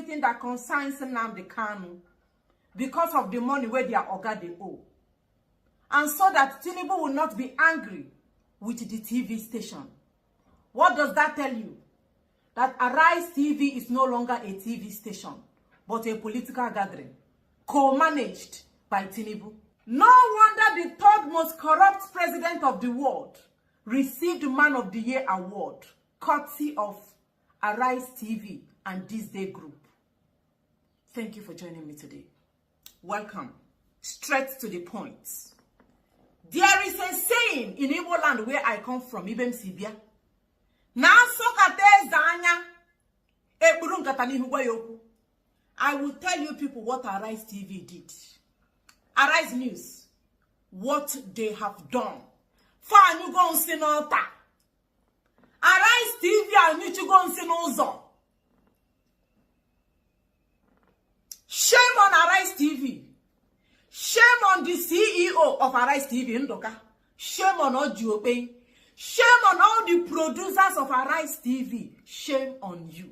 everything that concerns Nnamdi Kanu because of the money where their oga they owe. And so that Tinubu will not be angry with the TV station. What does that tell you? That Arise TV is no longer a TV station, but a political gathering, co-managed by Tinubu. No wonder the third most corrupt president of the world received Man of the Year award, courtesy of Arise TV and This Day Group. Thank you for joining me today. Welcome. Straight to the point. There is a saying in Igbo land where I come from, Ibem Sibia. I will tell you people what Arise TV did. Arise News, what they have done. Fine, you go and see no ta. Arise TV, I need to go and see no zone. Shame on Arise TV. Shame on the CEO of Arise TV, Ndoka. Shame on Ojuope. Shame on all the producers of Arise TV. Shame on you.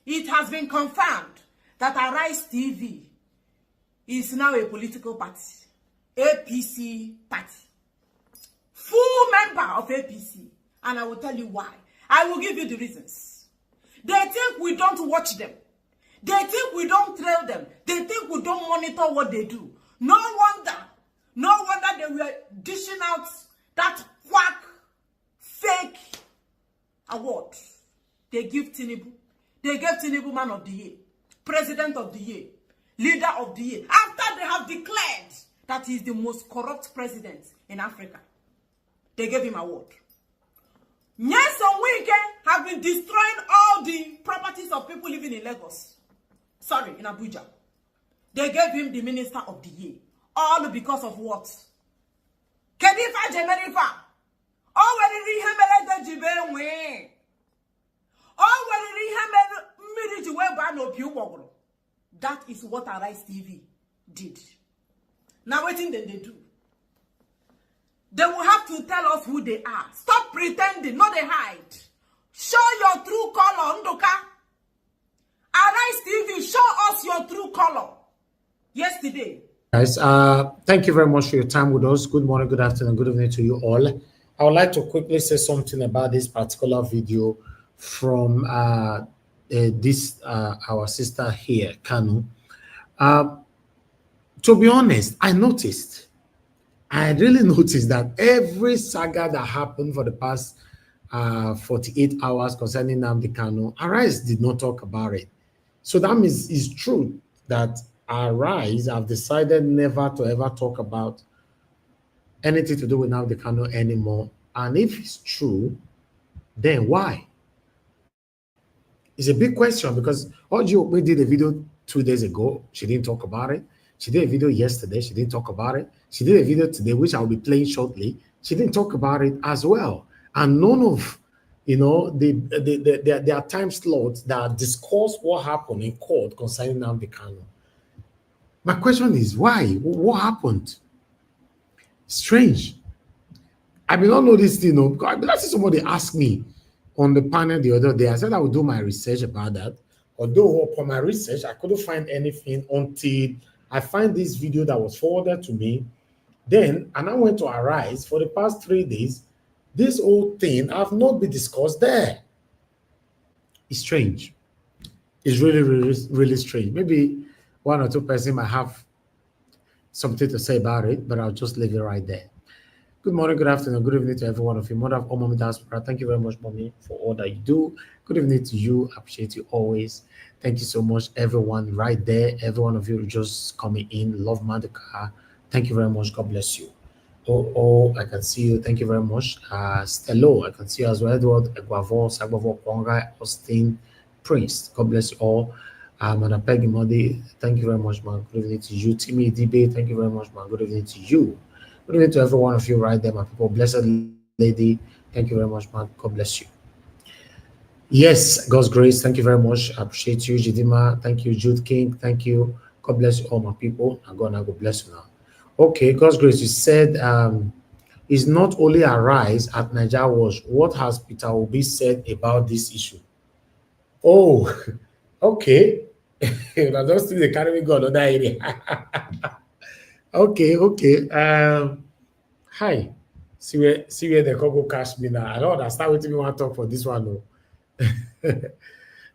It has been confirmed that Arise TV is now a political party. APC party. Full member of APC. And I will tell you why. I will give you the reasons. They think we don't watch them. They think we don't trail them. They think we don't monitor what they do. No wonder they were dishing out that quack, fake award. They give Tinubu. They gave Tinubu Man of the Year, President of the Year, Leader of the Year, after they have declared that he is the most corrupt president in Africa. They gave him an award. Yes, some weekend have been destroying all the properties of people living in Lagos. Sorry, in Abuja. They gave him the Minister of the Year. All because of what? Kedifa Jemerifa. Oh, when he jibe. That is what Arise TV did. Now, what thing did they do? They will have to tell us who they are. Stop pretending, not they hide. Show your true color, Ndoka. Arise TV, show us your true color. Yesterday. Guys, thank you very much for your time with us. Good morning, good afternoon, good evening to you all. I would like to quickly say something about this particular video from our sister here, Kanu. To be honest, I really noticed that every saga that happened for the past 48 hours concerning Nnamdi Kanu, Arise did not talk about it. So that means it's true that Arise have decided never to ever talk about anything to do with Nnamdi Kanu anymore. And if it's true, then why? It's a big question because Ojo did a video 2 days ago. She didn't talk about it. She did a video yesterday. She didn't talk about it. She did a video today, which I'll be playing shortly. She didn't talk about it as well. And none of, there are time slots that discuss what happened in court concerning Nnamdi Kanu. My question is, why? What happened? Strange. I may not know this thing, because I mean, that's somebody asked me on the panel the other day. I said I would do my research about that. Although upon my research, I couldn't find anything until I find this video that was forwarded to me. Then, and I went to Arise for the past 3 days. This whole thing have not been discussed there. It's strange. It's really, really, really strange. Maybe one or two persons might have something to say about it, but I'll just leave it right there. Good morning, good afternoon, good evening to every one of you. Mother of all Mommy Diaspora, thank you very much, Mommy, for all that you do. Good evening to you. Appreciate you always. Thank you so much, everyone right there. Every one of you just coming in. Love Mandika. Thank you very much. God bless you. Oh, I can see you. Thank you very much. Stello, I can see you as well. Edward, Eguavo, Sagbavo, Ponga, Austin, Prince. God bless you all. And Peggy Modi, thank you very much, man. Good evening to you. Timmy DB, thank you very much, man. Good evening to you. Good evening to every one of you right there, my people. Blessed lady, thank you very much, man. God bless you. Yes, God's grace, thank you very much. I appreciate you, Jidima. Thank you, Jude King. Thank you. God bless you all, my people. I'm gonna go bless you now. Okay, God's grace, you said is not only Arise at Nigeria Watch. What has Peter Obi said about this issue? Oh, okay. Those things they carry me go another area. Okay. Hi. See where the Congo cash me now. I don't understand what you want to talk for this one. No.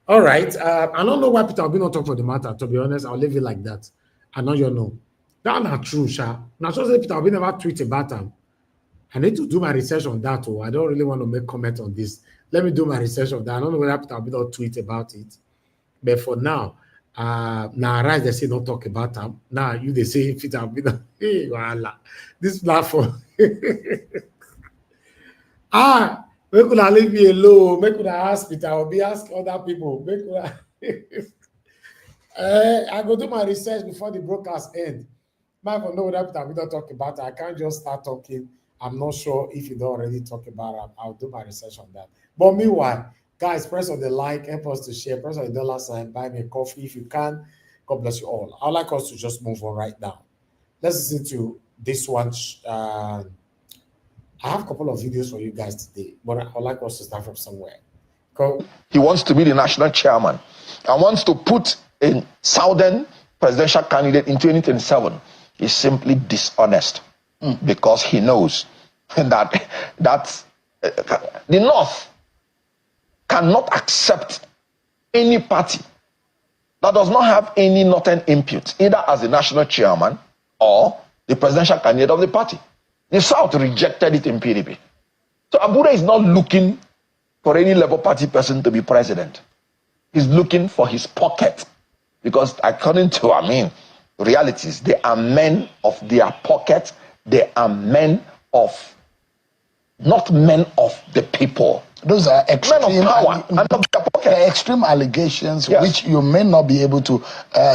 All right. I don't know why Peter Obi not talk for the matter. To be honest, I'll leave it like that. I know you know. That's not true, Sha. Now, so say Peter Obi never tweet about him. I need to do my research on that. Oh, I don't really want to make comment on this. Let me do my research on that. I don't know whether Peter Obi not tweet about it. But for now, now Rise they say don't talk about them. Now you they say Peter Obi. Hey, voila. This platform. Make una leave me alone. Make una ask Peter Obi, ask other people. Make una I go do my research before the broadcast end. Michael know what Peter Obi don't talk about it. I can't just start talking. I'm not sure if you don't already talk about it. I'll do my research on that. But meanwhile, guys, press on the like, help us to share, press on the dollar sign, buy me a coffee if you can. God bless you all. I'd like us to just move on right now. Let's listen to this one. I have a couple of videos for you guys today, but I'd like us to start from somewhere. Go. He wants to be the national chairman and wants to put a southern presidential candidate in 2027. He's simply dishonest because he knows that the North cannot accept any party that does not have any northern input, either as the national chairman or the presidential candidate of the party. The South rejected it in PDP. So Abure is not looking for any Labour Party person to be president. He's looking for his pocket. Because according to, realities, they are men of their pocket. They are men of, not men of the people. Those are extreme, extreme allegations, yes, which you may not be able to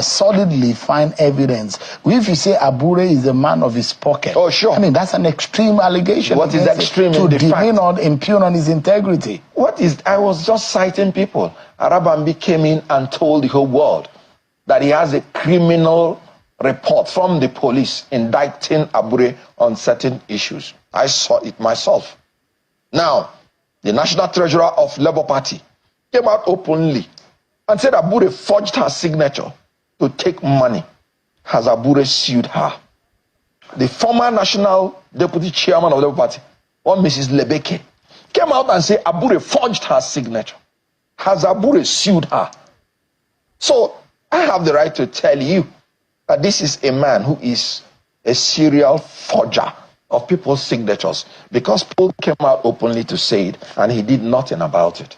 solidly find evidence. If you say Abure is a man of his pocket, oh sure, I mean that's an extreme allegation. What is extreme? To impugn on his integrity. What is? I was just citing people. Arabambi came in and told the whole world that he has a criminal report from the police indicting Abure on certain issues. I saw it myself. Now, the National Treasurer of Labour Party came out openly and said Abure forged her signature to take money. Has Abure sued her? The former National Deputy Chairman of Labour Party, one Mrs. Lebeke, came out and said Abure forged her signature. Has Abure sued her? So I have the right to tell you that this is a man who is a serial forger of people's signatures, because people came out openly to say it and he did nothing about it.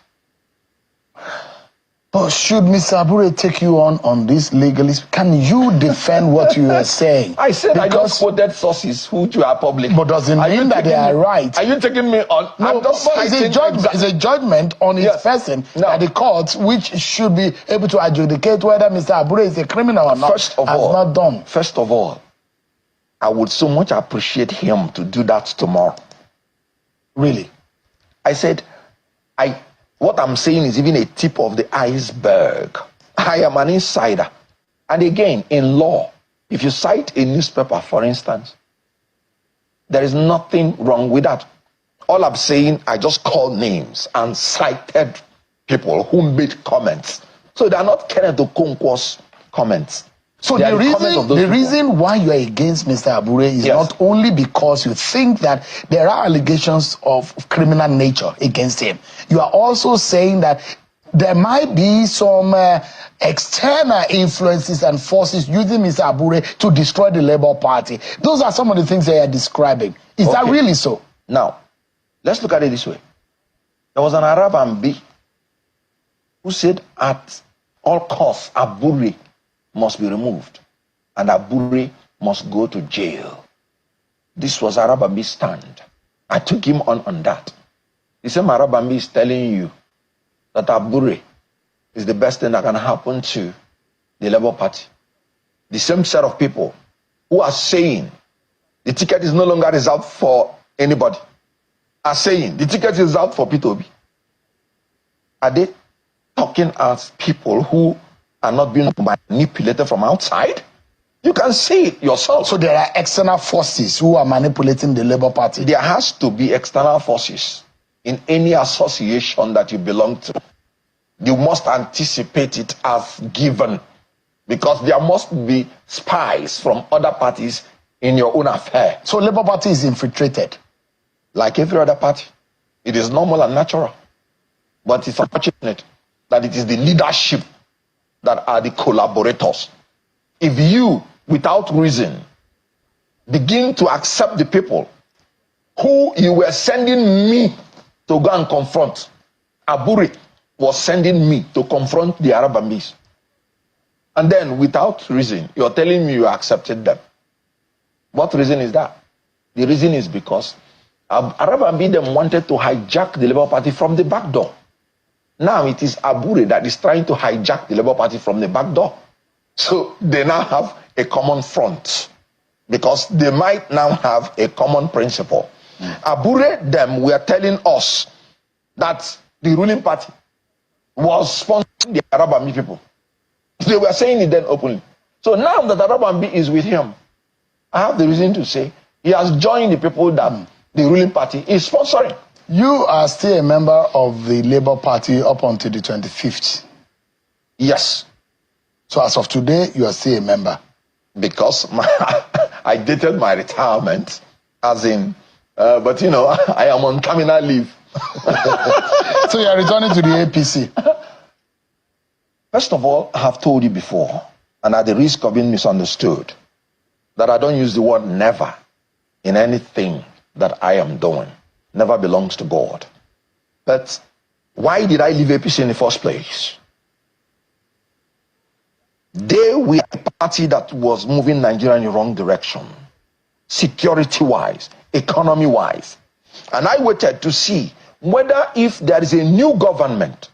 But should Mr. Abure take you on this legalist? Can you defend what you are saying? I said because I just quoted sources who are public. But doesn't mean that they are right. Are you taking me on? No, it's a judgment on his person that the courts, which should be able to adjudicate whether Mr. Abure is a criminal or not, First of all, I would so much appreciate him to do that tomorrow. Really? I said, what I'm saying is even a tip of the iceberg. I am an insider. And again, in law, if you cite a newspaper, for instance, there is nothing wrong with that. All I'm saying, I just called names and cited people who made comments. So they are not Kenneth Okonkwo's comments. So the reason why you are against Mr. Abure is not only because you think that there are allegations of criminal nature against him. You are also saying that there might be some external influences and forces using Mr. Abure to destroy the Labour Party. Those are some of the things they are describing. Is that really so? Now, let's look at it this way. There was an Arabambi who said at all costs Abure must be removed and Abure must go to jail. This was Arabambi's stand. I took him on that. The same Arabambi is telling you that Abure is the best thing that can happen to the Labour Party. The same set of people who are saying the ticket is no longer reserved for anybody are saying the ticket is reserved for P2B. Are they talking as people who are not being manipulated from outside? You can see it yourself. So there are external forces who are manipulating the Labour Party. There has to be external forces in any association that you belong to. You must anticipate it as given because there must be spies from other parties in your own affair. So Labour Party is infiltrated? Like every other party. It is normal and natural. But it's unfortunate that it is the leadership that are the collaborators. If you, without reason, begin to accept the people who you were sending me to go and confront, Abure was sending me to confront the Arab Ambis. And then, without reason, you're telling me you accepted them. What reason is that? The reason is because Arab Ambi them wanted to hijack the Labour Party from the back door. Now it is Abure that is trying to hijack the Labour Party from the back door. So they now have a common front, because they might now have a common principle. Abure them were telling us that the ruling party was sponsoring the Arab Ambi people. They were saying it then openly. So now that Arab Ambi is with him, I have the reason to say he has joined the people that the ruling party is sponsoring. You are still a member of the Labour Party up until the 25th. Yes. So as of today, you are still a member. Because I dated my retirement, as in, but you know, I am on terminal leave. So you are returning to the APC? First of all, I have told you before, and at the risk of being misunderstood, that I don't use the word never in anything that I am doing. Never belongs to God. But why did I leave APC in the first place? They were a party that was moving Nigeria in the wrong direction, security-wise, economy-wise. And I waited to see whether if there is a new government,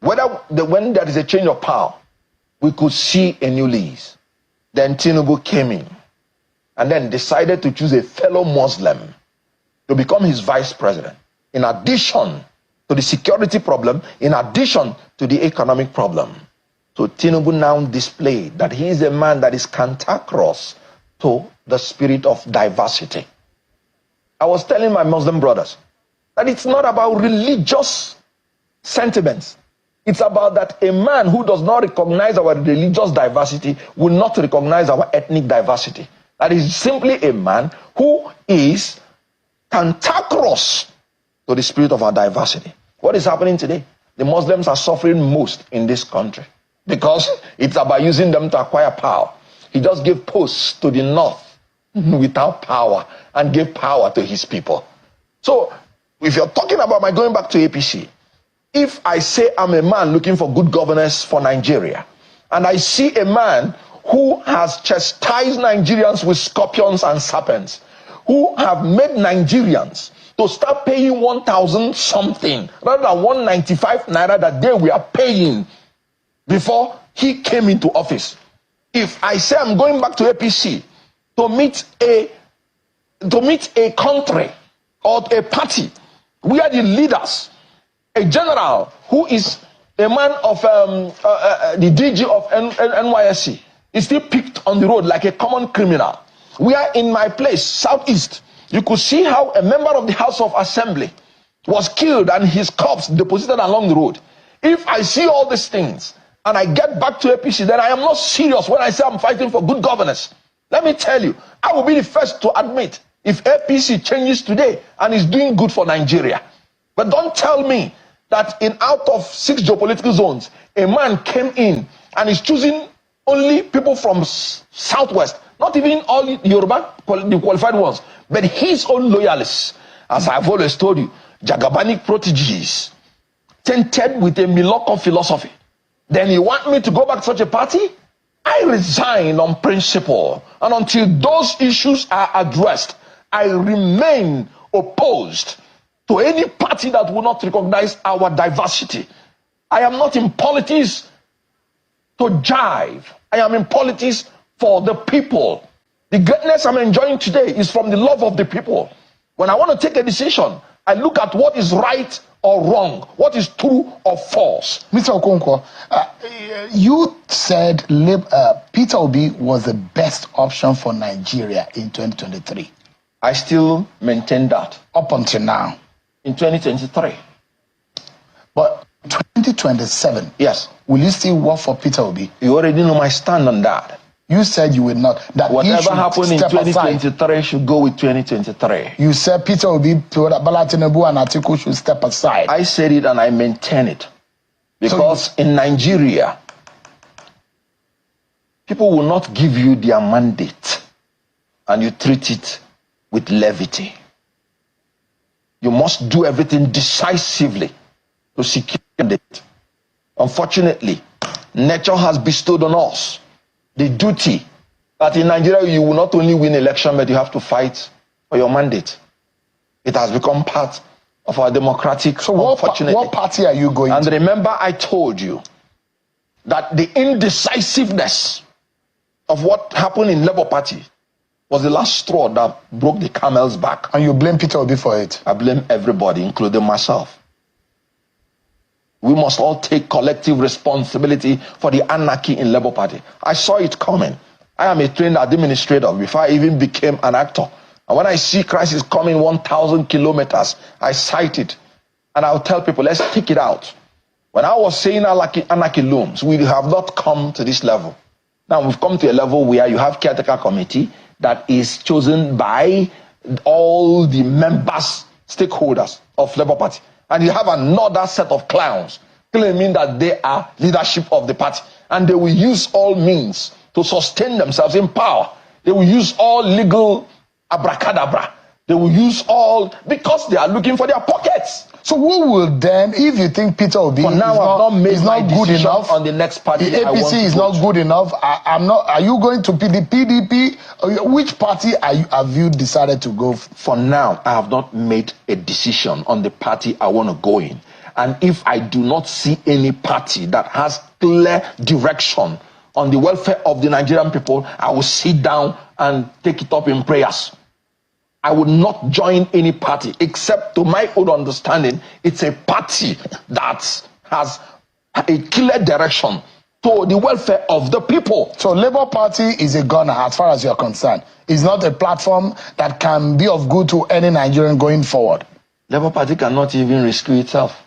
when there is a change of power, we could see a new lease. Then Tinubu came in and then decided to choose a fellow Muslim to become his vice president, in addition to the security problem, in addition to the economic problem. So Tinubu now displayed that he is a man that is cantankerous to the spirit of diversity. I was telling my Muslim brothers that it's not about religious sentiments. It's about that a man who does not recognize our religious diversity will not recognize our ethnic diversity. That is simply a man who is cantankerous to the spirit of our diversity. What is happening today? The Muslims are suffering most in this country because it's about using them to acquire power. He just gave posts to the north without power and gave power to his people. So if you're talking about my going back to APC, if I say I'm a man looking for good governance for Nigeria, and I see a man who has chastised Nigerians with scorpions and serpents, who have made Nigerians to start paying 1,000 something rather than 195 naira that they were paying before he came into office. If I say I'm going back to APC to meet a country or a party where the leaders, a general who is a man of the DG of NYSC, is still picked on the road like a common criminal. We are in my place, Southeast. You could see how a member of the House of Assembly was killed and his corpse deposited along the road. If I see all these things and I get back to APC, then I am not serious when I say I'm fighting for good governance. Let me tell you, I will be the first to admit if APC changes today and is doing good for Nigeria. But don't tell me that out of 6 geopolitical zones, a man came in and is choosing only people from Southwest, not even all Yoruba, the qualified ones, but his own loyalists. As I've always told you, Jagabanic proteges, tainted with a Miloko philosophy. Then you want me to go back to such a party? I resign on principle. And until those issues are addressed, I remain opposed to any party that will not recognize our diversity. I am not in politics to jive. I am in politics for the people. The greatness I'm enjoying today is from the love of the people. When I want to take a decision, I look at what is right or wrong, what is true or false. Mr. Okonkwo, you said Peter Obi was the best option for Nigeria in 2023. I still maintain that. Up until now. In 2023. But 2027. Yes. Will you still work for Peter Obi? You already know my stand on that. You said you would not. That whatever happened in 2023 aside. should go with 2023. You said Peter Obi, Bola Tinubu, and Atiku should step aside. I said it and I maintain it. Because in Nigeria, people will not give you their mandate and you treat it with levity. You must do everything decisively to secure it. Unfortunately, nature has bestowed on us the duty that in Nigeria you will not only win election, but you have to fight for your mandate. It has become part of our democratic. So what party are you going to? And remember, I told you that the indecisiveness of what happened in Labour Party was the last straw that broke the camel's back. And you blame Peter Obi for it? I blame everybody, including myself. We must all take collective responsibility for the anarchy in Labour Party. I saw it coming. I am a trained administrator before I even became an actor. And when I see crisis coming 1,000 kilometers, I cite it. And I'll tell people, let's take it out. When I was saying anarchy looms, we have not come to this level. Now we've come to a level where you have caretaker committee that is chosen by all the members, stakeholders of Labour Party. And you have another set of clowns claiming that they are leadership of the party. And they will use all means to sustain themselves in power. They will use all legal abracadabra. They will use all, because they are looking for their pockets. So who will then, if you think Peter Obi is not good enough on the next party, the APC is not good enough, are you going to the PDP? Which party have you decided to go for? For now, I have not made a decision on the party I want to go in. And if I do not see any party that has clear direction on the welfare of the Nigerian people, I will sit down and take it up in prayers. I would not join any party, except to my own understanding, it's a party that has a clear direction to the welfare of the people. So Labour Party is a gunner as far as you're concerned. It's not a platform that can be of good to any Nigerian going forward. Labour Party cannot even rescue itself.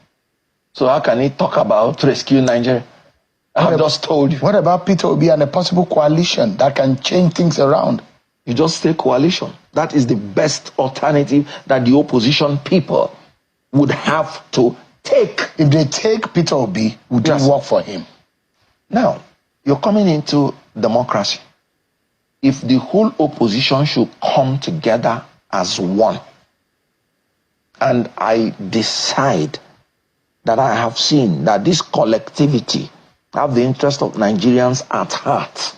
So how can it talk about rescuing Nigeria? I've just told you. What about Peter Obi and a possible coalition that can change things around? You just say coalition. That is the best alternative that the opposition people would have to take. If they take Peter Obi, would you work for him? Now, you're coming into democracy. If the whole opposition should come together as one, and I decide that I have seen that this collectivity have the interest of Nigerians at heart,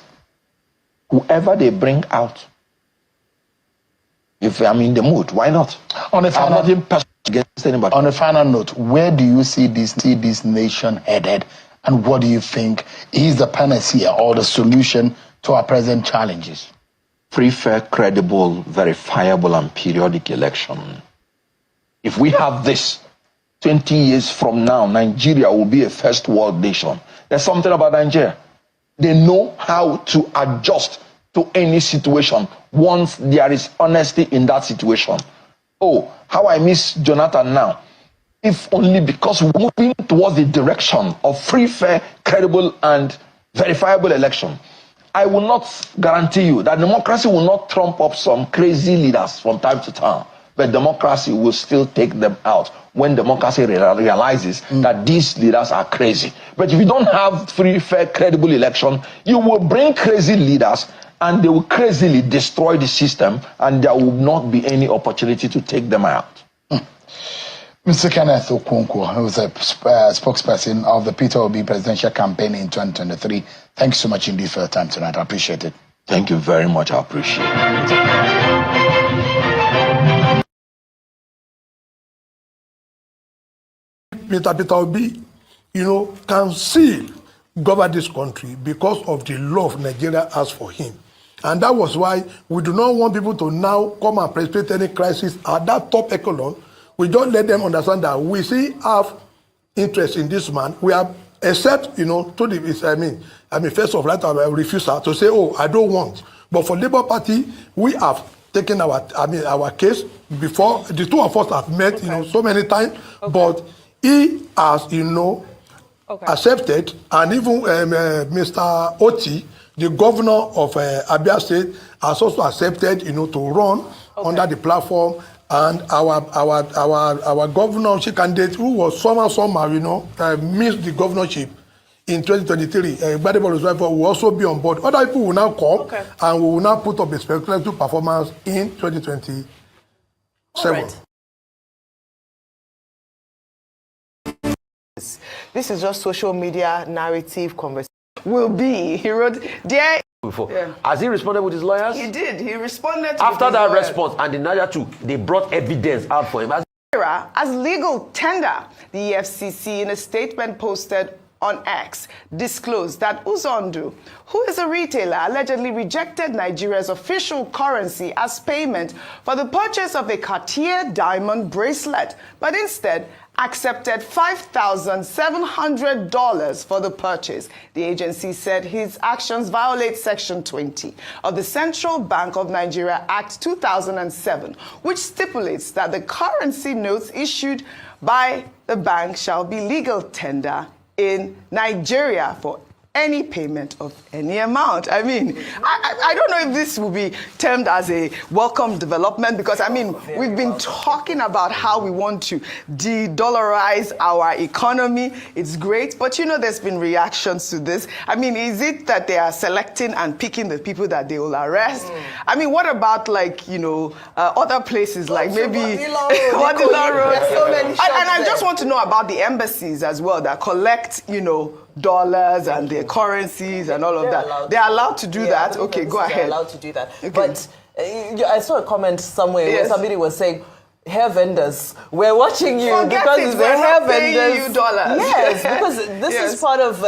whoever they bring out, if I'm in the mood, why not? On a final, I'm not in person against anybody. On a final note, where do you see this nation headed, and what do you think is the panacea or the solution to our present challenges? Free, fair, credible, verifiable, and periodic election. If we have this, 20 years from now, Nigeria will be a first world nation. There's something about Nigeria. They know how to adjust to any situation once there is honesty in that situation. Oh, how I miss Jonathan now. If only because we're moving towards the direction of free, fair, credible, and verifiable election. I will not guarantee you that democracy will not trump up some crazy leaders from time to time, but democracy will still take them out when democracy realizes that these leaders are crazy. But if you don't have free, fair, credible election, you will bring crazy leaders and they will crazily destroy the system, and there will not be any opportunity to take them out. Mr. Kenneth Okonkwo, who is a spokesperson of the Peter Obi presidential campaign in 2023, thanks so much indeed for your time tonight. I appreciate it. Thank you very much. I appreciate it. Mr. Peter Obi, can still govern this country because of the love Nigeria has for him. And that was why we do not want people to now come and precipitate any crisis at that top echelon. We don't let them understand that we still have interest in this man. We have, except, first of all, a refusal to say, oh, I don't want. But for Labour Party, we have taken our case before. The two of us have met, so many times. Okay. But he has, accepted, and even Mr. Oti, the governor of Abia State, has also accepted, to run under the platform. And our governorship candidate, who was somehow, missed the governorship in 2023, will also be on board. Other people will now come, and we will now put up a spectacular performance in 2027. Right. This is just social media narrative conversation. Will be. He wrote, dear. Before. Yeah. Has he responded with his lawyers? He did. He responded to after that response, and the Niger too, they brought evidence out for him. As legal tender, the EFCC, in a statement posted on X, disclosed that Uzondu, who is a retailer, allegedly rejected Nigeria's official currency as payment for the purchase of a Cartier diamond bracelet, but instead accepted $5,700 for the purchase. The agency said his actions violate Section 20 of the Central Bank of Nigeria Act 2007, which stipulates that the currency notes issued by the bank shall be legal tender in Nigeria for any payment of any amount. I mean, I don't know if this will be termed as a welcome development, because, I mean, we've been talking about how we want to de-dollarize our economy. It's great, but, there's been reactions to this. I mean, is it that they are selecting and picking the people that they will arrest? I mean, what about, other places, like maybe Wadila Road? So many shops and I just want to know about the embassies as well that collect, dollars and their currencies and all of that. They're allowed to do that? Okay, go ahead. They're allowed to do that. Okay. But I saw a comment somewhere where somebody was saying, hair vendors, we're watching you because the hair vendors. You dollars. Yes, because this is part of.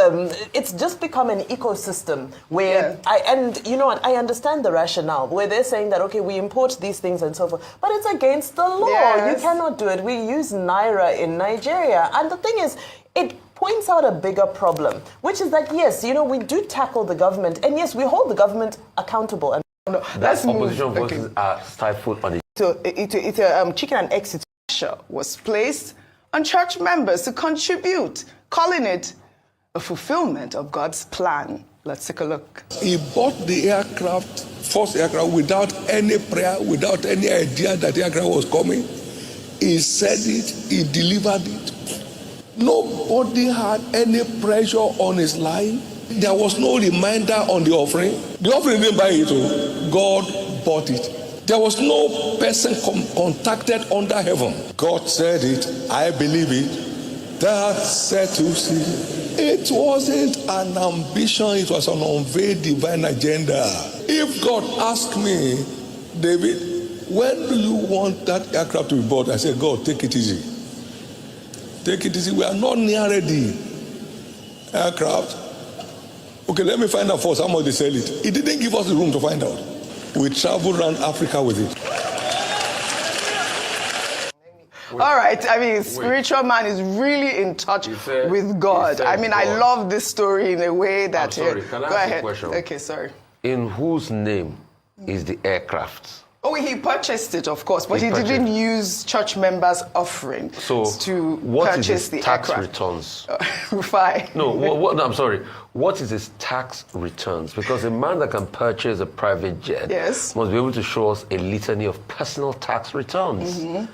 It's just become an ecosystem where I understand the rationale where they're saying that we import these things and so forth, but it's against the law. Yes. You cannot do it. We use naira in Nigeria, and the thing is, it points out a bigger problem, which is that yes, we do tackle the government, and yes, we hold the government accountable. And that's opposition voices are stifled on it. So it's a chicken and egg situation was placed on church members to contribute, calling it a fulfillment of God's plan. Let's take a look. He bought the first aircraft, without any prayer, without any idea that the aircraft was coming. He said it, he delivered it. Nobody had any pressure on his life. There was no reminder on the offering. The offering didn't buy it. God bought it. There was no person contacted under heaven. God said it. I believe it. That settles it. It wasn't an ambition. It was an unveiled divine agenda. If God asked me, David, when do you want that aircraft to be bought? I said, God, take it easy. Take it easy. We are not near ready. Aircraft. Okay, let me find out first how much they sell it. He didn't give us the room to find out. We traveled around Africa with it. All right. I mean, spiritual man is really in touch with God. I mean, I love this story in a way that... I'm sorry, can I ask a question? Okay, sorry. In whose name is the aircraft? Oh, he purchased it, of course, but he didn't use church members' offering to purchase the aircraft. What is his tax returns? Fine. No, I'm sorry. What is his tax returns? Because a man that can purchase a private jet must be able to show us a litany of personal tax returns. Mm-hmm.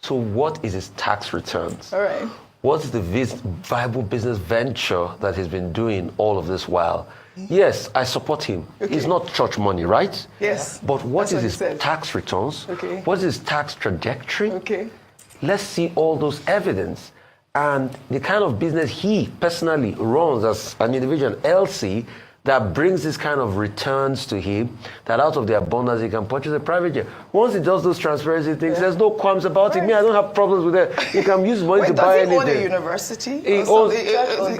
So what is his tax returns? All right. What is the viable business venture that he's been doing all of this while? Yes, I support him. Okay. It's not church money, right? Yes. But what is his tax returns? Okay. What is his tax trajectory? Okay. Let's see all those evidence. And the kind of business he personally runs as an individual, LC, that brings this kind of returns to him, that out of the abundance he can purchase a private jet. Once he does those transparency things, there's no qualms about it. Me, I don't have problems with that. He can use money to buy anything. Does he own a university? He owns,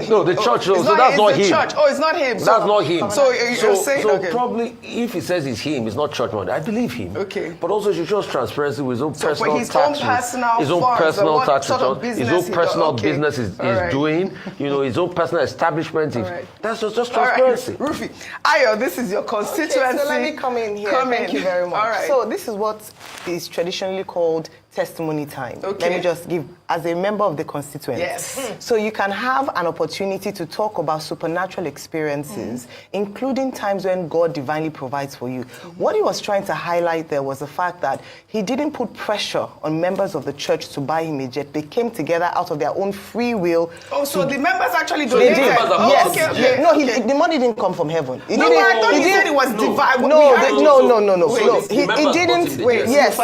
no, the church. So that's not him. Church. Oh, it's not him. That's not him. So you're saying, probably if he says it's him, it's not church money. I believe him. Okay. But also he shows transparency with his own personal tax. His own personal tax return. His own personal business is doing. His own personal establishment. That's just transparency. Rufy, Ayo, this is your constituency. Okay, so let me come in here. Thank you very much. All right. So this is what is traditionally called testimony time. Okay. Let me just give, as a member of the constituent. Yes. So you can have an opportunity to talk about supernatural experiences, including times when God divinely provides for you. What he was trying to highlight there was the fact that he didn't put pressure on members of the church to buy him a jet. They came together out of their own free will. Oh, so the members actually They donated? did. Oh, Yes. okay. No, the money didn't come from heaven. No, but I thought he said it was divine. No, No. He didn't. Wait, Yes,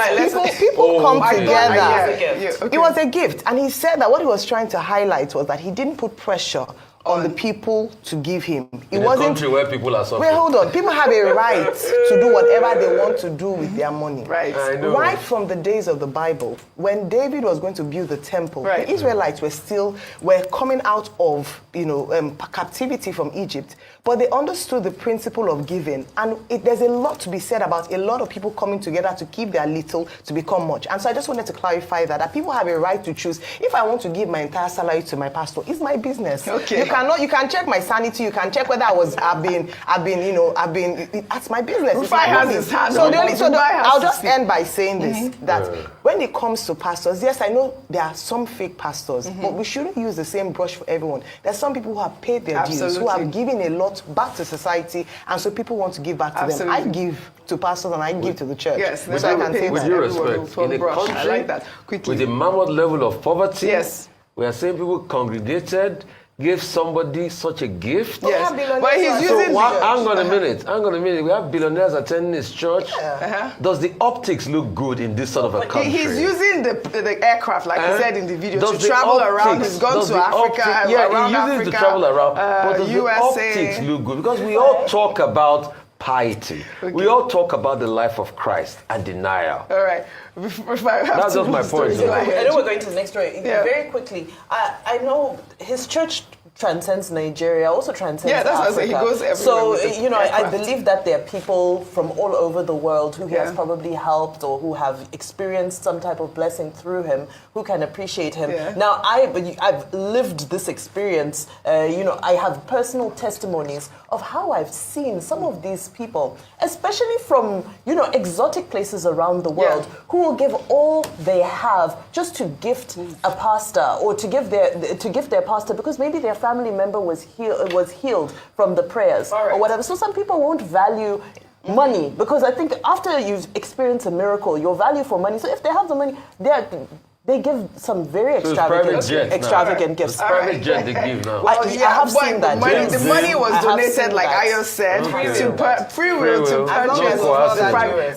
people come together. Okay. It was a gift, and he said that what he was trying to highlight was that he didn't put pressure on the people to give him. It wasn't a country where people are suffering. Wait, hold on. People have a right to do whatever they want to do with their money. Right. Right from the days of the Bible, when David was going to build the temple, the Israelites were coming out of captivity from Egypt, but they understood the principle of giving, and there's a lot to be said about a lot of people coming together to keep their little to become much. And so I just wanted to clarify that people have a right to choose. If I want to give my entire salary to my pastor, it's my business. Okay. You can check my sanity. You can check whether I've been. That's my business. It's my money. I'll just end by saying this: that when it comes to pastors, yes, I know there are some fake pastors, but we shouldn't use the same brush for everyone. There's some people who have paid their dues, who have given a lot back to society, and so people want to give back to them. I give to pastors and I give to the church. Yes, so I can say with that. due respect, in a country I like that. Quickly. with a mammoth level of poverty, Yes. we are saying people congregated, gave somebody such a gift. Yes, but he's using. Hang on a minute. We have billionaires attending his church. Does the optics look good in this sort of a country? He's using the aircraft, like he said in the video, to travel around. He's gone to Africa, around he uses it to travel around. But does the optics look good? Because we all talk about piety. We all talk about the life of Christ and denial. All right. That's just my point. I know we're going to the next story. Yeah. Very quickly, I know his church transcends Nigeria, also transcends that's Africa. what I say. He goes everywhere. So, with I believe that there are people from all over the world who he has probably helped or who have experienced some type of blessing through him, who can appreciate him. Yeah. Now, I've lived this experience. I have personal testimonies of how I've seen some of these people, especially from, exotic places around the world, who will give all they have just to gift a pastor or to give their pastor, because maybe their family member was healed from the prayers or whatever. So some people won't value money, because I think after you've experienced a miracle, your value for money. So if they have the money, they give some very extravagant gifts. It's private jet they give now. I have seen that. The money was donated, like Ayo said, to free will to purchase.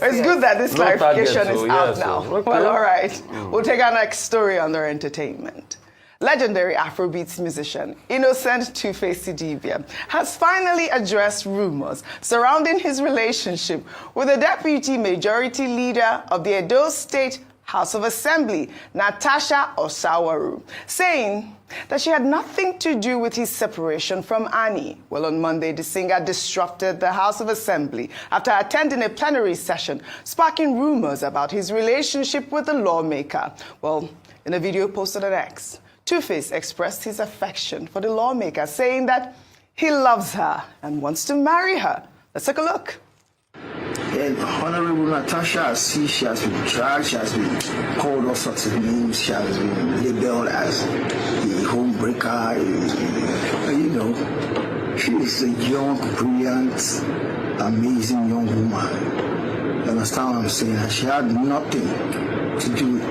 It's good that this clarification is out now. Well, all right. We'll take our next story under entertainment. Legendary Afrobeats musician Innocent Two-Face Sidibia has finally addressed rumors surrounding his relationship with the deputy majority leader of the Edo State House of Assembly, Natasha Osawaru, saying that she had nothing to do with his separation from Annie. Well, on Monday, the singer disrupted the House of Assembly after attending a plenary session, sparking rumors about his relationship with the lawmaker. Well, in a video posted on X, Two-Face expressed his affection for the lawmaker, saying that he loves her and wants to marry her. Let's take a look. And Honorable Natasha, I see she has been dragged, she has been called all sorts of names, she has been labeled as the homebreaker. She is a young, brilliant, amazing young woman. You understand what I'm saying? And she had nothing to do with,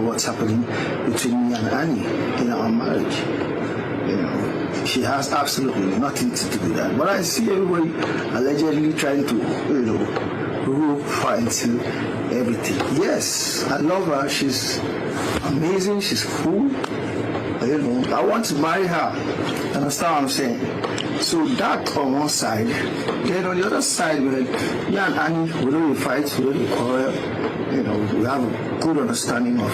what's happening between me and Annie in our marriage. She has absolutely nothing to do with that. But I see everybody allegedly trying to, rope her into everything. Yes, I love her. She's amazing. She's cool. I want to marry her. Understand what I'm saying? So that on one side. Then on the other side, me and Annie, we don't fight, we don't quarrel. We have a good understanding of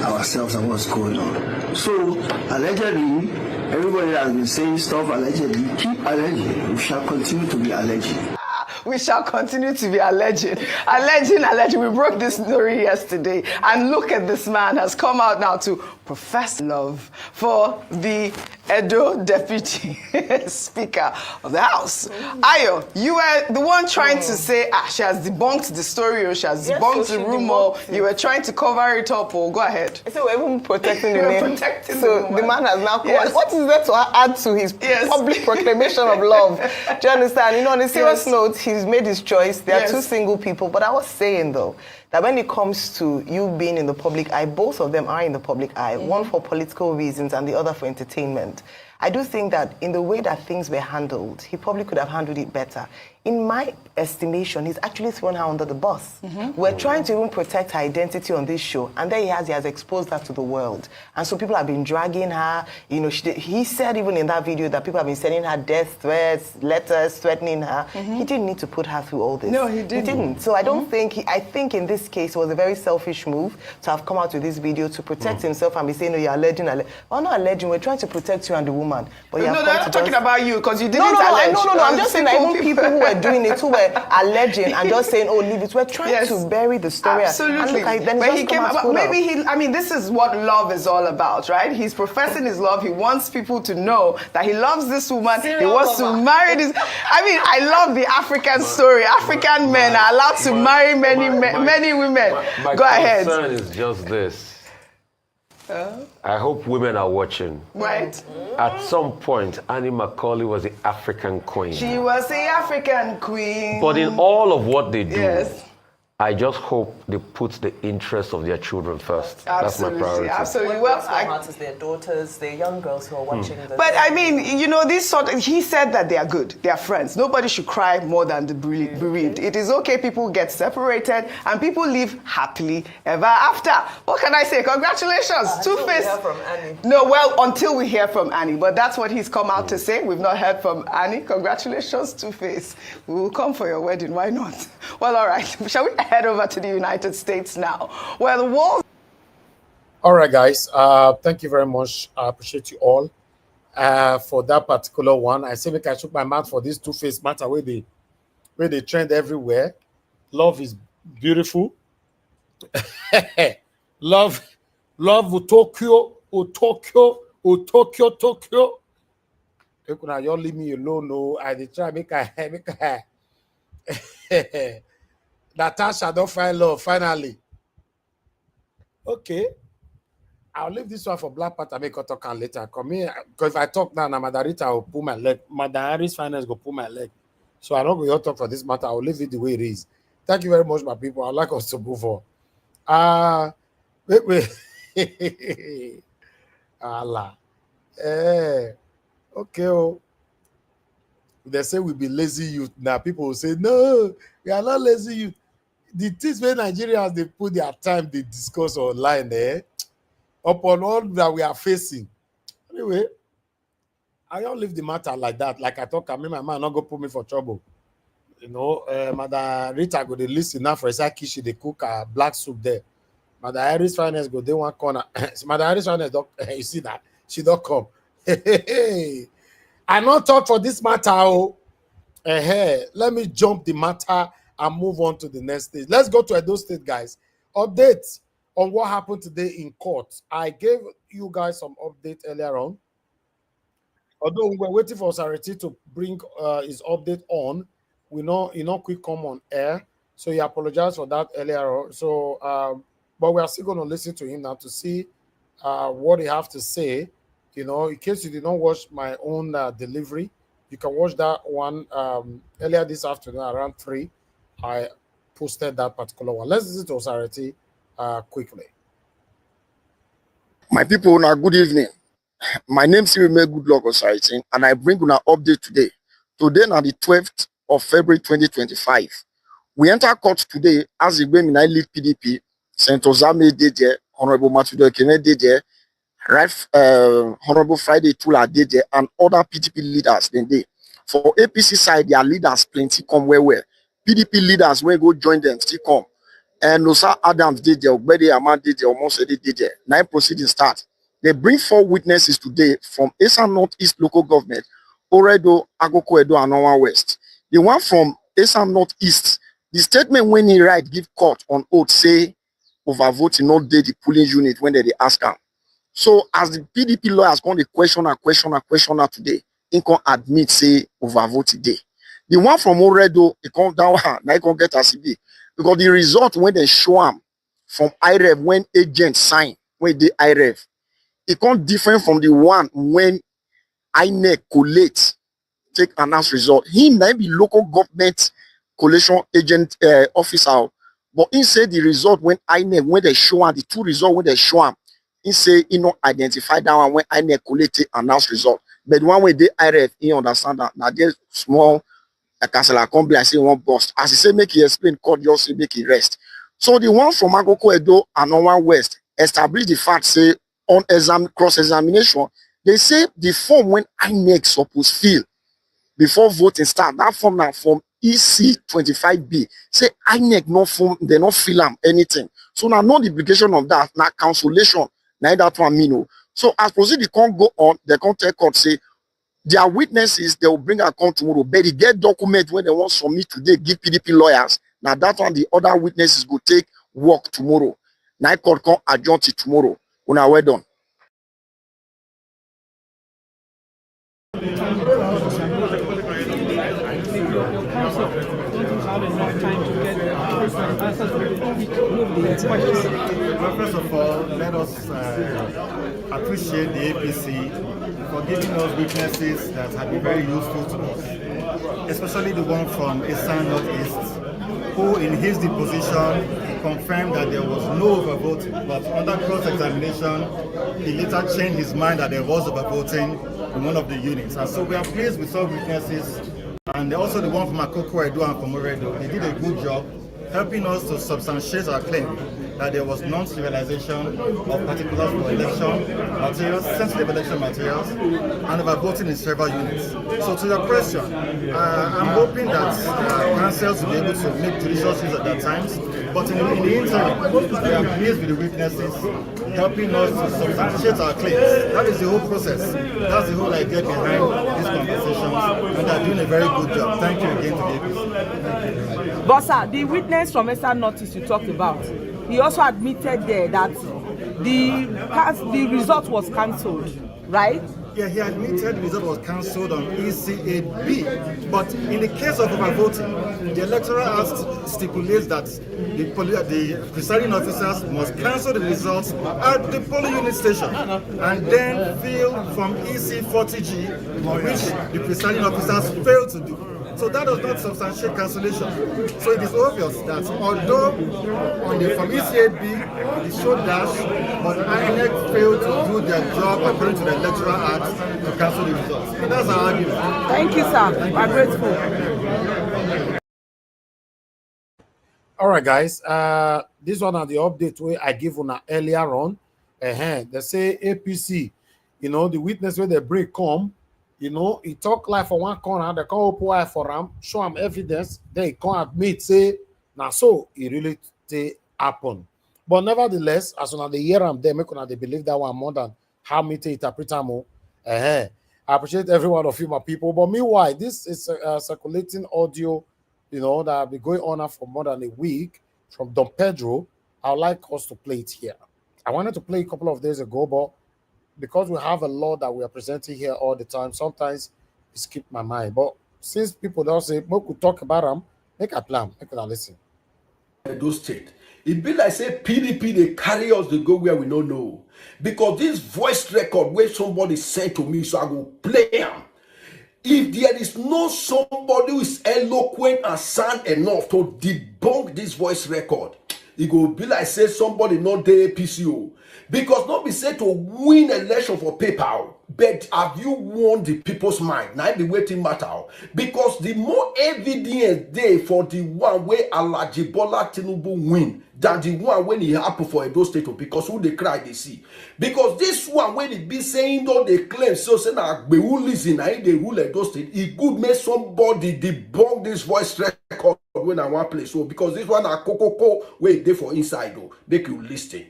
ourselves and what's going on. So allegedly, everybody has been saying stuff allegedly. Keep alleging. We shall continue to be alleging. We shall continue to be alleging. Alleging. We broke this story yesterday. And look at this man has come out now to professed love for the Edo Deputy Speaker of the House. Ayo, you were the one trying to say, she has debunked the story, or she has debunked the rumor. You were trying to cover it up, or go ahead. So we're even protecting the name. So the man has now what is there to add to his public proclamation of love? Do you understand? You know, on a serious note, he's made his choice. There are two single people. But I was saying, though, that when it comes to you being in the public eye, both of them are in the public eye, one for political reasons and the other for entertainment. I do think that in the way that things were handled, he probably could have handled it better. In my estimation, he's actually thrown her under the bus. We're trying to even protect her identity on this show, and there he has exposed her to the world. And so people have been dragging her. You know, he said even in that video that people have been sending her death threats, letters threatening her. He didn't need to put her through all this. No, he didn't. He didn't. So I don't think, I think in this case, it was a very selfish move to have come out with this video to protect himself and be saying, no, you're alleging. Well, not alleging, we're trying to protect you and the woman. But no, they're not talking about you, because you didn't allege. No, I'm just saying that even people who were doing it, who were alleging and just saying, oh, leave it. We're trying to bury the story. Absolutely. And look, then but he came about, maybe this is what love is all about, right? He's professing his love. He wants people to know that he loves this woman. He wants to marry this. I mean, I love the African story. African men are allowed to marry many women. Go ahead. My concern is just this. I hope women are watching. Right. At some point, Annie Macaulay was the African queen. She was the African queen. But in all of what they do, yes, I just hope they put the interests of their children first. Absolutely, that's my priority. Absolutely. Well, their daughters, their young girls who are watching this. But I mean, you know, he said that they are good, they are friends. Nobody should cry more than the bereaved. It is okay, people get separated and people live happily ever after. What can I say? Congratulations, Two-Face. No, well, until we hear from Annie. But that's what he's come out to say. We've not heard from Annie. Congratulations, Two-Face. We will come for your wedding. Why not? Well, all right. Shall we head over to the United States now, where the walls... All right, guys. Thank you very much. I appreciate you all for that particular one. I say make I shook my mouth for this Two-Face matter where they trend everywhere. Love is beautiful. love Tokyo. You could not leave me alone. No, I did try make I Natasha don't find love finally. Okay. I'll leave this one for Black Panther. Make a talk later. Come here. Because if I talk now, Madarita will pull my leg. Madam Harris Finance will pull my leg. So I'm not going to talk for this matter. I'll leave it the way it is. Thank you very much, my people. I'd like us to move on. Wait. Allah. Okay. Oh. They say we be lazy youth. Now people will say, no, we are not lazy youth. The things where Nigerians, they put their time, they discuss online upon all that we are facing. Anyway, I don't leave the matter like that. Like I talk, I mean, my man not go put me for trouble. You know, Madam Rita go, they listen now for a kishi, they cook a black soup there. Madam Harris Finance go, they one corner. Madam Harris Finance, you see that? She don't come. I not talk for this matter. Let me jump the matter and move on to the next stage. Let's go to Edo State, guys. Updates on what happened today in court. I gave you guys some update earlier on. Although we were waiting for Sarati to bring his update on, we know he not quick come on air. So he apologized for that earlier on. So, but we are still going to listen to him now to see what he have to say. You know, in case you did not watch my own delivery, you can watch that one earlier this afternoon around 3. I posted that particular one. Let's listen to Sarati quickly. My people, now good evening. My name is Goodluck Osaritin, and I bring you an update today. Today, now the 12th of February 2025. We enter court today as the women I lead PDP, Senator Zame did there, Honorable Matudo Kene did there, right, Honorable Friday Tula did there, and other PDP leaders then they. For APC side, their leaders plenty come where. PDP leaders when go join them, still come. And Nosa Adams did there, Ogbede Ahmad did there, almost did there. 9 proceedings start. They bring 4 witnesses today from Esan Northeast local government, Oredo, Agoko Edo, and Owa West. The one from Esan Northeast, the statement when he write give court on oath say overvoting not did the polling unit when they ask him. So as the PDP lawyers come the questioner today, he can admit say overvote today. The one from Oredo, he come down, now he can get a CB. Because the result when they show him from IREV, when agents sign, when they IREV, it can't different from the one when INEC collate, take announce result. He might be local government collation agent officer, but he said the result when INEC, when they show him, the two results when they show him, he say he not identify that one when INEC collate announce result. But the one when they IREV, he understand that now there's small Councillor Kombi, I say one bust. As he say, make he explain, court just say make he rest. So the one from Agoko Edo and Northern West establish the fact, say, on cross-examination, they say the form when INEC supposed fill before voting start, that form now from EC 25B, say INEC no form, they not fill them anything. So now no implication of that, now cancellation, now that one mean. So as proceed, they can't go on, they can't tell court, say, their witnesses, they will bring a account tomorrow. But they get document when they want to submit today, give PDP lawyers. Now that one, the other witnesses go take work tomorrow. Now court can adjourn to tomorrow. Una well done. Well, first of all, let us appreciate the APC for giving us witnesses that have been very useful to us, especially the one from Eastern Northeast, who in his deposition confirmed that there was no overvoting, but under cross-examination, he later changed his mind that there was overvoting in one of the units. And so we are pleased with some witnesses, and also the one from Akoko Edo and from Oredo. They did a good job helping us to substantiate our claim that there was non-serialization of particulars for election materials, sensitive election materials, and overvoting in several units. So to your question, I'm hoping that councils will be able to make judicious use at that times, but in the interim, we are pleased with the witnesses helping us to substantiate our claims. That is the whole process. That's the whole idea behind these conversations, and they're doing a very good job. Thank you again to the APC. But sir, the witness from Eastern Northeast you talked about, he also admitted there that the result was cancelled, right? Yeah, he admitted the result was cancelled on EC8B, but in the case of overvoting, the Electoral Act stipulates that the presiding officers must cancel the results at the polling unit station and then fill from EC40G, which the presiding officers failed to do. So that does not substantiate cancellation. So it is obvious that although from EC8B, it showed dash, but INEC failed to do their job according to the Electoral Act to cancel the results. So that's our argument. Thank you, sir. I'm grateful. All right, guys. This one are the update where I give on earlier on. They say APC, the witness where they break come. He talk like for one corner, they can't open eye for him, show him evidence, then he can't admit, say, now so it really happen. But nevertheless, as soon as they hear them, they believe that one more than how me to interpret them. I appreciate every one of you, my people. But meanwhile, this is circulating audio, that will be going on for more than a week from Don Pedro. I would like us to play it here. I wanted to play a couple of days ago, but because we have a law that we are presenting here all the time, sometimes it skips my mind. But since people don't say, we could talk about them, make a plan, make a listen. Edo State. It be like say PDP, they carry us to go where we don't know. Because this voice record where somebody sent to me, so I will play them. If there is no somebody who is eloquent and sound enough to debunk this voice record, it will be like say somebody not the APCO. Because not be said to win election for PayPal, but have you won the people's mind? Now the waiting matter. Because the more evidence there for the one where Alhaji Bola Tinubu win than the one when it happen for Edo State, because who they cry they see. Because this one when it be saying though they claim so say na who listen na they rule Edo State, it could make somebody debunk this voice record when I want place. So because this one a Okonkwo where they for inside though, make you listen.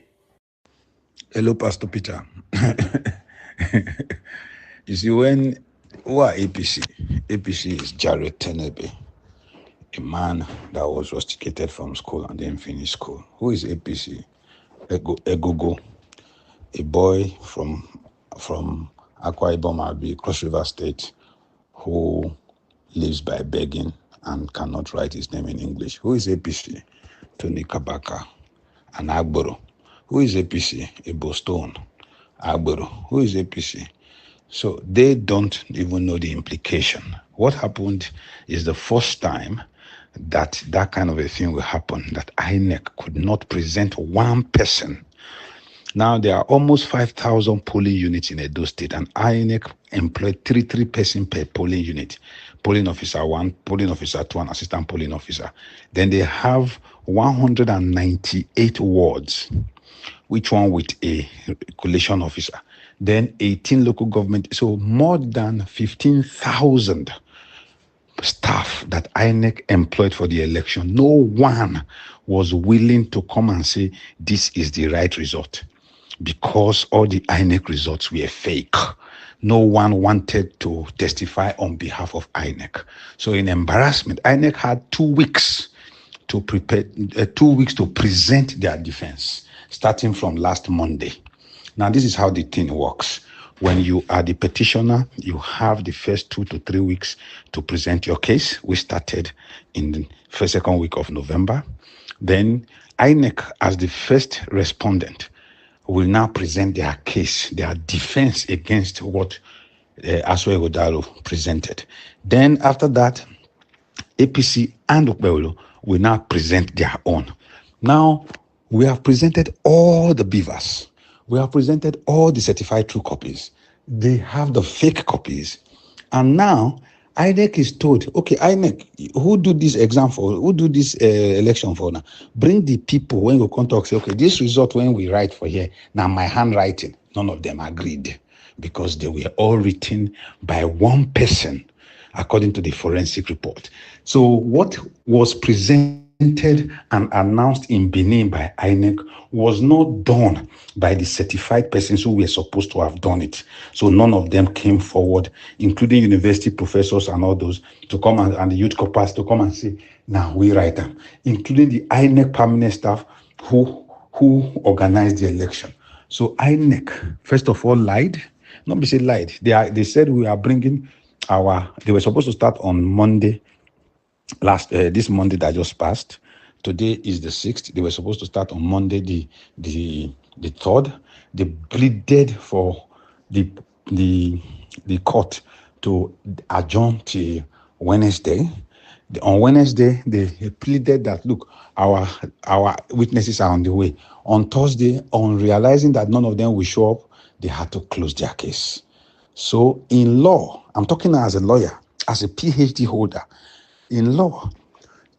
Hello, Pastor Peter. You see, who are APC? APC is Jared Tenebe, a man that was rusticated from school and then finished school. Who is APC? Egogo. a boy from Akwa Ibom, Abi, Cross River State, who lives by begging and cannot write his name in English. Who is APC? Tony Kabaka and Agboro. Who is APC? Ibo Stone. Agboro. Who is APC? So they don't even know the implication. What happened is the first time that kind of a thing will happen, that INEC could not present one person. Now there are almost 5,000 polling units in Edo State, and INEC employed three person per polling unit. Polling officer 1, polling officer 2, and assistant polling officer. Then they have 198 wards, each one with a collation officer. Then 18 local government, so more than 15,000 staff that INEC employed for the election. No one was willing to come and say this is the right result, because all the INEC results were fake. No one wanted to testify on behalf of INEC. So in embarrassment, INEC had 2 weeks to prepare, 2 weeks to present their defense, starting from last Monday. Now, this is how the thing works. When you are the petitioner, you have the first 2 to 3 weeks to present your case. We started in the second week of November. Then INEC, as the first respondent, will now present their case, their defense against what Aswe Godalo presented. Then after that, APC and Okpebholo will now present their own. Now, we have presented all the beavers. We have presented all the certified true copies. They have the fake copies. And now, INEC is told, okay, INEC, who do this exam for, who do this election for now? Bring the people when you come talk, say, okay, this result when we write for here, now my handwriting, none of them agreed, because they were all written by one person, according to the forensic report. So what was presented and announced in Benin by INEC was not done by the certified persons who were supposed to have done it. So none of them came forward, including university professors and all those, to come and the youth corpus to come and say, now we write them, including the INEC permanent staff who organized the election. So INEC, first of all, lied. Not be say lied. They said we are bringing they were supposed to start on Monday, this Monday that just passed. Today is the 6th. They were supposed to start on Monday, the 3rd. They pleaded for the court to adjourn till Wednesday. On Wednesday, they pleaded that, look, our witnesses are on the way. On Thursday, on realizing that none of them will show up, they had to close their case. So in law, I'm talking as a lawyer, as a PhD holder, in law,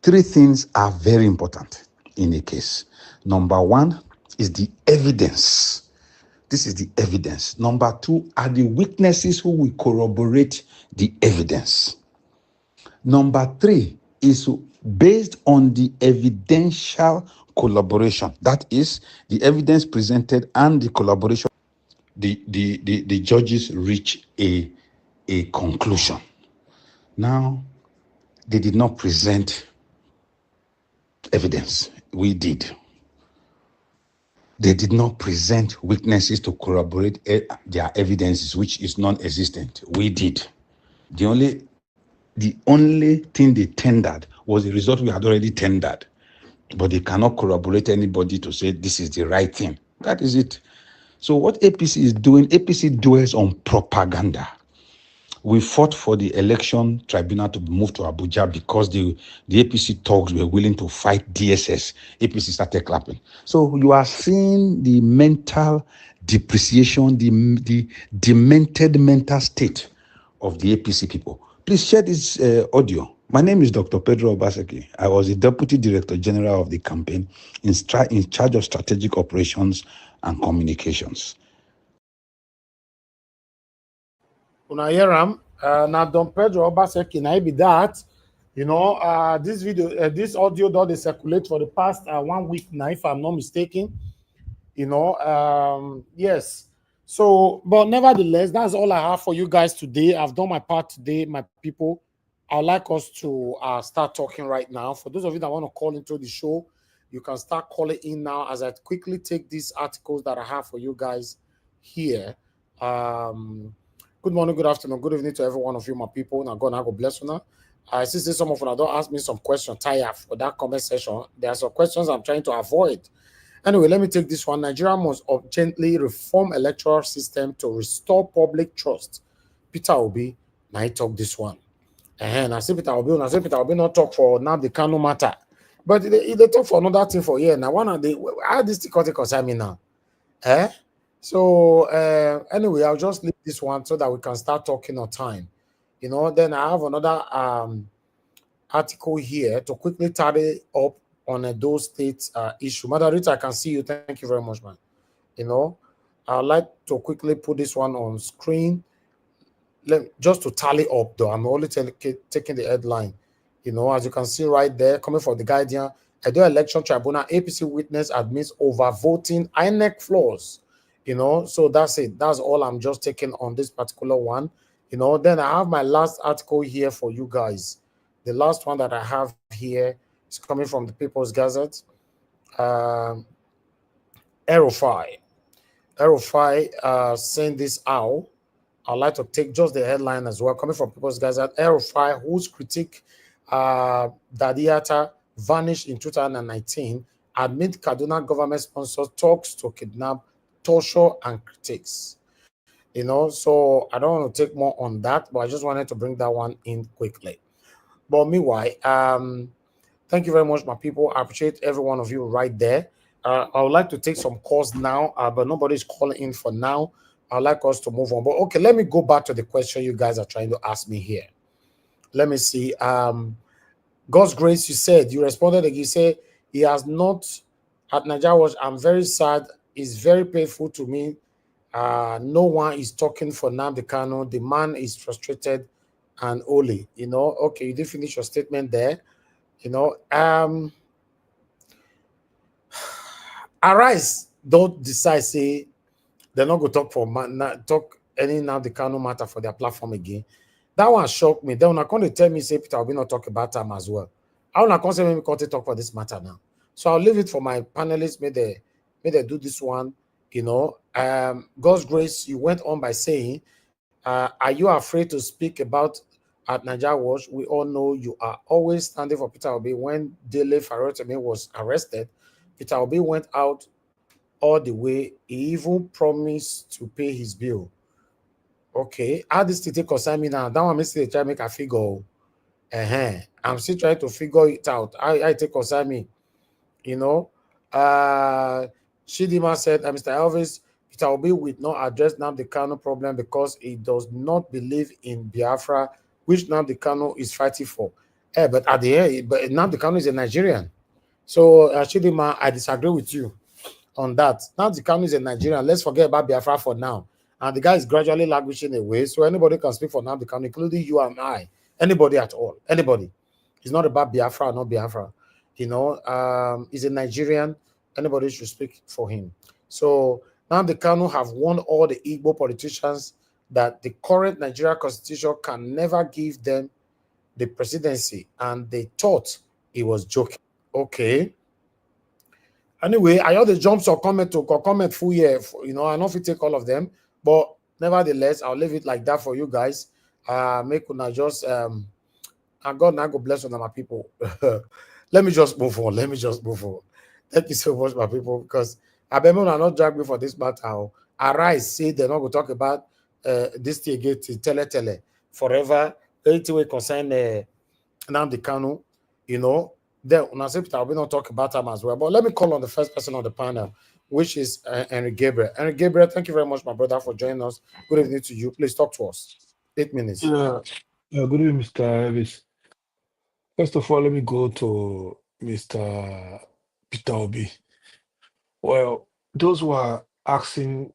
3 things are very important in a case. Number 1 is the evidence. This is the evidence. Number 2 are the witnesses who will corroborate the evidence. Number 3 is based on the evidential collaboration. That is the evidence presented and the collaboration. The judges reach a conclusion. Now, they did not present evidence. We did. They did not present witnesses to corroborate their evidences, which is non-existent. We did. The only thing they tendered was the result we had already tendered. But they cannot corroborate anybody to say this is the right thing. That is it. So what APC is doing, APC dwells on propaganda. We fought for the election tribunal to move to Abuja because the APC thugs were willing to fight DSS. APC started clapping. So you are seeing the mental depreciation, the demented mental state of the APC people. Please share this audio. My name is Dr. Pedro Obaseki. I was the Deputy Director General of the campaign in charge of strategic operations and communications. Una hear am? Now Don Pedro Obaseki, na be that. You know, this video, this audio that they circulate for the past 1 week now, if I'm not mistaken. You know, yes. So, but nevertheless, that's all I have for you guys today. I've done my part today, my people. I'd like us to start talking right now. For those of you that want to call into the show, you can start calling in now as I quickly take these articles that I have for you guys here. Good morning, good afternoon, good evening to every one of you, my people. Now, God, bless you now. I see some of you don't ask me some questions, tire for that comment section. There are some questions I'm trying to avoid. Anyway, let me take this one. Nigeria must urgently reform electoral system to restore public trust. Peter Obi, now I talk this one. And I say Peter Obi not talk for now the Kanu matter. But they talk for another thing for here. Now, one of the how this concern me now. So anyway, I'll just leave this one so that we can start talking on time. Then I have another article here to quickly tally up on Edo State issue. Madam Rita, I can see you. Thank you very much, man. I'd like to quickly put this one on screen. Just to tally up, though, I'm only taking the headline. As you can see right there, coming from the Guardian, Edo Election Tribunal, APC witness admits overvoting INEC flaws. So that's it. That's all I'm just taking on this particular one. Then I have my last article here for you guys. The last one that I have here is coming from the People's Gazette. Erofai sent this out. I'd like to take just the headline as well, coming from People's Gazette. Erofai, whose critique Dadiata vanished in 2019, amid Kaduna government-sponsored talks to kidnap, torture, and critics. So I don't want to take more on that, but I just wanted to bring that one in quickly. But meanwhile, thank you very much, my people. I appreciate every one of you right there. I would like to take some calls now, but nobody's calling in for now. I'd like us to move on. But okay, let me go back to the question you guys are trying to ask me here. Let me see. God's grace, you responded, you say, he has not, at Nigeria Watch, I'm very sad. It's very painful to me. No one is talking for Nnamdi Kanu. The man is frustrated and only, okay, you did finish your statement there. Arise, don't decide, say, they're not going to talk any Nnamdi Kanu matter for their platform again. That one shocked me. Then when I come to tell me, say, Peter will not talk about them as well. I will not come say, me to talk for this matter now. So I'll leave it for my panelists. May they do this one. God's grace, you went on by saying, are you afraid to speak about at Nigeria Watch? We all know you are always standing for Peter Obi. When Dele Farotimi was arrested, Peter Obi went out all the way. He even promised to pay his bill. Okay, how this take concern me now? That one makes me try to make a figure. I'm still trying to figure it out. I take concern me. Shidima said, Mr. Elvis, Peter Obi will not address Nnamdi Kanu problem because he does not believe in Biafra, which Nnamdi Kanu is fighting for. But at the end, but Nnamdi Kanu is a Nigerian. So Shidima, I disagree with you on that. Nnamdi Kanu is a Nigerian. Let's forget about Biafra for now. And the guy is gradually languishing away. So anybody can speak for Nnamdi Kanu, including you and I. Anybody at all. Anybody. It's not about Biafra or not Biafra. He's a Nigerian. Anybody should speak for him. So Nnamdi Kanu have warned all the Igbo politicians that the current Nigeria constitution can never give them the presidency, and they thought he was joking. Okay. Anyway, I heard the jumps or comment full year. I don't know if you take all of them, but nevertheless, I'll leave it like that for you guys. Make una just and God now go bless on my people. Let me just move on. Thank you so much, my people, because I bet will not drag me for this matter. Arise, say they're not going to talk about this thing again to tele forever. Anything we concern Nnamdi Kanu, then when I say Peter, I will not talk about them as well. But let me call on the first person on the panel, which is Henry Gabriel. Henry Gabriel, thank you very much, my brother, for joining us. Good evening to you. Please talk to us. 8 minutes. Good evening, Mr. Elvis. First of all, let me go to Mr. Peter Obi. Well, those who are asking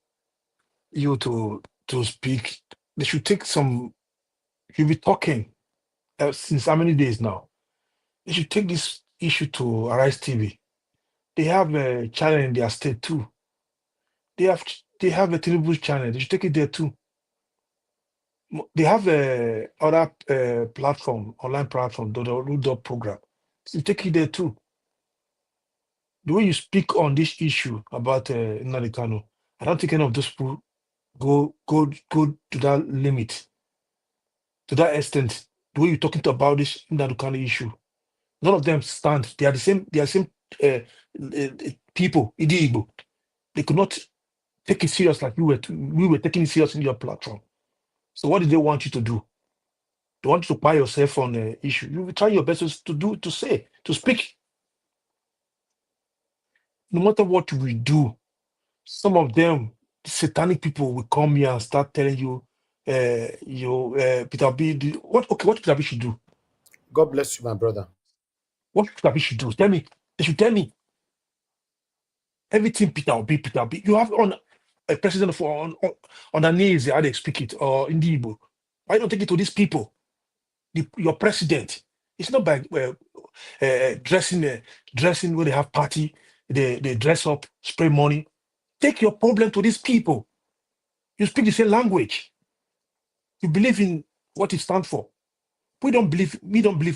you to speak, they should take some. You'll be talking since how many days now? They should take this issue to Arise TV. They have a channel in their state too. They have a Tinubu channel. They should take it there too. They have a other online platform, the Rudolph program. So take it there too. The way you speak on this issue about Nnamdi Kanu, I don't think any of those people go to that limit, to that extent. The way you're talking about this Nnamdi issue, none of them stand. They are the same. They are the same people. Igbo. They could not take it serious like we were taking it serious in your platform. So what did they want you to do? They want you to buy yourself on the issue. You will try your best to speak. No matter what we do, some of them, satanic people, will come here and start telling you, Peter B, what Peter B should do? God bless you, my brother. What Peter B should do? Tell me. They should tell me. Everything Peter B. You have on a president on the knees, how they speak it, or in the Igbo. Why don't take it to these people? Your president. It's not by dressing when they have party, they dress up, spray money. Take your problem to these people. You speak the same language. You believe in what it stands for. We don't believe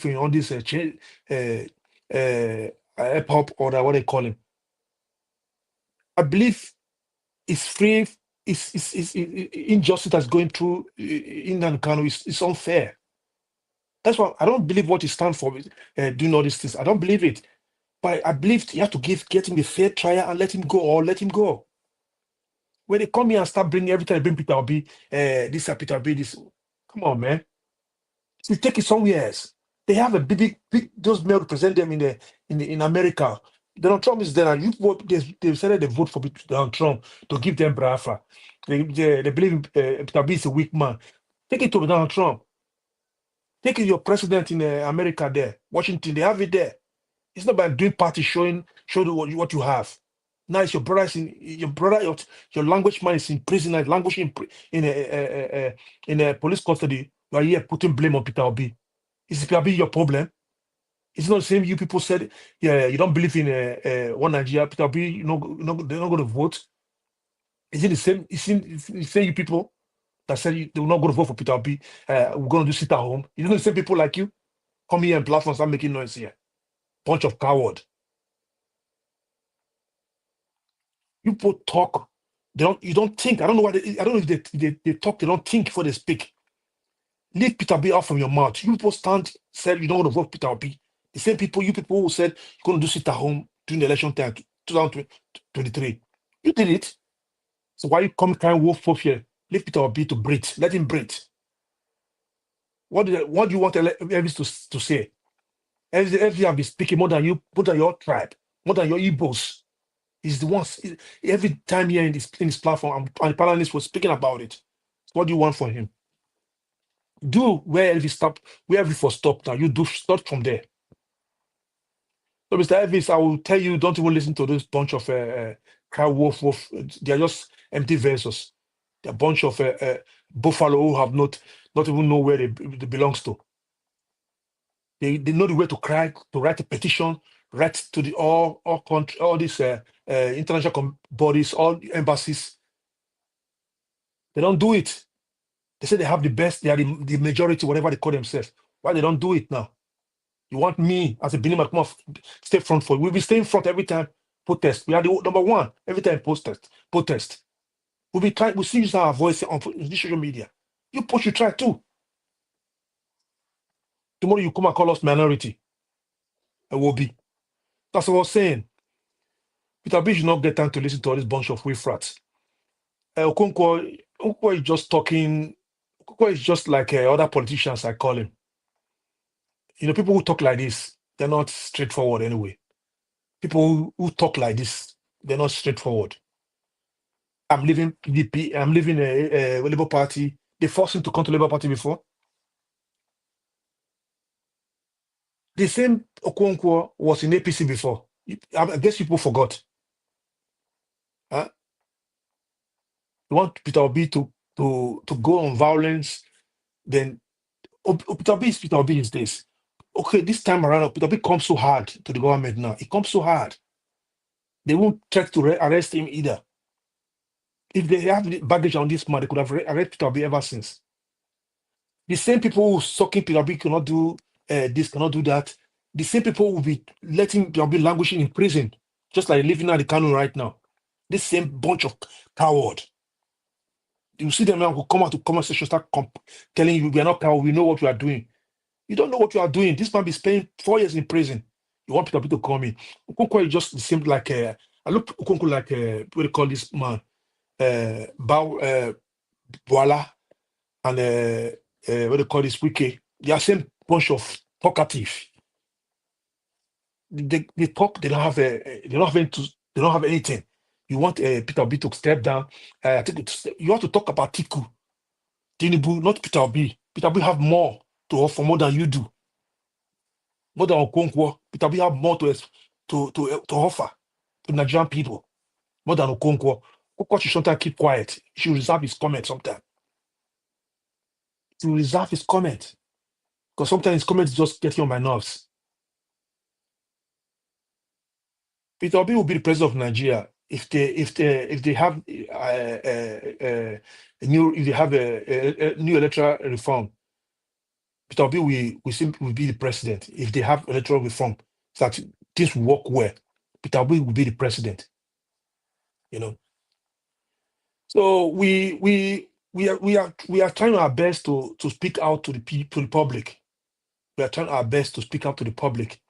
in all this hip hop or what they call him. I believe it's free. It's injustice that's going through in Kano. It's unfair. That's why I don't believe what it stands for. Doing all these things, I don't believe it. But I believe you have to get him a fair trial and let him go, or let him go. When they come here and start bringing every time they bring Peter Obi, this Peter Obi, this. Come on, man. You take it somewhere else. They have a big those men represent them in America. Donald Trump is there, and you vote. They said they vote for Donald Trump to give them Biafra. They believe Peter Obi is a weak man. Take it to Donald Trump. Take it your president in America there, Washington. They have it there. It's not by doing party show what you have. Now it's your your language man is in prison, language in a police custody. You are here putting blame on Peter Obi. Is Peter Obi your problem? It's not the same. You people said, yeah, you don't believe in one Nigeria. Peter Obi, they're not going to vote. Is it the same? It's the same you people that said they will not go to vote for Peter Obi. We're going to do sit at home. You know the same people like you come here and platforms start making noise here. Bunch of coward. You people talk. You don't think. I don't know why. I don't know if they talk. They don't think before they speak. Leave Peter B out from your mouth. You people said you don't want to vote Peter B. The same people, you people who said you're going to do sit at home during the election time 2023. You did it. So why you come kind of wolf here? Leave Peter B to breathe. Let him breathe. What do you want Elvis to say? Elvis have been speaking more than your tribe, more than your Igbos. He's the ones every time here in this platform and panelists was speaking about it. What do you want from him? Do where Elvis stopped, where Elvis was stopped now. You do start from there. So, Mr. Elvis, I will tell you, don't even listen to this bunch of cow wolf. They are just empty vessels. They're a bunch of buffalo who have not even know where they belongs to. They know the way to write a petition, write to the all country, all these international bodies, all embassies. They don't do it. They say they have the best, they are the majority, whatever they call themselves. Why they don't do it now? You want me as a Benin man come off, stay front for you. We'll be staying front every time protest. We are the number one every time protest. We'll be trying, we'll still use our voice on this social media. You push, you try too. Tomorrow you come and call us minority. I will be. That's what I was saying. Peter B should not get time to listen to all this bunch of frats. Okonkwo is just talking. Okonkwo is just like other politicians, I call him. You know, people who talk like this, they're not straightforward anyway. People who talk like this, they're not straightforward. I'm leaving PDP, I'm leaving a Labour Party. They forced him to come to Labour Party before. The same Okonkwo was in APC before. I guess people forgot. Huh? You want Peter Obi to go on violence, then Peter Obi is this. Okay, this time around, Peter Obi comes so hard to the government now. It comes so hard. They won't try to arrest him either. If they have the baggage on this man, they could have arrested Peter Obi ever since. The same people who sucking Peter Obi cannot do this, cannot do that. The same people will be letting Peter Obi languishing in prison, just like living at the Kanu right now. This same bunch of coward. You see them now who come out to comment section, start telling you we are not power, we know what you are doing. You don't know what you are doing. This man be spending 4 years in prison. You want people to come in. Okonkwo is just the same like I look Okonkwo like what do you call this man? Boala and what do you call this Wiki? They are same bunch of talkative. They talk. They don't have they don't have anything. You want Peter Obi to step down. I think you have to talk about Atiku, Tinubu, not Peter Obi. Peter Obi have more to offer more than you do. More than Okonkwo. Peter Obi have more to offer to Nigerian people. More than Okonkwo. Okonkwo should sometimes keep quiet. He should reserve his comment sometimes. To reserve his comment. Because sometimes his comments just get on my nerves. Peter Obi will be the president of Nigeria if they have a new electoral reform. Peter Obi will be the president if they have electoral reform so that things will work well. Peter Obi will be the president. You know. So we are trying our best to speak out to the public. We are trying our best to speak out to the public.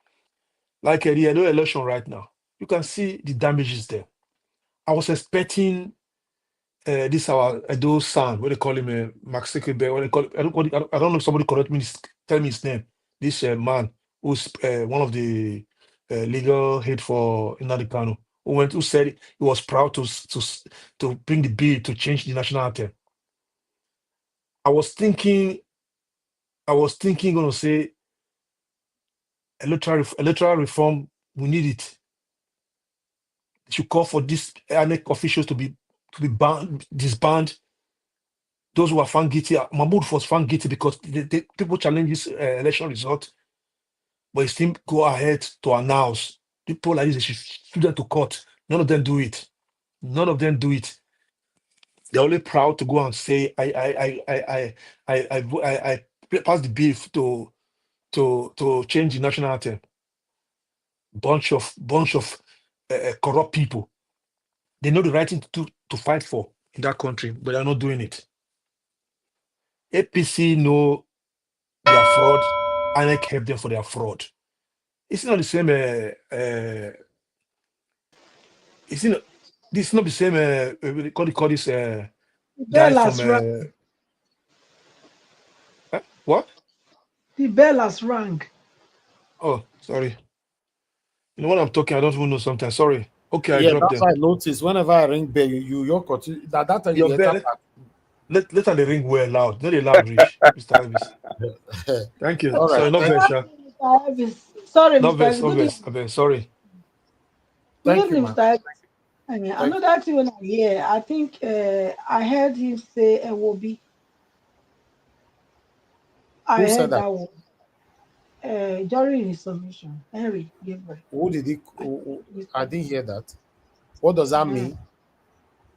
Like the Edo election right now, you can see the damages there. I was expecting this our Edo son, what they call him, Max Sekebe, what they call I don't know if somebody correct me, tell me his name. This man who's one of the legal head for Nnamdi Kanu, who said he was proud to bring the bill to change the national anthem. I was thinking gonna say electoral reform, we need it. Should call for these INEC officials to be disband. Those who are found guilty, Mahmoud was found guilty because the people challenge this election result, but he still go ahead to announce. People like this, they should sue them to court. None of them do it. None of them do it. They're only proud to go and say, I passed the bill to change the national anthem. Bunch of corrupt people. They know the right thing to fight for in that country, but they're not doing it. APC know their fraud, and I help them for their fraud. It's not the same. This is not the same. What do you call this guy from? What? The bell has rang. Oh, sorry. You know what I'm talking? I don't even know sometimes. Sorry. Okay, I Yeah, dropped that's them. why I noticed whenever I ring bell, you continue that time Your you bell. Let the ring well loud. Not a loud reach, Mr. Elvis. Thank you. All right. Sorry, not Mr. Elvis. Sorry, Mr. Elvis. Good evening. Sorry. Good evening, Mr. Elvis. Another thing when I hear, I think I heard him say Ewobi. I heard that one. During his submission, Henry Gabriel. Who did he? I didn't hear that. What does that mean?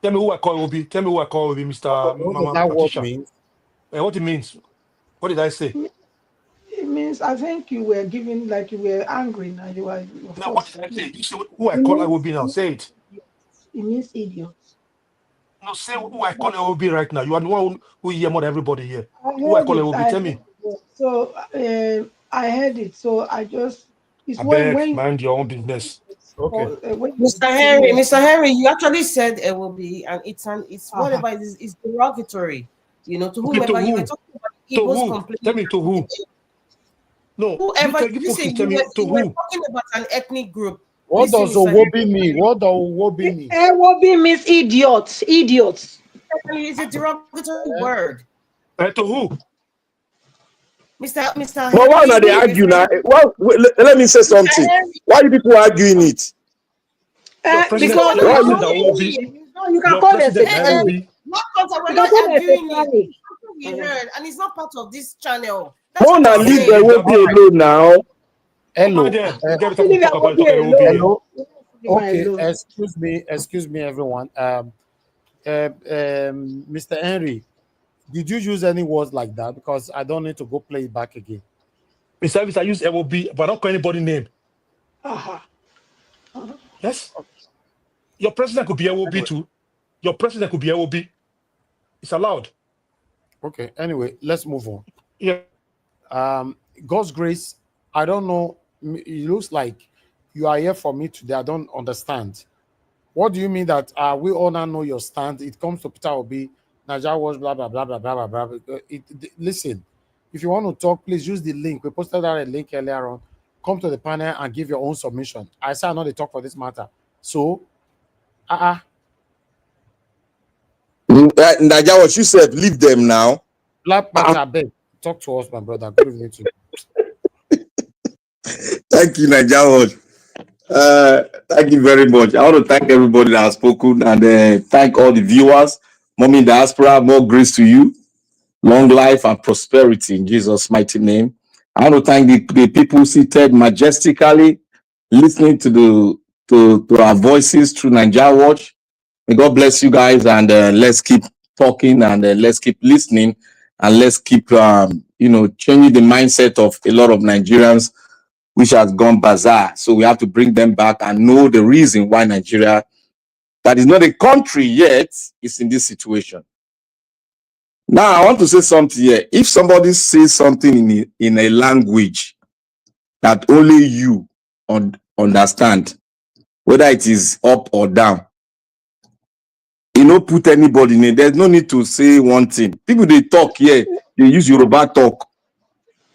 Tell me who I call Obi. Tell me who I call Obi, Mr. What Mama does that Patricia. word mean? What it means? What did I say? It means I think you were giving like you were angry now. You were. Now what did I say? You say who I call Obi now. Say it. It means idiot. No, say who I call Obi right now. You are the one who hear more than everybody here. Who I call Obi? Tell me. So I heard it. So I just. It's when mind your own business. Okay. Mr. Henry, you actually said it will be, and it's whatever it is derogatory. You know, to whomever you were talking about. To who? Tell me to who? No, whoever you say tell me to who? We're talking about an ethnic group. What does Owobi mean? What does Owobi mean? Owobi means idiots. Idiots. It's a derogatory word. To who? Mr. But why are they arguing now? Well, let me say something. Why are people arguing it? Because you can call it we're not arguing it. We heard, and it's not part of this channel. Mona leave the will be alone now. Hello. Hello. Okay, excuse me, everyone. Mr. Henry, did you use any words like that? Because I don't need to go play it back again. Mr. Elvis, I use MOB, but I don't call anybody name. Yes. Your president could be MOB too. Your president could be MOB. It's allowed. Okay. Anyway, let's move on. Yeah. God's grace. I don't know. It looks like you are here for me today. I don't understand. What do you mean that we all now know your stand? It comes to Peter Obi, Nigeria was blah blah blah blah blah blah blah. Listen, if you want to talk, please use the link. We posted out a link earlier on. Come to the panel and give your own submission. I say I know they talk for this matter. So, Nigeria, what you said, leave them now. Black Panther, beg, talk to us, my brother. Good evening to you. Thank you, Nigeria. Thank you very much. I want to thank everybody that has spoken and thank all the viewers. Mommy in diaspora, more grace to you. Long life and prosperity in Jesus' mighty name. I want to thank the people seated majestically, listening to our voices through Nigeria Watch. May God bless you guys, and let's keep talking, and let's keep listening, and let's keep changing the mindset of a lot of Nigerians, which has gone bizarre. So we have to bring them back and know the reason why Nigeria, that is not a country yet, is in this situation. Now, I want to say something here. If somebody says something in a language that only you understand, whether it is up or down, you know, put anybody in it. There's no need to say one thing. People, they talk here, they use Yoruba talk.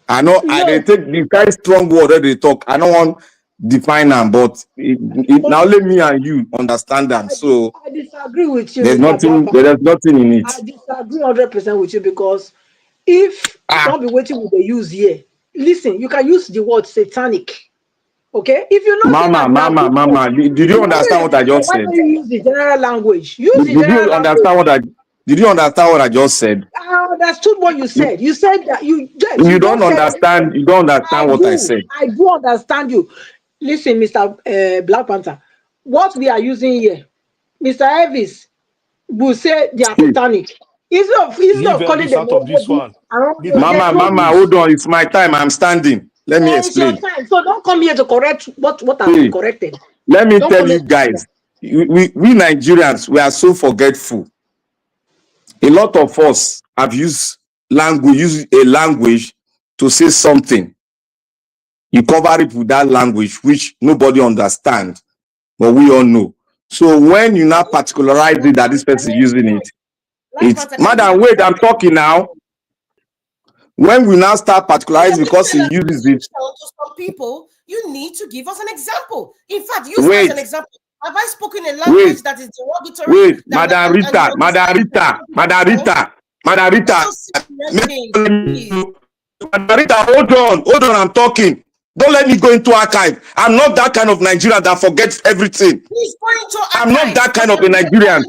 I know, they take the kind of strong word that they talk. I don't want to define them, but now let me and you understand them. So I disagree with you. There's nothing in it. I disagree 100% with you, because if don't be waiting with the use here. Listen, you can use the word satanic. Okay, if you know, Mama, did you understand what I just said? Why don't you use the general language? Did you understand what I just said? I understood what you said. You said that you don't understand. You don't understand what I said. I do understand you. Listen, Mr. Black Panther, what we are using here, Mr. Elvis will say they are satanic. Instead of calling them out of this one. Mama, hold on. It's my time. I'm standing. Let me explain. It's your time. So don't come here to correct what has been corrected. Let me tell you guys, we Nigerians, we are so forgetful. A lot of us have used a language to say something. You cover it with that language, which nobody understands, but we all know. So when you now particularize it that this person is using it, it's madam, wait, I'm talking now. When we now start particularizing because he uses it. To some people, you need to give us an example. In fact, use as an example. Have I spoken a language that is derogatory? Wait, Madam Rita, hold on, I'm talking. Don't let me go into archive. I'm not that kind of Nigerian that forgets everything. I'm not that kind of a Nigerian.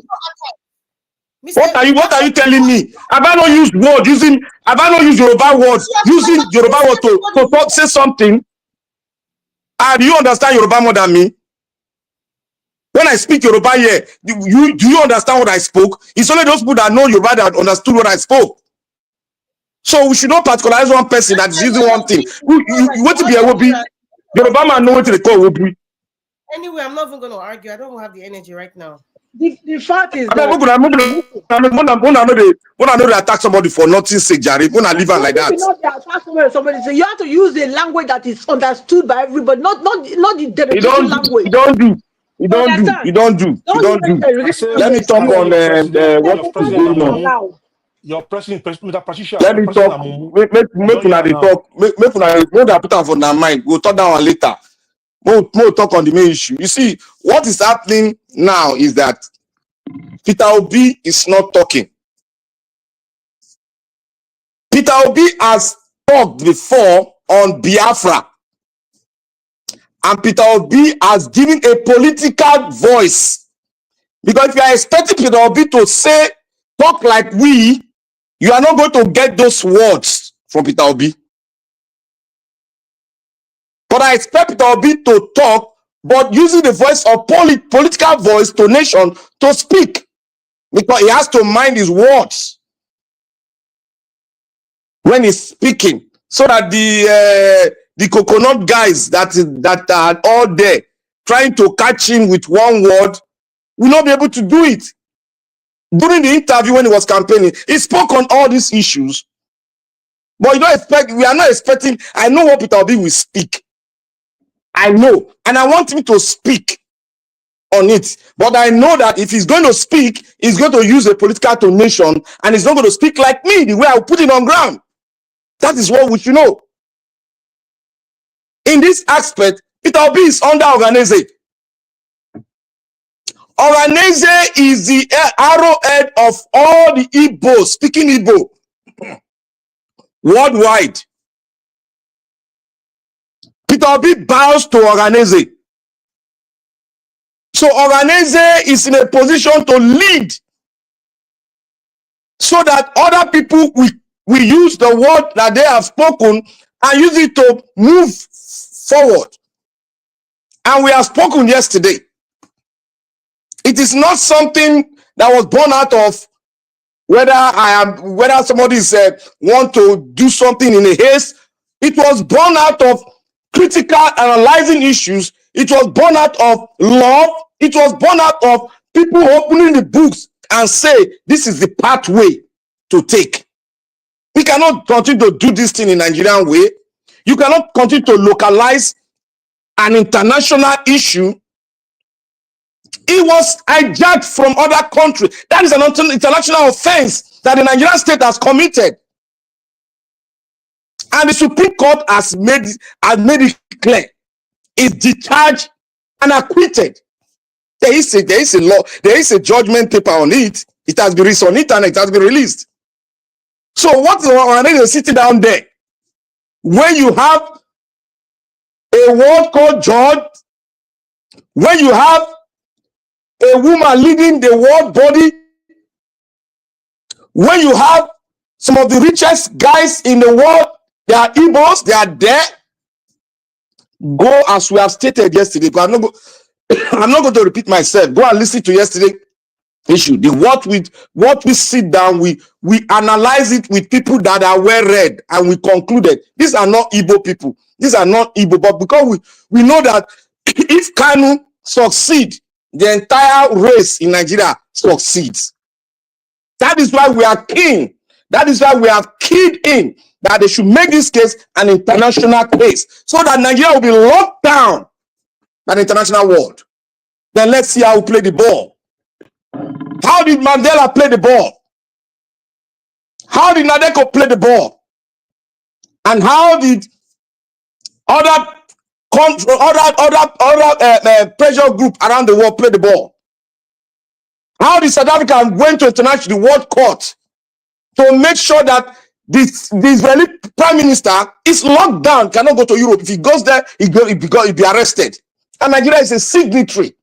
What are you telling me? Have I not used Yoruba words? Using Yoruba words to say something? Do you understand Yoruba more than me? When I speak Yoruba here, do you understand what I spoke? It's only those people that know Yoruba that understood what I spoke. So we should not particularize one person that is using one thing. You want to be a Wobi? Yoruba man know what they call Wobi. Anyway, I'm not even going to argue. I don't have the energy right now. The fact is that when I know they attack somebody for nothing, say Jerry, when I leave her like that. Somebody say you have to use a language that is understood by everybody, not the derogatory language. You don't do. Let me talk on what's going on. Your president, Patricia. Let me talk. Make una talk. Make una put on for their mind. We'll talk that one later. We'll talk on the main issue. You see, what is happening now is that Peter Obi is not talking. Peter Obi has talked before on Biafra. And Peter Obi has given a political voice. Because if you are expecting Peter Obi to talk like we, you are not going to get those words from Peter Obi. But I expect Peter Obi to talk, but using the voice of political voice to nation to speak. Because he has to mind his words when he's speaking. So that the coconut guys that are all there trying to catch him with one word will not be able to do it. During the interview when he was campaigning, he spoke on all these issues. But we are not expecting, I know what Peter Obi will speak. I know. And I want him to speak on it. But I know that if he's going to speak, he's going to use a political tonation, and he's not going to speak like me, the way I will put it on ground. That is what we should know. In this aspect, Peter Obi is under Oganeze. Oganeze is the arrowhead of all the Igbo, speaking Igbo, worldwide. Peter Obi bows to Oganeze. So Oganeze is in a position to lead so that other people will use the word that they have spoken and use it to move forward. And we have spoken yesterday. It is not something that was born out of whether somebody want to do something in a haste. It was born out of critical analyzing issues. It was born out of love. It was born out of people opening the books and say, this is the pathway to take. We cannot continue to do this thing in Nigerian way. You cannot continue to localize an international issue. It was hijacked from other countries. That is an international offense that the Nigerian state has committed. And the Supreme Court has made it clear. It's discharged and acquitted. There is a law, there is a judgment paper on it. It has been released on internet, it has been released. So what is sitting down there? When you have a world court judge, when you have a woman leading the world body, when you have some of the richest guys in the world, they are Igbos, they are there. Go as we have stated yesterday. I'm not going to repeat myself. Go and listen to yesterday's issue. What we sit down, we analyze it with people that are well read, and we concluded these are not Igbo people. These are not Igbo, but because we know that if Kanu succeed, the entire race in Nigeria succeeds. That is why we are keen. That is why we have keyed in that they should make this case an international case, so that Nigeria will be locked down by the international world. Then let's see how we play the ball. How did Mandela play the ball? How did Nadeko play the ball? And how did other pressure group around the world play the ball? How did South Africa went to international World Court to make sure that the Israeli Prime Minister is locked down, cannot go to Europe. If he goes there, he'll be arrested. And Nigeria is a signatory.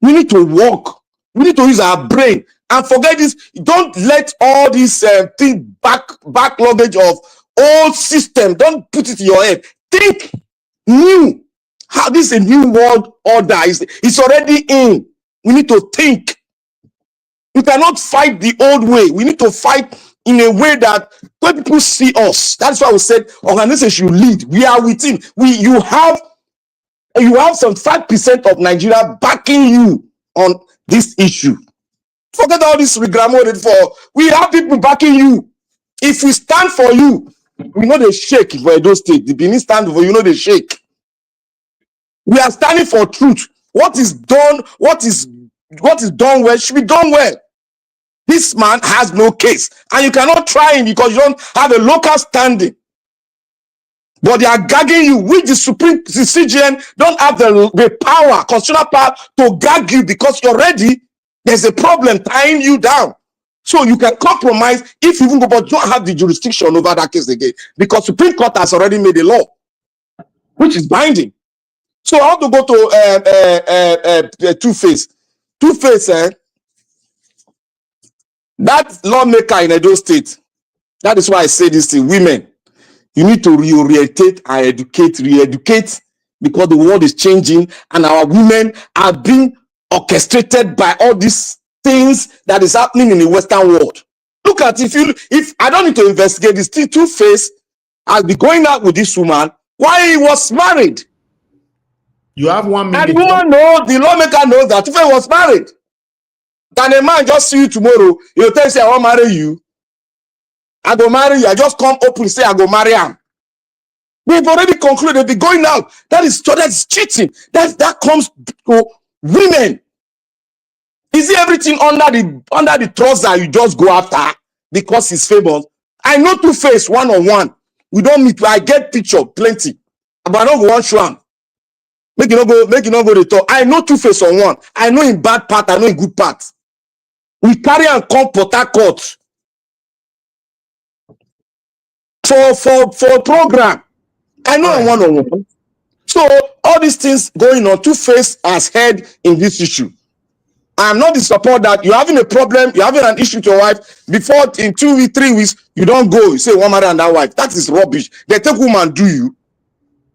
We need to work. We need to use our brain and forget this. Don't let all this back luggage of old system. Don't put it in your head. Think new. How this is a new world order. It's already in. We need to think. We cannot fight the old way. We need to fight in a way that when people see us. That's why we said organization should lead. We are with him. You have some 5% of Nigeria backing you on this issue. Forget all this regrammated for. We have people backing you. If we stand for you, we know they shake for Edo State. The Benin stand for you, know they shake. We are standing for truth. What is done well should be done well. This man has no case, and you cannot try him because you don't have a local standing. But they are gagging you, which the Supreme CGN don't have the power, constitutional power to gag you because you're ready. There's a problem tying you down. So you can compromise if you even go, but don't have the jurisdiction over that case again because Supreme Court has already made a law, which is binding. So I want to go to Two-Face. Two-Face, that lawmaker in Edo State, that is why I say this to women. You need to reorientate and re-educate, because the world is changing and our women are being orchestrated by all these things that is happening in the Western world. Look at if I don't need to investigate this thing. Two-Face has been going out with this woman while he was married. You have 1 minute. And the woman knows, the lawmaker knows that Two-Face was married. Can a man just see you tomorrow? He'll tell you, say, I want to marry you. I go marry you. I just come open say, I go marry him. We've already concluded they'll be going out. That's cheating. That comes to women. Is it everything under the trouser you just go after because he's famous? I know Two-Face one-on-one. We don't meet. I get picture plenty. But I don't go one show him. Make you not go to talk. I know Two-Face on one. I know in bad part, I know in good part. We carry and come Port Harcourt for program. I know in one-on-one. So all these things going on, Two-Face has head in this issue. I'm not the support that you're having a problem, you're having an issue with your wife. Before in 2 weeks, 3 weeks, you don't go. You say one marry and that wife. That is rubbish. They take woman do you.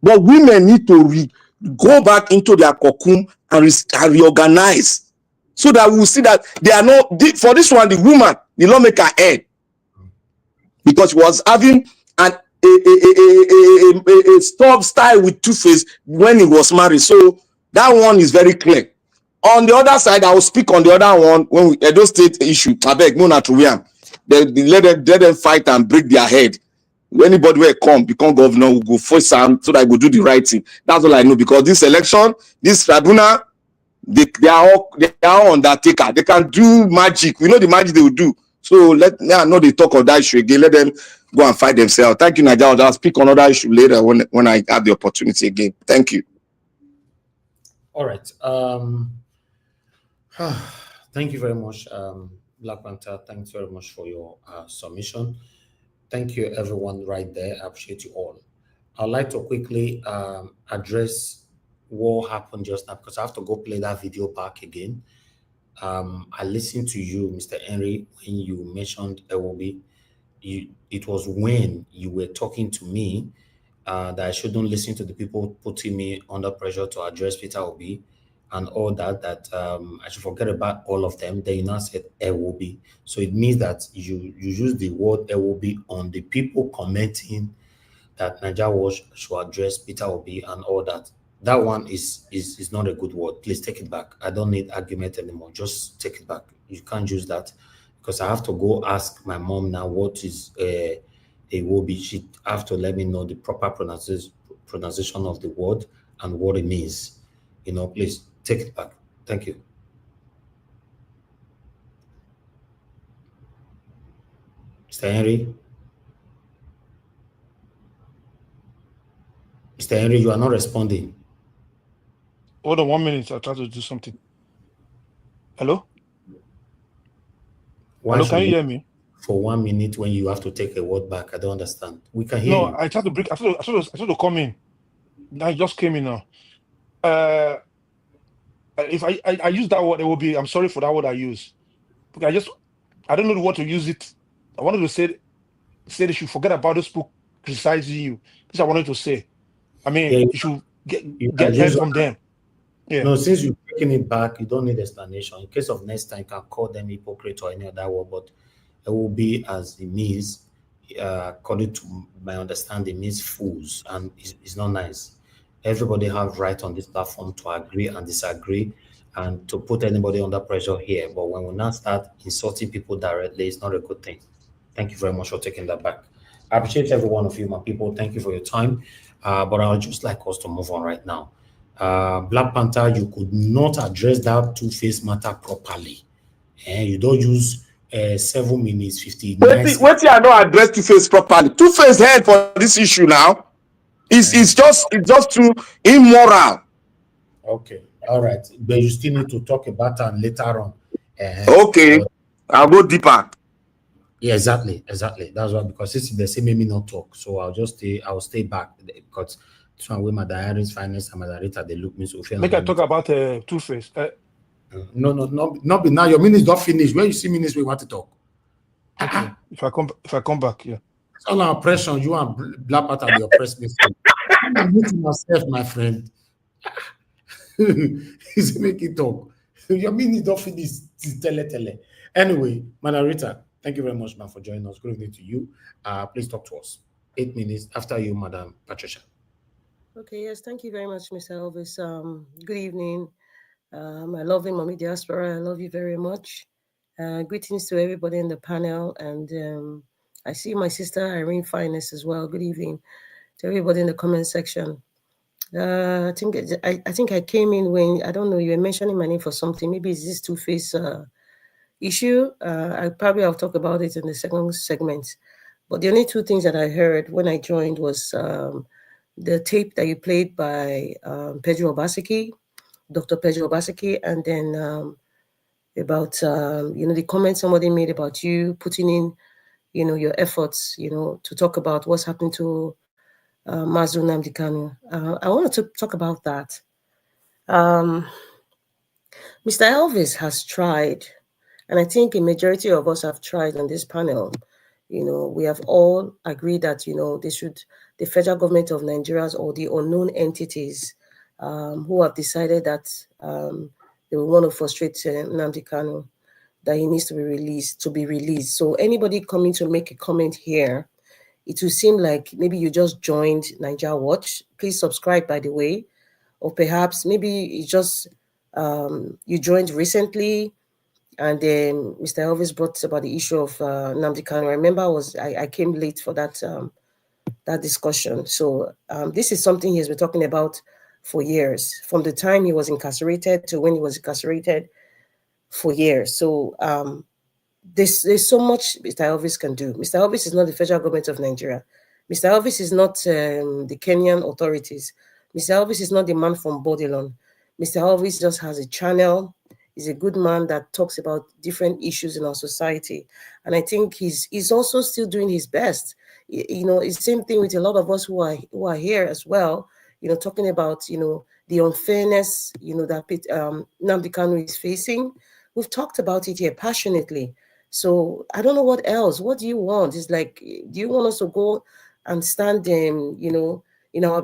But women need to go back into their cocoon and reorganize, so that we will see that they are not for this one. The woman did not make her head because she was having a stop style with Two-Face when he was married. So that one is very clear. On the other side, I will speak on the other one when we Edo State issue. I beg, no, not they let them fight and break their head. Anybody will become governor, will go first time so that I will do the right thing. That's all I know, because this election, this tribunal, they are all undertaker. They can do magic. We know the magic they will do. So I know they talk of that issue again. Let them go and fight themselves. Thank you, Nigeria. I'll speak on other issue later when I have the opportunity again. Thank you. All right. Thank you very much, Black Panther. Thanks very much for your submission. Thank you, everyone right there. I appreciate you all. I'd like to quickly address what happened just now, because I have to go play that video back again. I listened to you, Mr. Henry, when you mentioned Ewobi. It was when you were talking to me that I shouldn't listen to the people putting me under pressure to address Peter Obi and all that, I should forget about all of them. Then you now said Ewobi. So it means that you use the word Ewobi on the people commenting that Nigeria should address Peter Obi and all that. That one is not a good word. Please take it back. I don't need argument anymore. Just take it back. You can't use that, because I have to go ask my mom now what is Ewobi. She have to let me know the proper pronunciation of the word and what it means. Please take it back. Thank you. Mr. Henry? Mr. Henry, you are not responding. Hold on 1 minute. I'll try to do something. Hello? Hello, can you hear me? For 1 minute when you have to take a word back. I don't understand. We can hear you. No, I tried to break. I tried to come in. I just came in now. If I use that word, it will be, I'm sorry for that word I use. Because I don't know the word to use it. I wanted to say they should forget about those people criticizing you. This I wanted to say. I mean, you should get help from them. Yeah. No, since you're taking it back, you don't need explanation. In case of next time, you can call them hypocrite or any other word, but it will be as it means, according to my understanding, means fools, and it's not nice. Everybody have right on this platform to agree and disagree and to put anybody under pressure here. But when we now start insulting people directly, it's not a good thing. Thank you very much for taking that back. I appreciate every one of you, my people. Thank you for your time. But I would just like us to move on right now. Black Panther, you could not address that Two-Face matter properly. You don't use 7 minutes, 59 seconds. Wait till I don't address Two-Face properly. Two-Face head for this issue now. It's just too immoral. Okay, all right. But you still need to talk about it later on. Okay, I'll go deeper. Yeah, exactly. That's why, because they say make me not talk, so I'll stay back, because this one with my diaries, finance, and my director, they look me so. Make I talk about Two-Face. No, not be now. Your minutes don't finish. When you see minutes, we want to talk. Okay. If I come back, yeah. It's all our oppression. You and Black Panther, the oppressed me. I'm meeting myself, my friend. He's making talk. Your minutes don't finish. Tele. Anyway, Manarita, thank you very much, man, for joining us. Good evening to you. Please talk to us. 8 minutes after you, Madam Patricia. Okay, yes, thank you very much, Mr. Elvis. Good evening, My lovely mommy diaspora, I love you very much. Greetings to everybody in the panel, and I see my sister Irene Finest as well. Good evening to everybody in the comment section. I think I came in when, I don't know, you were mentioning my name for something. Maybe it's this two-face issue. I'll talk about it in the second segment. But the only two things that I heard when I joined was the tape that you played by Pedro Obaseki, Dr. Pedro Obaseki, and then about the comment somebody made about you putting in your efforts to talk about what's happening to Mazu Nnamdi Kanu. I want to talk about that. Mr. Elvis has tried, and I think a majority of us have tried on this panel. We have all agreed that the federal government of Nigeria or the unknown entities who have decided that they will want to frustrate Nnamdi Kanu, that he needs to be released. So anybody coming to make a comment here, it will seem like maybe you just joined Nigeria Watch. Please subscribe, by the way. Or perhaps maybe it's just you joined recently, and then Mr. Elvis brought about the issue of Nnamdi Kanu. I remember I came late for that discussion. So this is something he has been talking about for years, from the time he was incarcerated to when he was incarcerated for years. So there's so much Mr. Elvis can do. Mr. Elvis is not the federal government of Nigeria. Mr. Elvis is not the Kenyan authorities. Mr. Elvis is not the man from Bodilon. Mr. Elvis just has a channel. He's a good man that talks about different issues in our society. And I think he's also still doing his best. It's the same thing with a lot of us who are here as well, talking about, the unfairness, that Nnamdi Kanu is facing. We've talked about it here passionately. So I don't know what else. What do you want? It's like, do you want us to go and stand in our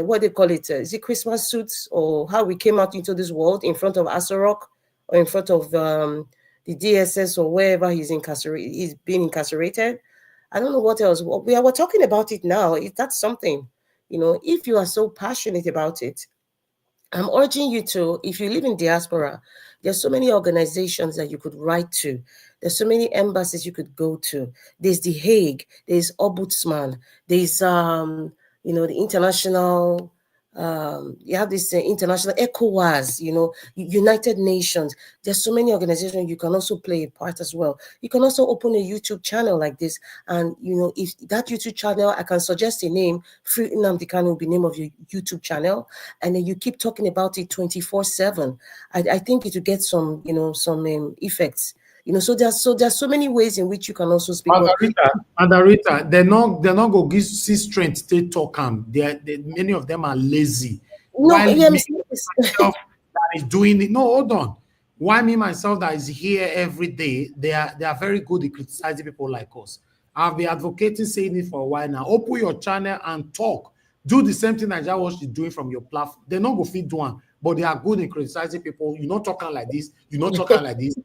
what they call it? Is it Christmas suits, or how we came out into this world in front of Asorok or in front of the DSS or wherever he's being incarcerated? I don't know what else. We're talking about it now. That's something, if you are so passionate about it, I'm urging you to, if you live in diaspora, there's so many organizations that you could write to. There's so many embassies you could go to. There's The Hague, there's Ombudsman, there's the international, you have this international ECOWAS, United Nations. There's so many organizations you can also play a part as well. You can also open a YouTube channel like this, and if that YouTube channel, I can suggest a name, Free Nnamdi Kanu will be the name of your YouTube channel, and then you keep talking about it 24/7. I think it will get some effects. So there's so many ways in which you can also speak. Margarita, they're not go give see strength. They talk many of them are lazy. No, While me myself that is doing it. No, hold on. Why me myself that is here every day? They are very good at criticizing people like us. I've been advocating, saying it for a while now. Open your channel and talk. Do the same thing Nigeria Watch is doing from your platform. They're not go feed one, but they are good in criticizing people. You're not talking like this. You're not talking like this.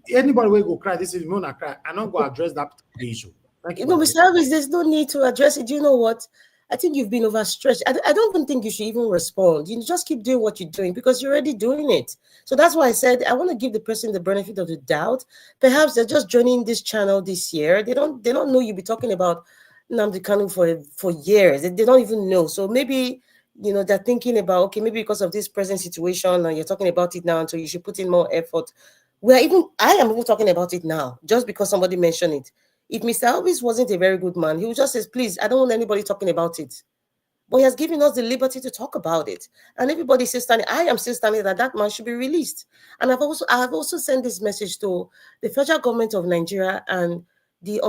Anybody will go cry. This is not cry. I'm not going to address that issue. Thank you. Mr. Elvis, there's no need to address it. Do you know what? I think you've been overstretched. I don't even think you should even respond. You just keep doing what you're doing because you're already doing it. So that's why I said I want to give the person the benefit of the doubt. Perhaps they're just joining this channel this year. They don't know you'll be talking about Nnamdi Kanu for years. They don't even know. So maybe they're thinking about, okay, maybe because of this present situation and you're talking about it now, and so you should put in more effort. I am even talking about it now, just because somebody mentioned it. If Mr. Elvis wasn't a very good man, he would just say, please, I don't want anybody talking about it. But he has given us the liberty to talk about it. And everybody says, I am still standing that man should be released. And I have also sent this message to the federal government of Nigeria and the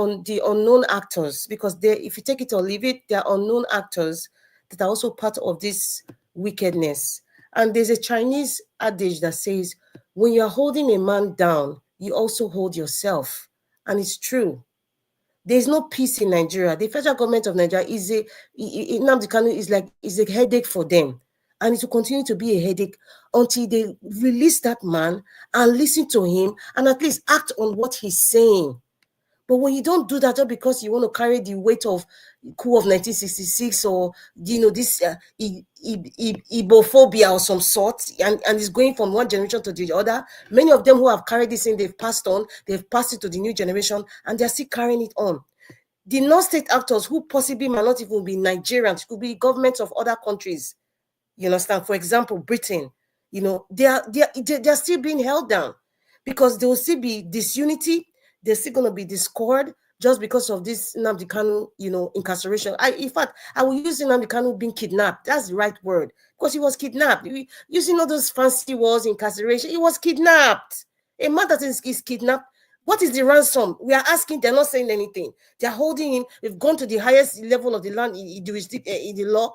unknown actors, because if you take it or leave it, they are unknown actors that are also part of this wickedness. And there's a Chinese adage that says, when you're holding a man down, you also hold yourself. And it's true. There's no peace in Nigeria. The federal government of Nigeria Nnamdi Kanu is a headache for them. And it will continue to be a headache until they release that man and listen to him and at least act on what he's saying. But when you don't do that just because you want to carry the weight of coup of 1966 or, this Ibophobia or some sort, and it's going from one generation to the other, many of them who have carried this in, they've passed it to the new generation, and they're still carrying it on. The non-state actors who possibly might not even be Nigerians, could be governments of other countries, you understand? For example, Britain, they're still being held down because there will still be disunity. There's still going to be discord just because of this Nnamdi Kanu, incarceration. In fact, I will use Nnamdi Kanu being kidnapped. That's the right word, because he was kidnapped. Using all those fancy words, incarceration, he was kidnapped. A man that is kidnapped, what is the ransom? We are asking, they're not saying anything. They're holding him. They've gone to the highest level of the land in the law.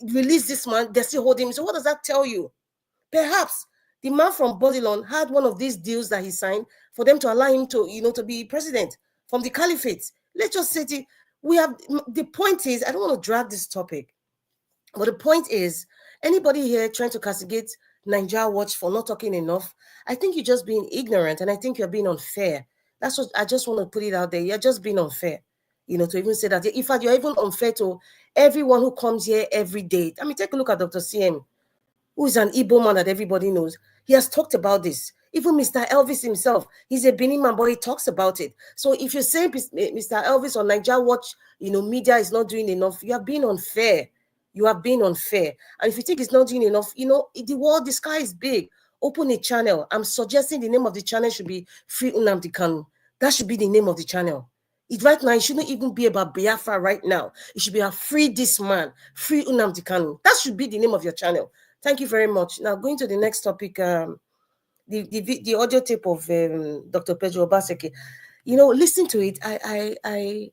Release this man, they're still holding him. So what does that tell you? Perhaps the man from Babylon had one of these deals that he signed for them to allow him to, to be president from the caliphate. Let's just say the point is, I don't want to drag this topic, but the point is, anybody here trying to castigate Nigeria Watch for not talking enough, I think you're just being ignorant, and I think you're being unfair. That's what I just want to put it out there. You're just being unfair, to even say that. In fact, you're even unfair to everyone who comes here every day. I mean, take a look at Dr. CM, who is an Igbo man that everybody knows. He has talked about this. Even Mr. Elvis himself, he's a Benin man, but he talks about it. So if you say Mr. Elvis or Nigeria Watch, media is not doing enough, you are being unfair. You are being unfair. And if you think it's not doing enough, the sky is big. Open a channel. I'm suggesting the name of the channel should be Free Nnamdi Kanu. That should be the name of the channel. Right now, it shouldn't even be about Biafra right now. It should be a free this man, Free Nnamdi Kanu. That should be the name of your channel. Thank you very much. Now, going to the next topic, the audio tape of Dr. Pedro Obaseki. Listening to it, I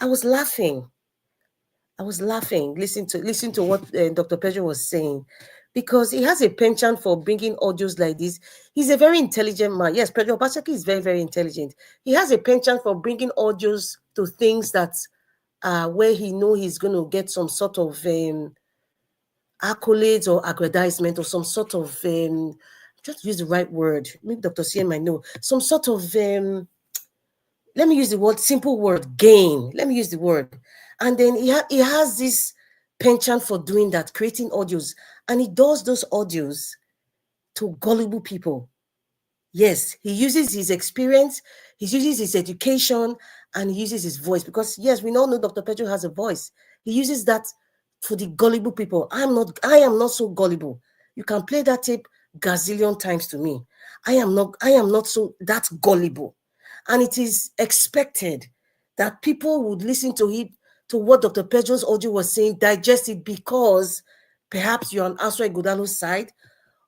was laughing. I was laughing, listening to what Dr. Pedro was saying, because he has a penchant for bringing audios like this. He's a very intelligent man. Yes, Pedro Obaseki is very, very intelligent. He has a penchant for bringing audios to things that where he knows he's going to get some sort of accolades or aggrandizement or some sort of, just use the right word. Maybe Dr. CM might know. Some sort of, let me use the simple word, gain. Let me use the word. And then he has this penchant for doing that, creating audios. And he does those audios to gullible people. Yes, he uses his experience, he uses his education, and he uses his voice. Because, yes, we all know Dr. Pedro has a voice. He uses that for the gullible people. I am not so gullible. You can play that tape gazillion times to me. I am not so that gullible. And it is expected that people would listen to it, to what Dr. Pedro's audio was saying, digest it, because perhaps you're on Aswa Ighodalo's side,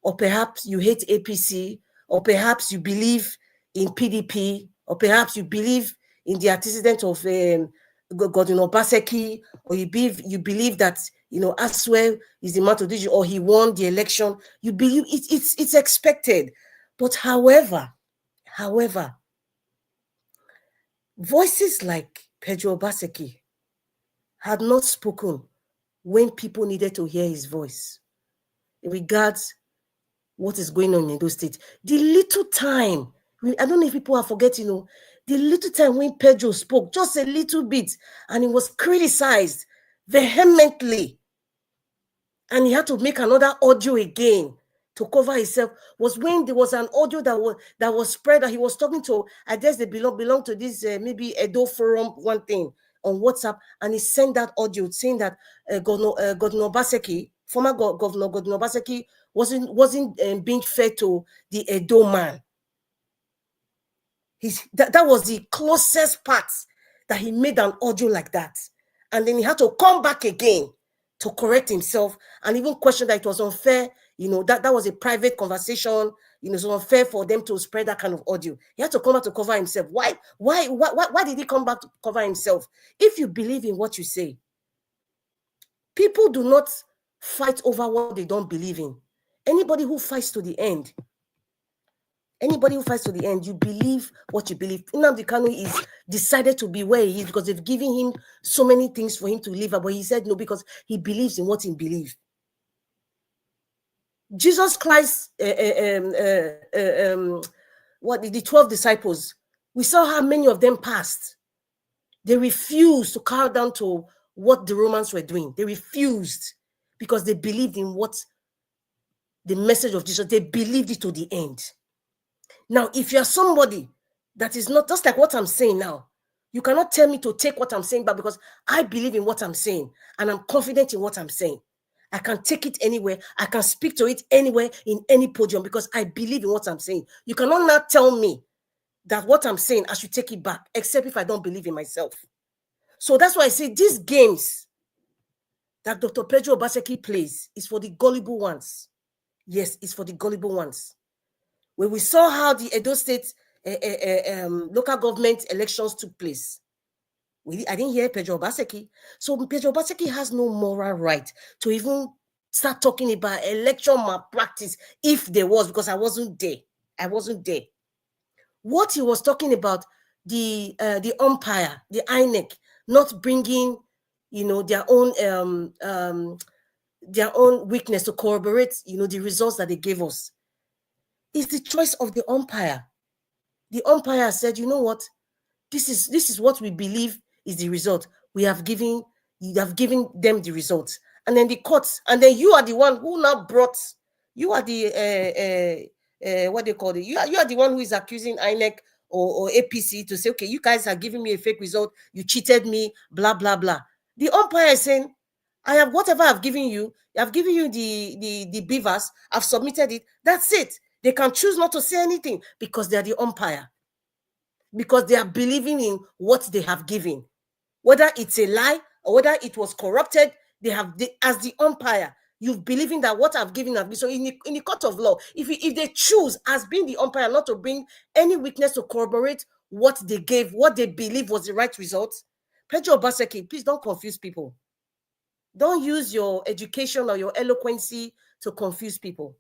or perhaps you hate APC, or perhaps you believe in PDP, or perhaps you believe in the antecedent of Godwin Obaseki, or you believe that Aswa is the man to do, or he won the election. You believe it's expected. But however, voices like Pedro Obaseki had not spoken when people needed to hear his voice in regards what is going on in Edo State. The little time, I don't know if people are forgetting, the little time when Pedro spoke, just a little bit, and he was criticized vehemently, and he had to make another audio again to cover himself, was when there was an audio that was spread, that he was talking to, I guess they belong to this maybe Edo Forum, one thing, on WhatsApp, and he sent that audio saying that Governor Obaseki, former Governor Godwin Obaseki, wasn't being fair to the Edo man. That was the closest part that he made an audio like that, and then he had to come back again to correct himself and even question that it was unfair. That was a private conversation. It's unfair for them to spread that kind of audio. He had to come back to cover himself. Why did he come back to cover himself? If you believe in what you say, people do not fight over what they don't believe in. Anybody who fights to the end, you believe what you believe. Nnamdi Kanu is decided to be where he is because they've given him so many things for him to live, but he said no because he believes in what he believes. Jesus Christ, the 12 disciples, We saw how many of them passed. They refused to cow down to what the Romans were doing. They refused because they believed in what the message of Jesus, they believed it to the end. Now, if you're somebody that is not just like what I'm saying now, you cannot tell me to take what I'm saying back because I believe in what I'm saying and I'm confident in what I'm saying. I can take it anywhere. I can speak to it anywhere in any podium because I believe in what I'm saying. You cannot now tell me that what I'm saying, I should take it back, except if I don't believe in myself. So that's why I say these games that Dr. Pedro Obaseki plays is for the gullible ones. Yes, it's for the gullible ones. When we saw how the Edo State local government elections took place, I didn't hear Pedro Obaseki. So Pedro Obaseki has no moral right to even start talking about election malpractice if there was, because I wasn't there. I wasn't there. What he was talking about, the umpire, the INEC, not bringing, their own weakness to corroborate, the results that they gave us. It's the choice of the umpire. The umpire said, you know what? This is what we believe is the result. You have given them the results. And then the courts, and then you are the one who now brought, you are the what they call it. You are the one who is accusing INEC or APC to say, okay, you guys are giving me a fake result, you cheated me, blah, blah, blah. The umpire is saying, I have whatever I've given you, I've given you the beavers, I've submitted it, that's it. They can choose not to say anything because they are the umpire. Because they are believing in what they have given. Whether it's a lie or whether it was corrupted, as the umpire, you've believing that what I've given. So in the court of law, if they choose as being the umpire not to bring any witness to corroborate what they gave, what they believe was the right result, Pedro Obaseki, please don't confuse people. Don't use your education or your eloquency to confuse people.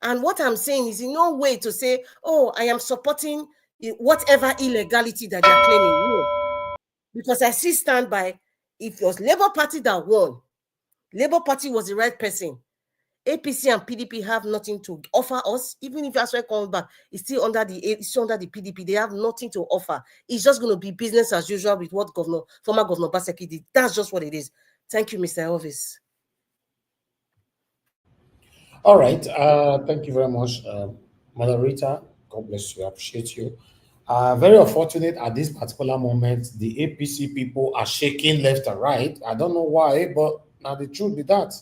And what I'm saying is in no way to say, oh, I am supporting whatever illegality that they are claiming. No. Because I still stand by, if it was Labour Party that won, Labour Party was the right person. APC and PDP have nothing to offer us. Even if that's why comes back, it's still under the PDP. They have nothing to offer. It's just going to be business as usual with what former Governor Obaseki did. That's just what it is. Thank you, Mr. Elvis. All right. Thank you very much, moderator. God bless you. I appreciate you. Very unfortunate at this particular moment, the APC people are shaking left and right. I don't know why, but now the truth be that.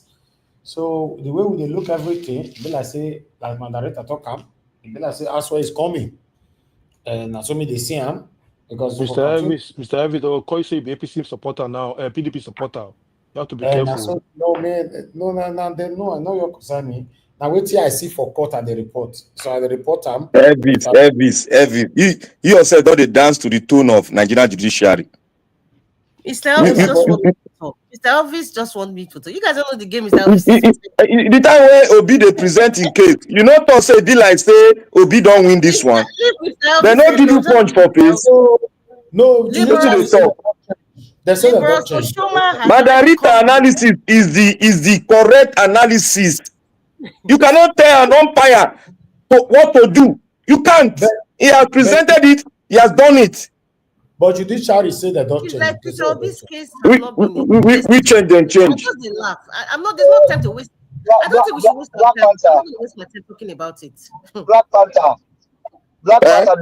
So the way we look everything, I say, like moderator talk, I say, Aswa is coming. And that's what they see him. Because Mr. Elvis, or call you say APC supporter now, PDP supporter. You have to be careful. So, no, I know you're concerning me. Now, wait till I see for court and the report. So, I report them. Elvis. You yourself don't dance to the tone of Nigerian judiciary. Mr. Elvis just want me to talk. You guys don't know the game, Mr. Elvis. The time where Obi they present in case, you know, to say be like say Obi don't win this one. They not give you punch for face. No, Margarita analysis is the correct analysis. You cannot tell an umpire what to do. You can't. He has presented it. He has done it. But judiciary say that don't change. Like this case we change and change. Laugh. I'm not. There's no time to waste. I don't think we should waste our time. I'm not going to waste my time talking about it. Black Panther,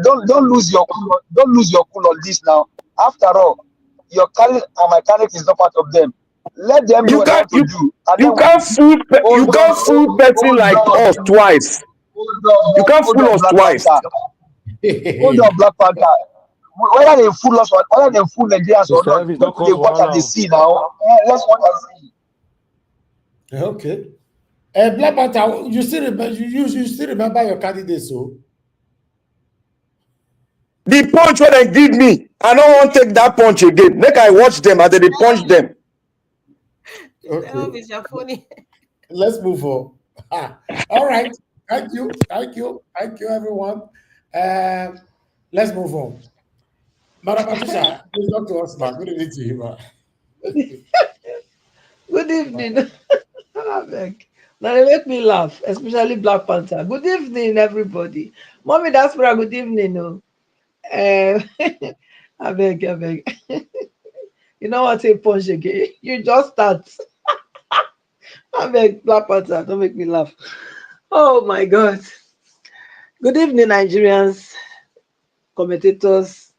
don't lose your cool on this now. After all, your colleague and mechanic is not part of them. Let them do what to do. You can't fool person like us twice. You can't fool us twice. Hold on, Black Panther. Whether they fool us or whether they fool Nigerians or not, they watch and they see now. Let's watch and see. Okay. Black Panther, you still remember your candidate, so? The punch what they give me, I don't want to take that punch again. Make I watch them and they punch them. Okay. Let's move on. All right. Thank you, everyone. Let's move on. Madam Patricia, please talk to us now. Good evening to you, Good evening. Now they make me laugh, especially Black Panther. Good evening, everybody. Mommy Diaspora, good evening. I beg, I beg. You know what? A punch again. You just start. I beg, Black Panther. Don't make me laugh. Oh my God. Good evening, Nigerians, commentators.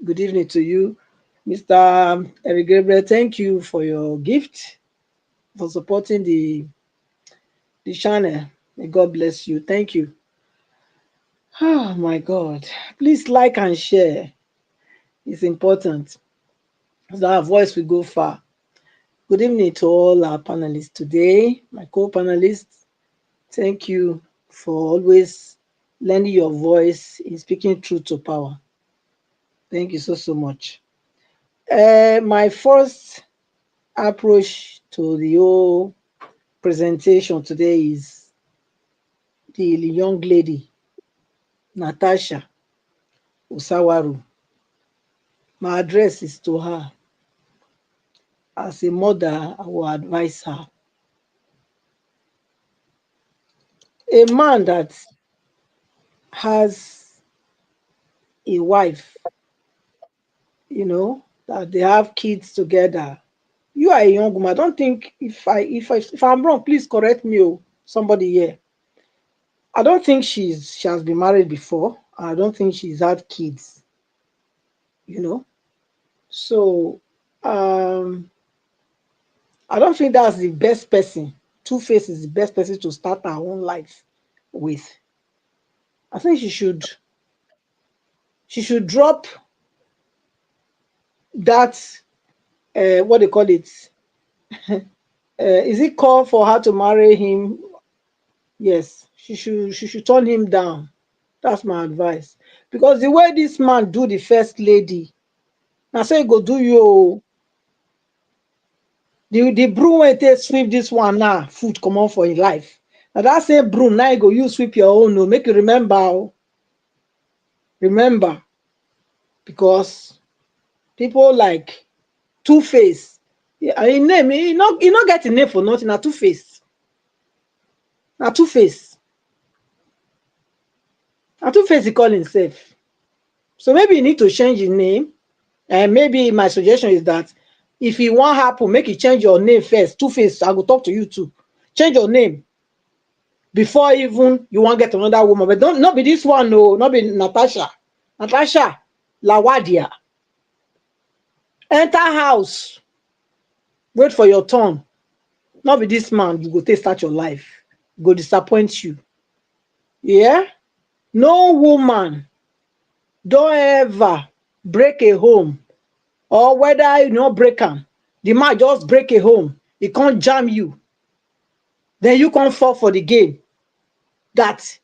Good evening to you, Mr. Eric Gabriel. Thank you for your gift, for supporting the channel. May God bless you. Thank you. Oh my God. Please like and share. It's important. So our voice will go far. Good evening to all our panelists today, my co-panelists. Thank you for always lending your voice in speaking truth to power. Thank you so much. My first approach to the whole presentation today is the young lady, Natasha Osawaru. My address is to her. As a mother, I will advise her. A man that has a wife, that they have kids together. You are a young woman. I don't think if I'm wrong, please correct me, somebody here. I don't think she has been married before. I don't think she's had kids. So I don't think that's the best person. Two-Face is the best person to start her own life with. I think she should drop that what they call it. Is it called for her to marry him? Yes, she should turn him down. That's my advice. Because the way this man do the first lady, now say go do you. The broom when they sweep this one now, food come on for his life. Now that same broom now you go you sweep your own. No, make you remember. Remember, because people like Two-Face, his name he not get a name for nothing. Now Two-Face. Now Two-Face. Now Two-Face he call himself. So maybe you need to change his name. And maybe my suggestion is that if it won't happen, make you change your name first. Two-Face, I will talk to you too. Change your name before even you want to get another woman. But don't not be this one, no, not be Natasha. Natasha Lawadia. Enter house. Wait for your turn. Not be this man, you go take start your life. Go disappoint you. Yeah? No woman don't ever break a home. Or whether you not break them, the man just break a home, he can't jam you. Then you can't fall for the game. That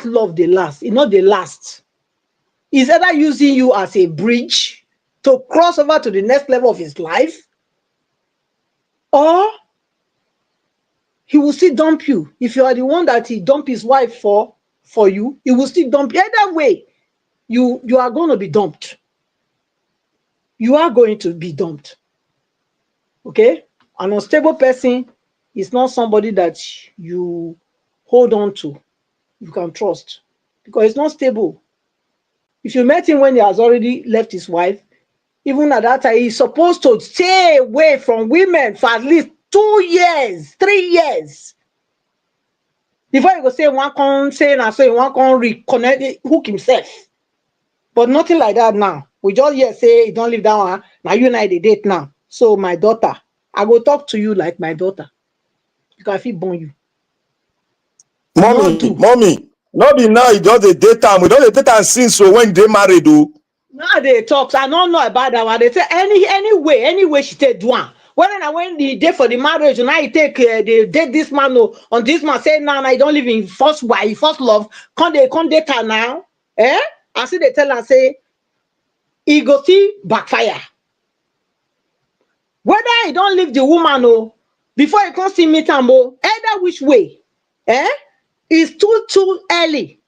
love they last. It not they last. He's either using you as a bridge to cross over to the next level of his life, or he will still dump you. If you are the one that he dump his wife for you, he will still dump you. Either way, you are going to be dumped. You are going to be dumped. Okay? An unstable person is not somebody that you hold on to, you can trust, because it's not stable. If you met him when he has already left his wife, even at that time, he's supposed to stay away from women for at least 2 years, 3 years. Before you go say one can say now, so one can reconnect, hook himself. But nothing like that now. We just here say, don't leave that one. Now you and I they date now. So my daughter, I go talk to you like my daughter. Because I feel born you. Mommy, not be now, you just a daytime. We don't date and since so when they married, do. Now they talk, so I don't know about that one. They say any way she take one. When the day for the marriage, now you take they date this man on this man say now I don't live in first wife, first love. Can't date her now? I see they tell her say he go see backfire. Whether he don't leave the woman before he can see meet am either which way, it's too early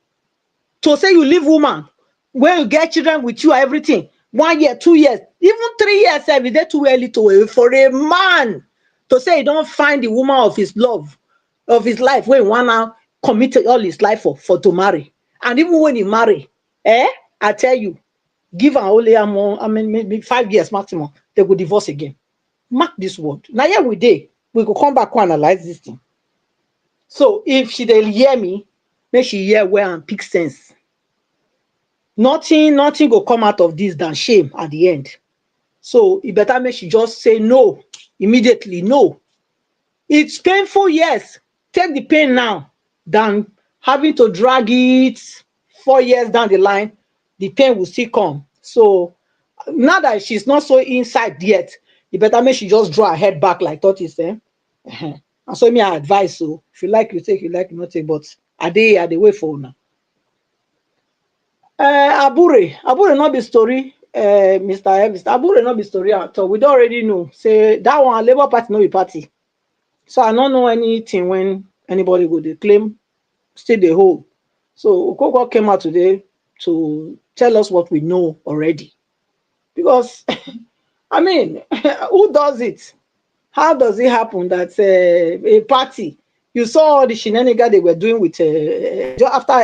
to say you leave woman when you get children with you, everything 1 year, 2 years, even 3 years, every day too early for a man to say he don't find the woman of his love, of his life, when he want to commit all his life for to marry. And even when he marry, I tell you, give her only maybe 5 years maximum, they go divorce again. Mark this word. Now here we go come back and analyze this thing. So if she dey hear me, make she hear well and pick sense. Nothing go come out of this than shame at the end. So it better make she just say no immediately. No. It's painful, yes. Take the pain now than having to drag it 4 years down the line. The pain will still come. So now that she's not so inside yet, it better make she just draw her head back like tortoise. And so me I advise, so if you like you take, you like you not take, but I dey wait for now. Abure not be story, Mr. Abure not be story at all. We don't already know. Say that one Labour Party no be party. So I don't know anything when anybody go dey claim stay the whole. So Okonkwo came out today to tell us what we know already. Because I mean, who does it? How does it happen that a party, you saw all the shenanigans they were doing with after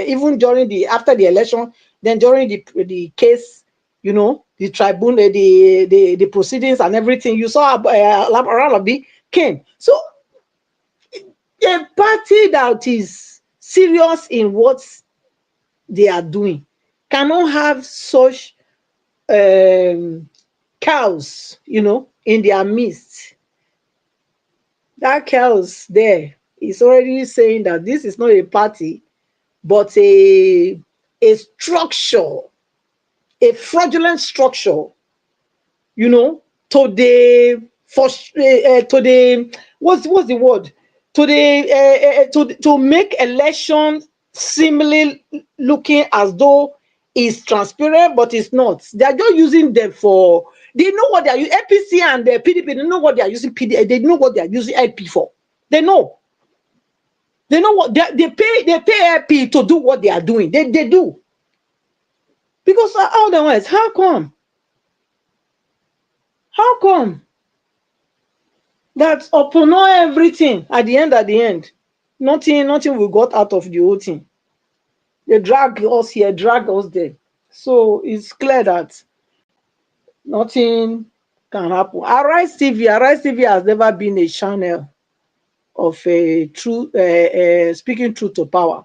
even during after the election, then during the case, you know, the tribunal, the proceedings and everything. You saw Alabi came. So a party that is serious in what they are doing cannot have such cows, you know, in their midst. That chaos there is already saying that this is not a party, but a structure, a fraudulent structure, you know, to the what's the word? To make election seemingly looking as though it's transparent, but it's not. They are just using them for. They know what they are using. APC and the PDP. They know what they are using PDP. They know what they are using IP for. They know. They know what they pay. They pay IP to do what they are doing. They do. Because otherwise, how come? How come that upon everything at the end, nothing we got out of the whole thing. They drag us here, drag us there. So it's clear that nothing can happen. Arise TV has never been a channel of a true speaking truth to power.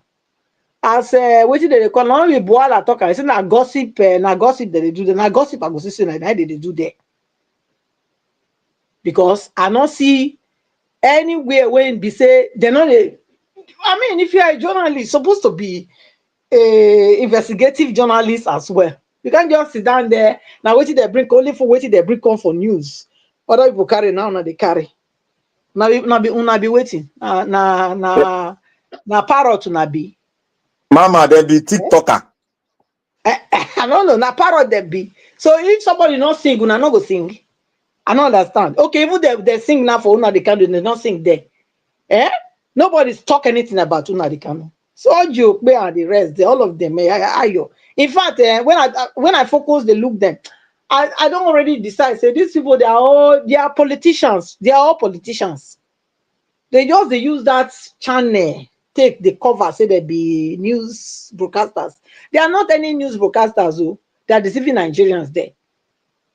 As what did they call? Not only Boala talk, I say na gossip that they do. Na gossip I go see like that they do there. Because I not see anywhere when be say they're not a. I mean, if you are a journalist, supposed to be a investigative journalist as well. You can't just sit down there. Now wait till they bring only for waiting they bring come for news. Other people carry now they carry. Now be waiting. Na parrot na be. Mama, they be TikToker. I don't know. Na parrot they be. So if somebody not sing, una not go sing. I don't understand. Okay, even they sing now for Una the Kano, they don't sing there. Nobody's talk anything about Una the Kano. So Ojo, where are the rest? All of them. In fact, when I focus, they look them. I don't already decide. Say these people, they are politicians. They are all politicians. They use that channel, take the cover, say they be news broadcasters. They are not any news broadcasters, though. They are deceiving Nigerians there.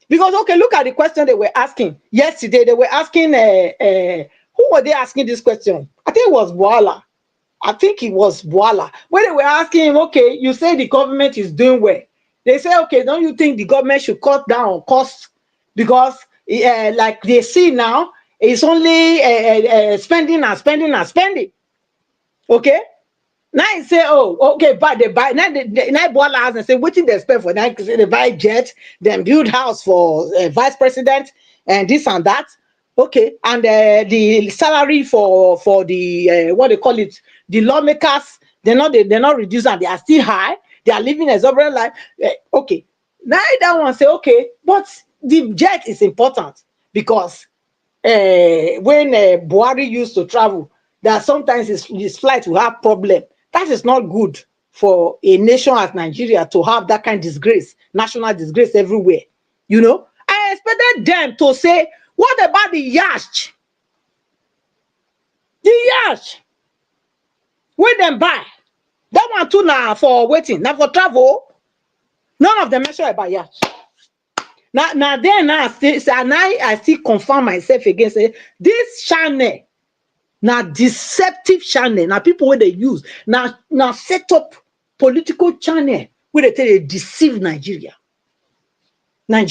Because okay, look at the question they were asking yesterday. They were asking who were they asking this question? I think it was Boala. When they were asking him, okay, you say the government is doing well. They say, okay, don't you think the government should cut down on costs? Because like they see now, it's only spending. Okay? Now he say, oh, okay, but they buy now Boala house and say, what did they spend for that? Because they buy jet, then build house for vice president and this and that. Okay, and the salary for the what they call it, the lawmakers, they're not reduced and they are still high. They are living a exorbitant life. Okay, now that one say, okay, but the jet is important because when Buhari used to travel, that sometimes his flight will have problem. That is not good for a nation as Nigeria to have that kind of disgrace, national disgrace everywhere. You know, I expected them to say, what about the yacht? The yacht. Where them buy? That one too now for waiting, now for travel. None of them mention about yacht. Now then I still confirm myself again. Say this channel, now deceptive channel. Now people where they use now set up political channel where they tell they deceive Nigerians. Now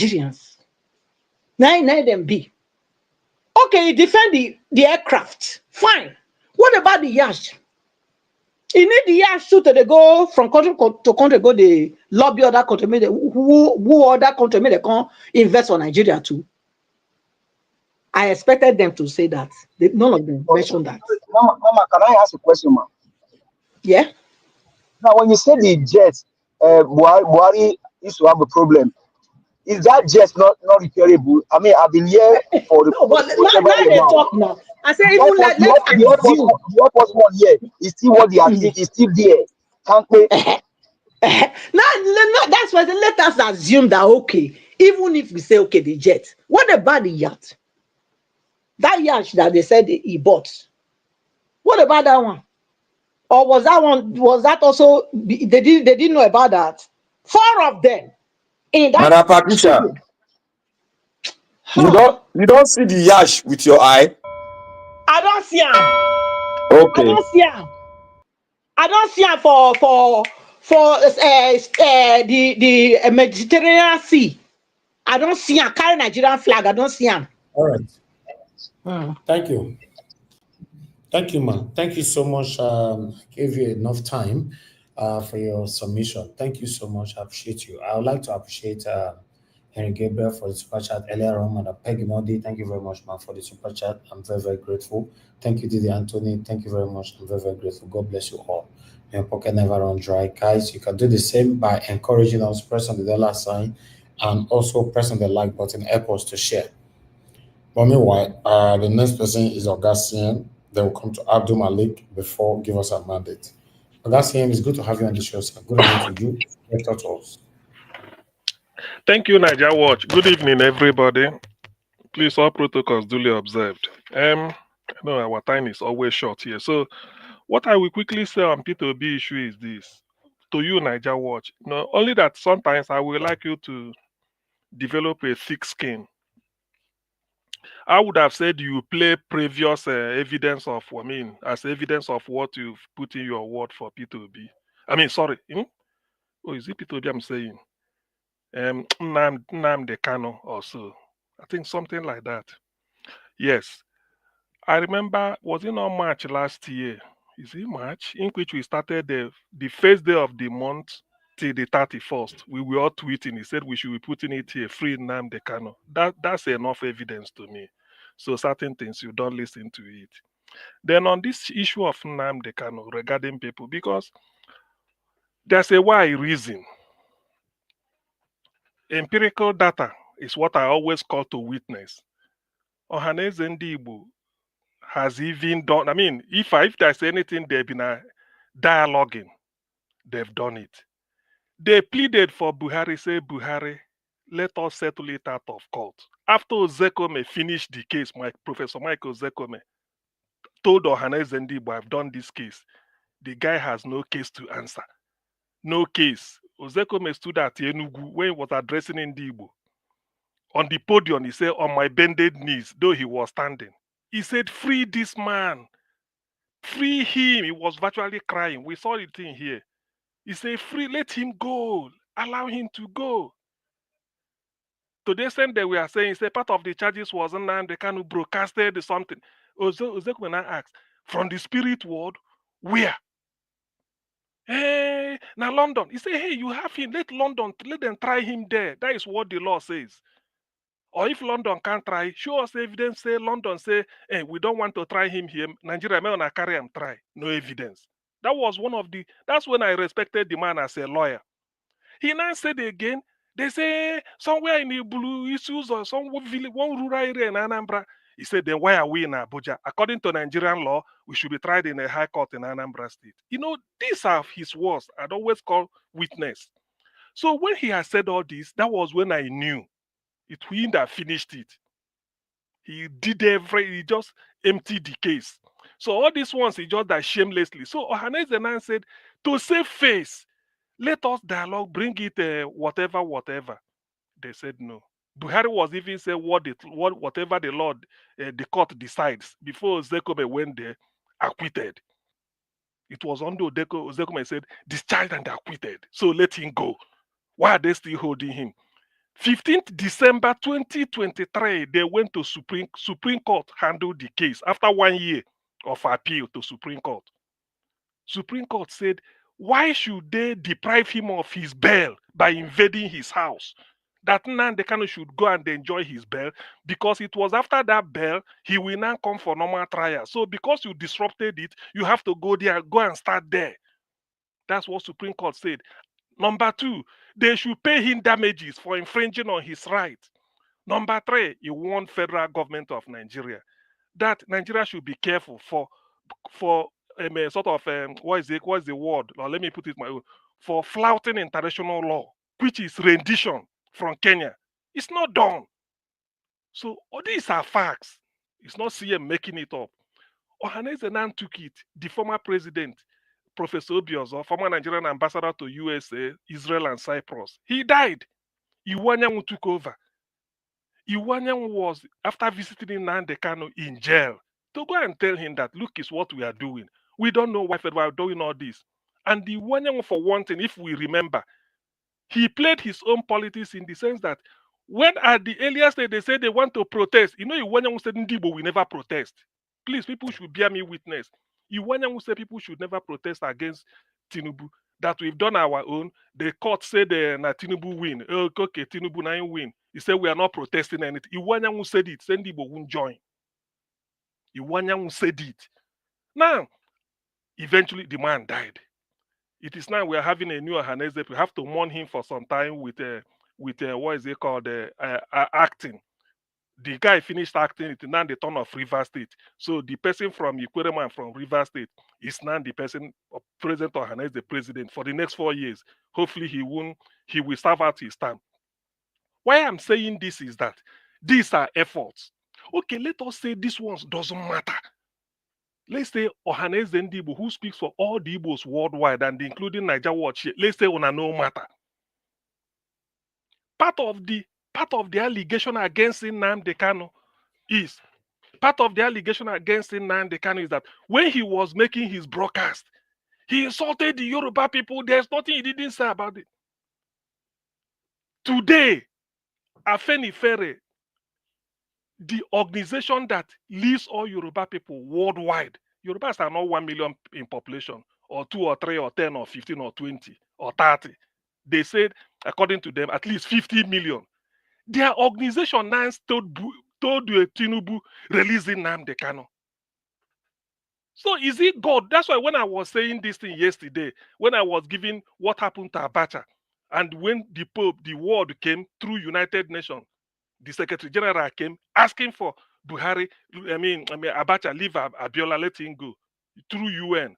them be. Okay, you defend the aircraft. Fine. What about the yacht? You need the yacht too to go from country to country, go the lobby other country, who other country may they come invest on Nigeria too. I expected them to say that. None of them mentioned that. Mama, can I ask a question, ma? Yeah. Now, when you say the jets, Buhari used to have a problem. Is that jet not repairable? I mean, I've been here for No, but now they talk now. I say even let's assume the airport one here is still what they are think is still there. Can't they? no, that's why let us assume that okay, even if we say okay, the jet, what about the yacht? That yacht that they said he bought. What about that one? Or was that also they didn't know about that? 4 of them in that Madam Patricia, you don't see the yash with your eye. I don't see him. Okay. I don't see him. I don't see him for the Mediterranean Sea. I don't see him carry Nigerian flag. I don't see him. All right. Thank you. Thank you, ma. Thank you so much. Gave you enough time for your submission. Thank you so much. I appreciate you. I would like to appreciate Henry Gabriel for the super chat earlier on, and Peggy Modi. Thank you very much, man, for the super chat. I'm very, very grateful. Thank you, Didi Anthony. Thank you very much. I'm very, very grateful. God bless you all. Your pocket never run dry. Guys, you can do the same by encouraging us, press on the dollar sign, and also press on the like button, help us to share. But meanwhile, the next person is Augustine. They will come to Abdul Malik before give us a mandate. Augustine, it's good to have you on the show, sir. Good evening to you. Get to us. Thank you, Niger Watch. Good evening, everybody. Please, all protocols duly observed. I know our time is always short here. So, what I will quickly say on P2B issue is this. To you, Niger Watch, only that sometimes I would like you to develop a thick skin. I would have said you play previous evidence of, as evidence of what you've put in your word for P2B. Sorry. Oh, is it P2B I'm saying? Nnamdi Kanu or so. I think something like that. Yes. I remember, was it not March last year? Is it March? In which we started the first day of the month till the 31st. We were all tweeting. He said we should be putting it here, free Nnamdi Kanu. That's enough evidence to me. So certain things, you don't listen to it. Then on this issue of Nnamdi Kanu regarding people, because there's a why reason. Empirical data is what I always call to witness. Ohaneze Ndị Igbo has even done, if there's anything they've been dialoguing, they've done it. They pleaded for Buhari, say, Buhari, let us settle it out of court. After Ozekome finished the case, Professor Michael Ozekome told Ohaneze Ndị Igbo, I've done this case. The guy has no case to answer. No case. Ozekome stood at Enugu when he was addressing Ndị Igbo. On the podium, he said, on my bended knees, though he was standing. He said, free this man. Free him. He was virtually crying. We saw it in here. He said, free, let him go. Allow him to go. To the extent that we are saying, say part of the charges was Nnamdi Kanu broadcasted something. Ozekwe asked, from the spirit world, where? Hey, now London. He said, hey, you have him. Let them try him there. That is what the law says. Or if London can't try, show us evidence, say London say, hey, we don't want to try him here. Nigeria may not carry him try. No evidence. That was that's when I respected the man as a lawyer. He now said again, they say somewhere in the blue issues or some village, one rural area in Anambra. He said, then why are we in Abuja? According to Nigerian law, we should be tried in a high court in Anambra State. These are his words. I'd always call witness. So when he had said all this, that was when I knew it he that finished it. He did he just emptied the case. So all these ones, he just that shamelessly. So Ohaneze said, to save face, Let us dialogue, bring it, whatever. They said no. Buhari was even saying whatever the court decides before Zekome went there, acquitted. It was under Zekome said discharged and acquitted. So let him go. Why are they still holding him? 15th December 2023, they went to Supreme Court handled the case after 1 year of appeal to Supreme Court. Supreme Court said, why should they deprive him of his bail by invading his house? That Nnamdi Kanu should go and enjoy his bail because it was after that bail he will now come for normal trial. So because you disrupted it, you have to go there, go and start there. That's what Supreme Court said. Number 2, they should pay him damages for infringing on his rights. Number 3, he warned federal government of Nigeria that Nigeria should be careful for sort of what's the word? Or let me put it my own, for flouting international law, which is rendition from Kenya. It's not done. So all these are facts. It's not CM making it up. Ohaneze Nan took it. The former president, Professor Obiozor, former Nigerian ambassador to USA, Israel, and Cyprus, he died. Iwanyanwu took over. Iwanyanwu was, after visiting Nnamdi Kanu in jail, to go and tell him that, look, is what we are doing. We don't know why we are doing all this. And the Iwanyanwu, for one thing, if we remember, he played his own politics in the sense that when at the earlier stage they said they want to protest, Iwanyanwu said Ndibo will never protest. Please, people should bear me witness. Iwanyanwu said people should never protest against Tinubu. That we've done our own. The court said na Tinubu win. Okay, Tinubu na win. He said we are not protesting anything. Iwanyanwu said it. Sendibo won't join. Iwanyanwu said it. Now, eventually the man died. It is now we are having a new Ohaneze. We have to mourn him for some time with what is it called, acting. The guy finished acting. It's now the turn of River State. So the person from Ikwerema from River State is now the person, President Ohaneze, the president for the next 4 years. Hopefully he will serve out his term. Why I'm saying this is that these are efforts. Okay, let us say this one doesn't matter. Let's say Ohaneze Ndibo, who speaks for all the Igbos worldwide and including Niger Watch, let's say on no matter. Part of the allegation against Nnamdi Kanu is that when he was making his broadcast, he insulted the Yoruba people. There's nothing he didn't say about it. Today, Afenifere, the organization that leads all Yoruba people worldwide, Yorubas are not 1 million in population, or 2 or 3 or 10 or 15 or 20 or 30. They said, according to them, at least 50 million. Their organization now told Tinubu releasing Nnamdi Kanu. So is it God? That's why when I was saying this thing yesterday, when I was giving what happened to Abacha, and when the Pope, the word came through United Nations, the Secretary General came asking for Buhari, Abacha, leave Abiola, let him go. Through UN.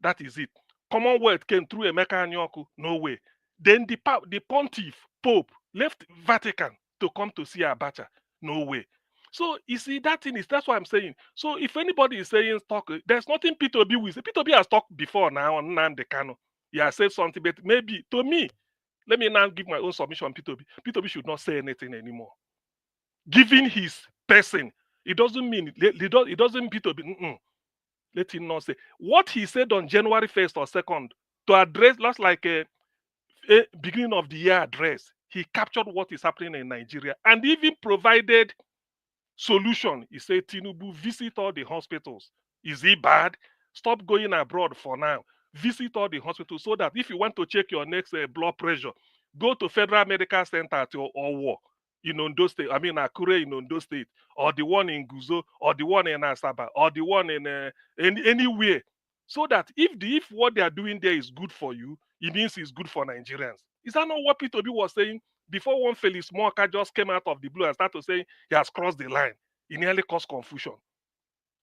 That is it. Commonwealth came through Emeka Anyaoku, no way. Then the pontiff, Pope, left Vatican to come to see Abacha, no way. So you see, that's what I'm saying. So if anybody is saying talk, there's nothing P2B will say. P2B has talked before now on Nnamdi Kanu. He has said something, but maybe to me, let me now give my own submission on P2B. P2B should not say anything anymore. Given his person, it doesn't mean it doesn't P2B. Let him not say what he said on January 1st or 2nd to address last like a beginning of the year address. He captured what is happening in Nigeria and even provided solution. He said, Tinubu, visit all the hospitals. Is it bad? Stop going abroad for now. Visit all the hospitals so that if you want to check your next blood pressure, go to Federal Medical Center at Owo in Ondo State, Akure in Ondo State, or the one in Guzo, or the one in Asaba, or the one in anywhere. So that if what they are doing there is good for you, it means it's good for Nigerians. Is that not what P2B was saying? Before one Felix Moka just came out of the blue and started saying he has crossed the line, it nearly caused confusion.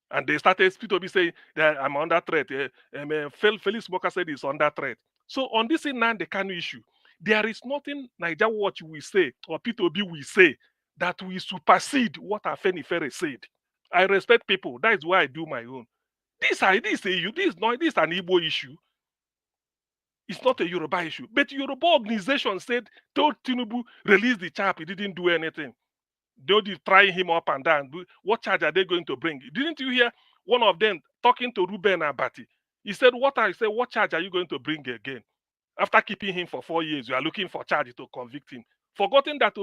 And they started P2B saying that I'm under threat. Felix Moka said he's under threat. So on this Nnamdi Kanu issue, there is nothing Niger Watch will say or P2B will say that will supersede what Afenifere said. I respect people. That is why I do my own. This is an Igbo issue. It's not a Yoruba issue. But Yoruba organization told Tinubu, release the chap. He didn't do anything. They'll be trying him up and down. What charge are they going to bring? Didn't you hear one of them talking to Ruben Abati? He said, what charge are you going to bring again? After keeping him for 4 years, you are looking for charge to convict him. Forgotten that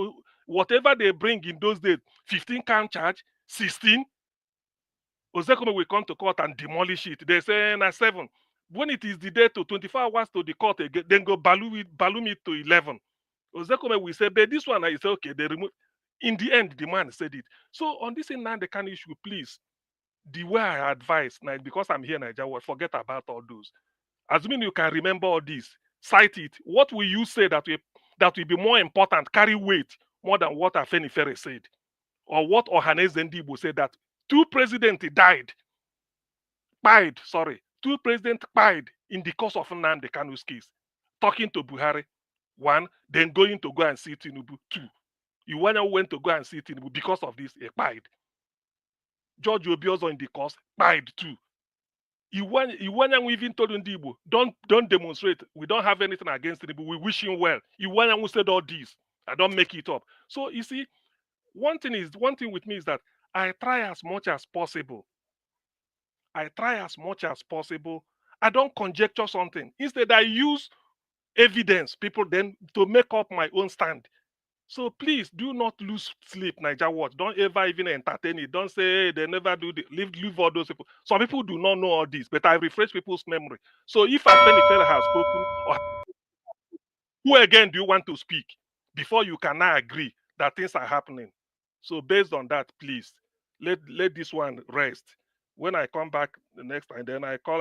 whatever they bring in those days, 15 count charge, 16, Ozekome will come to court and demolish it. They say, 7. When it is the day to 24 hours to the court again, then go balloon it to 11. Ozekome will say, but this one, I say, okay, they remove. In the end, the man said it. So on this Nnamdi issue, please, the way I advise, now because I'm here in Nigeria, forget about all those. Assuming you can remember all this, cite it. What will you say that will be more important, carry weight more than what Afenifere said? Or what Ohaneze Ndigbo said that 2 presidents died. Two presidents died in the course of Nnamdi Kanu's case. Talking to Buhari, 1, then going to go and see Tinubu, 2. Iwanya went to go and see Tinubu because of this, he died. George Obiozo in the course died too. Iwanya even told Ndigbo, don't demonstrate. We don't have anything against Tinubu. We wish him well. Iwanya said all this. I don't make it up. So you see, one thing with me is that I try as much as possible. I don't conjecture something. Instead, I use evidence, people then to make up my own stand. So please do not lose sleep, Niger Watch. Don't ever even entertain it. Don't say, hey, they never do this. Leave all those people. Some people do not know all this, but I refresh people's memory. So if Afenifere has spoken, or who again do you want to speak before you can now agree that things are happening? So based on that, please, let this one rest. When I come back the next time, then I call.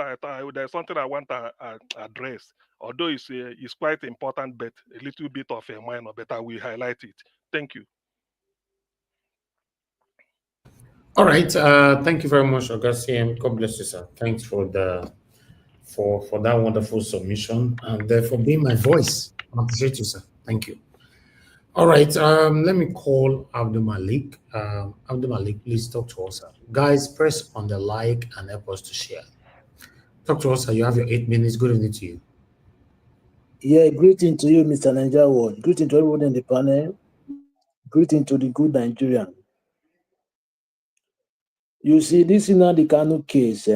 There's something I want to address. Although it's quite important, but a little bit of a minor, but I will highlight it. Thank you. All right. Thank you very much, Augustine. God bless you, sir. Thanks for that wonderful submission and for being my voice. I appreciate you, sir. Thank you. All right. Let me call Abdul Malik. Abdul Malik, please talk to us, sir. Guys, press on the like and help us to share. Talk to us, sir. You have your 8 minutes. Good evening to you. Yeah, greeting to you, Mr. Niger World. Greeting to everyone in the panel. Greeting to the good Nigerian. You see, this is not the Kanu case.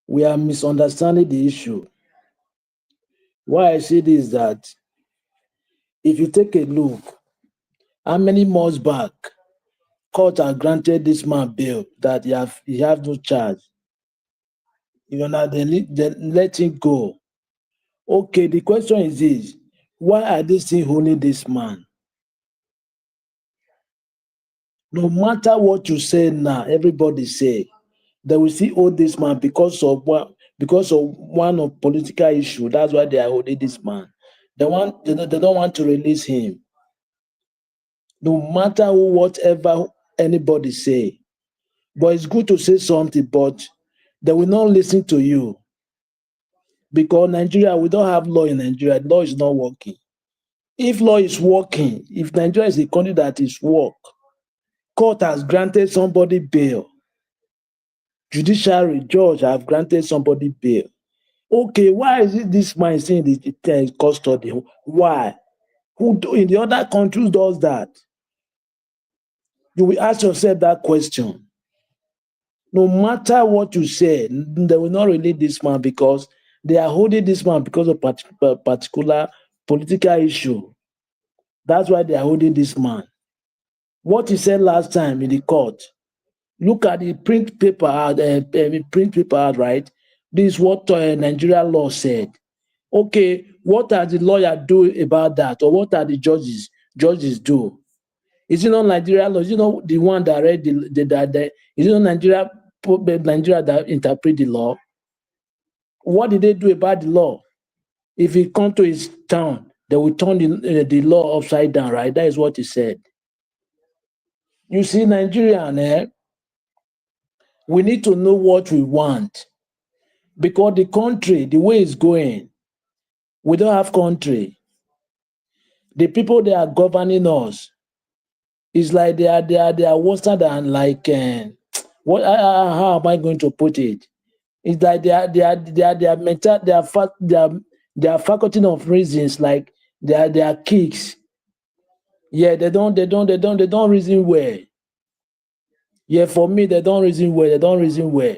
We are misunderstanding the issue. Why I say this is that if you take a look, how many months back, court has granted this man bail that he have no charge. You know, they let him go. Okay, the question is this: why are they still holding this man? No matter what you say now, everybody say they will still hold this man because of one of political issue. That's why they are holding this man. They don't want to release him. No matter whatever anybody say. But it's good to say something, but they will not listen to you. Because Nigeria, we don't have law in Nigeria. Law is not working. If law is working, if Nigeria is a country that is work, court has granted somebody bail. Judiciary judge have granted somebody bail. Okay, why is it this man saying the custody? Why? Who in the other countries does that? You will ask yourself that question. No matter what you say, they will not release this man because they are holding this man because of particular political issue. That's why they are holding this man. What he said last time in the court, look at the print paper out, right? This is what Nigeria law said. Okay, what are the lawyers do about that? Or what are the judges do? Is it not Nigeria law? Is it not the one that read is it not Nigeria that interpret the law? What did they do about the law? If he come to his town, they will turn the law upside down, right? That is what he said. You see, Nigerian, we need to know what we want. Because the country, the way it's going, we don't have country. The people that are governing us, it's like they are worse than like, how am I going to put it? It's like their mental, their faculty of reasons, like their kicks. Yeah, they don't reason well. Yeah, for me, they don't reason well. They don't reason well.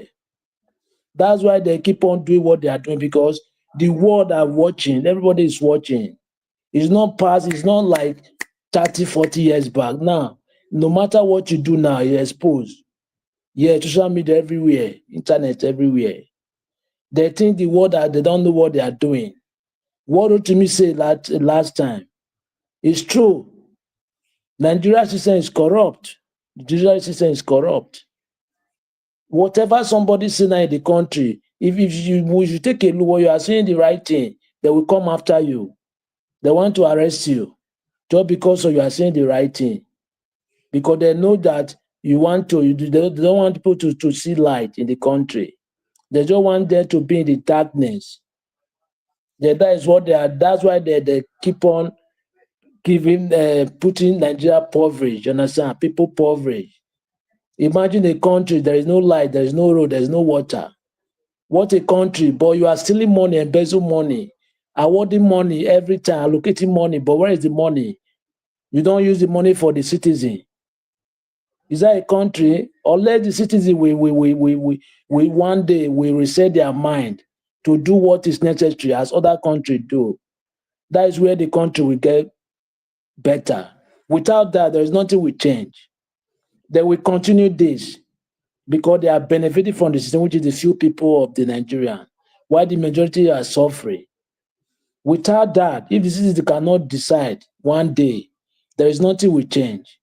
That's why they keep on doing what they are doing, because the world are watching. Everybody is watching. It's not past. It's not like 30, 40 years back. Now, no matter what you do now, you're exposed. Yeah, social media everywhere, internet everywhere. They think the world they don't know what they are doing. What Rotimi said last time is true. Nigeria system is corrupt. The judicial system is corrupt. Whatever somebody say now in the country, if you take a look, what you are saying the right thing, they will come after you. They want to arrest you just because you are saying the right thing. Because they know that you want to, they don't want people to see light in the country. They just want them to be in the darkness. That is what they are. That's why they keep on putting Nigeria poverty. You understand? People poverty. Imagine a country, there is no light, there is no road, there is no water. What a country, but you are stealing money, embezzle money, awarding money every time, allocating money, but where is the money? You don't use the money for the citizen. Is that a country? Unless the citizen we one day will reset their mind to do what is necessary as other countries do. That is where the country will get better. Without that, there is nothing will change. They will continue this because they are benefiting from the system, which is the few people of the Nigerian, while the majority are suffering. Without that, if the citizen cannot decide one day, there is nothing will change.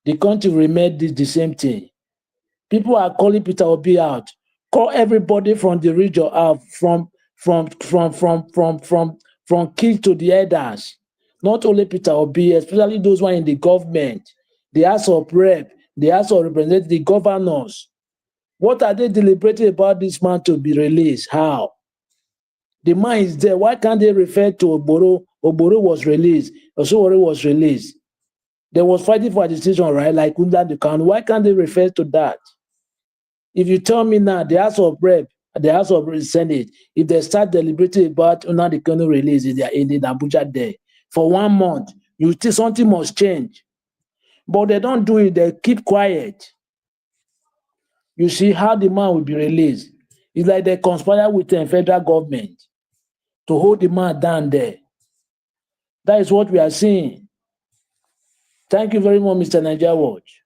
The country will remain the same thing. People are calling Peter Obi out. Call everybody from the region out, from kids to the elders. Not only Peter Obi, especially those who are in the government, the House of Rep, the House of Representatives, the governors. What are they deliberating about this man to be released? How? The man is there. Why can't they refer to Oboro? Oboro was released. Osowore was released. They was fighting for a decision, right? Like Unda the Kanu. Why can't they refer to that? If you tell me now, the House of Rep, the House of Senate, if they start deliberating about Unda the Kanu release in the Abuja there for 1 month, you think something must change. But they don't do it. They keep quiet. You see how the man will be released. It's like they conspire with the federal government to hold the man down there. That is what we are seeing. Thank you very much, Mr. Nigeria Watch.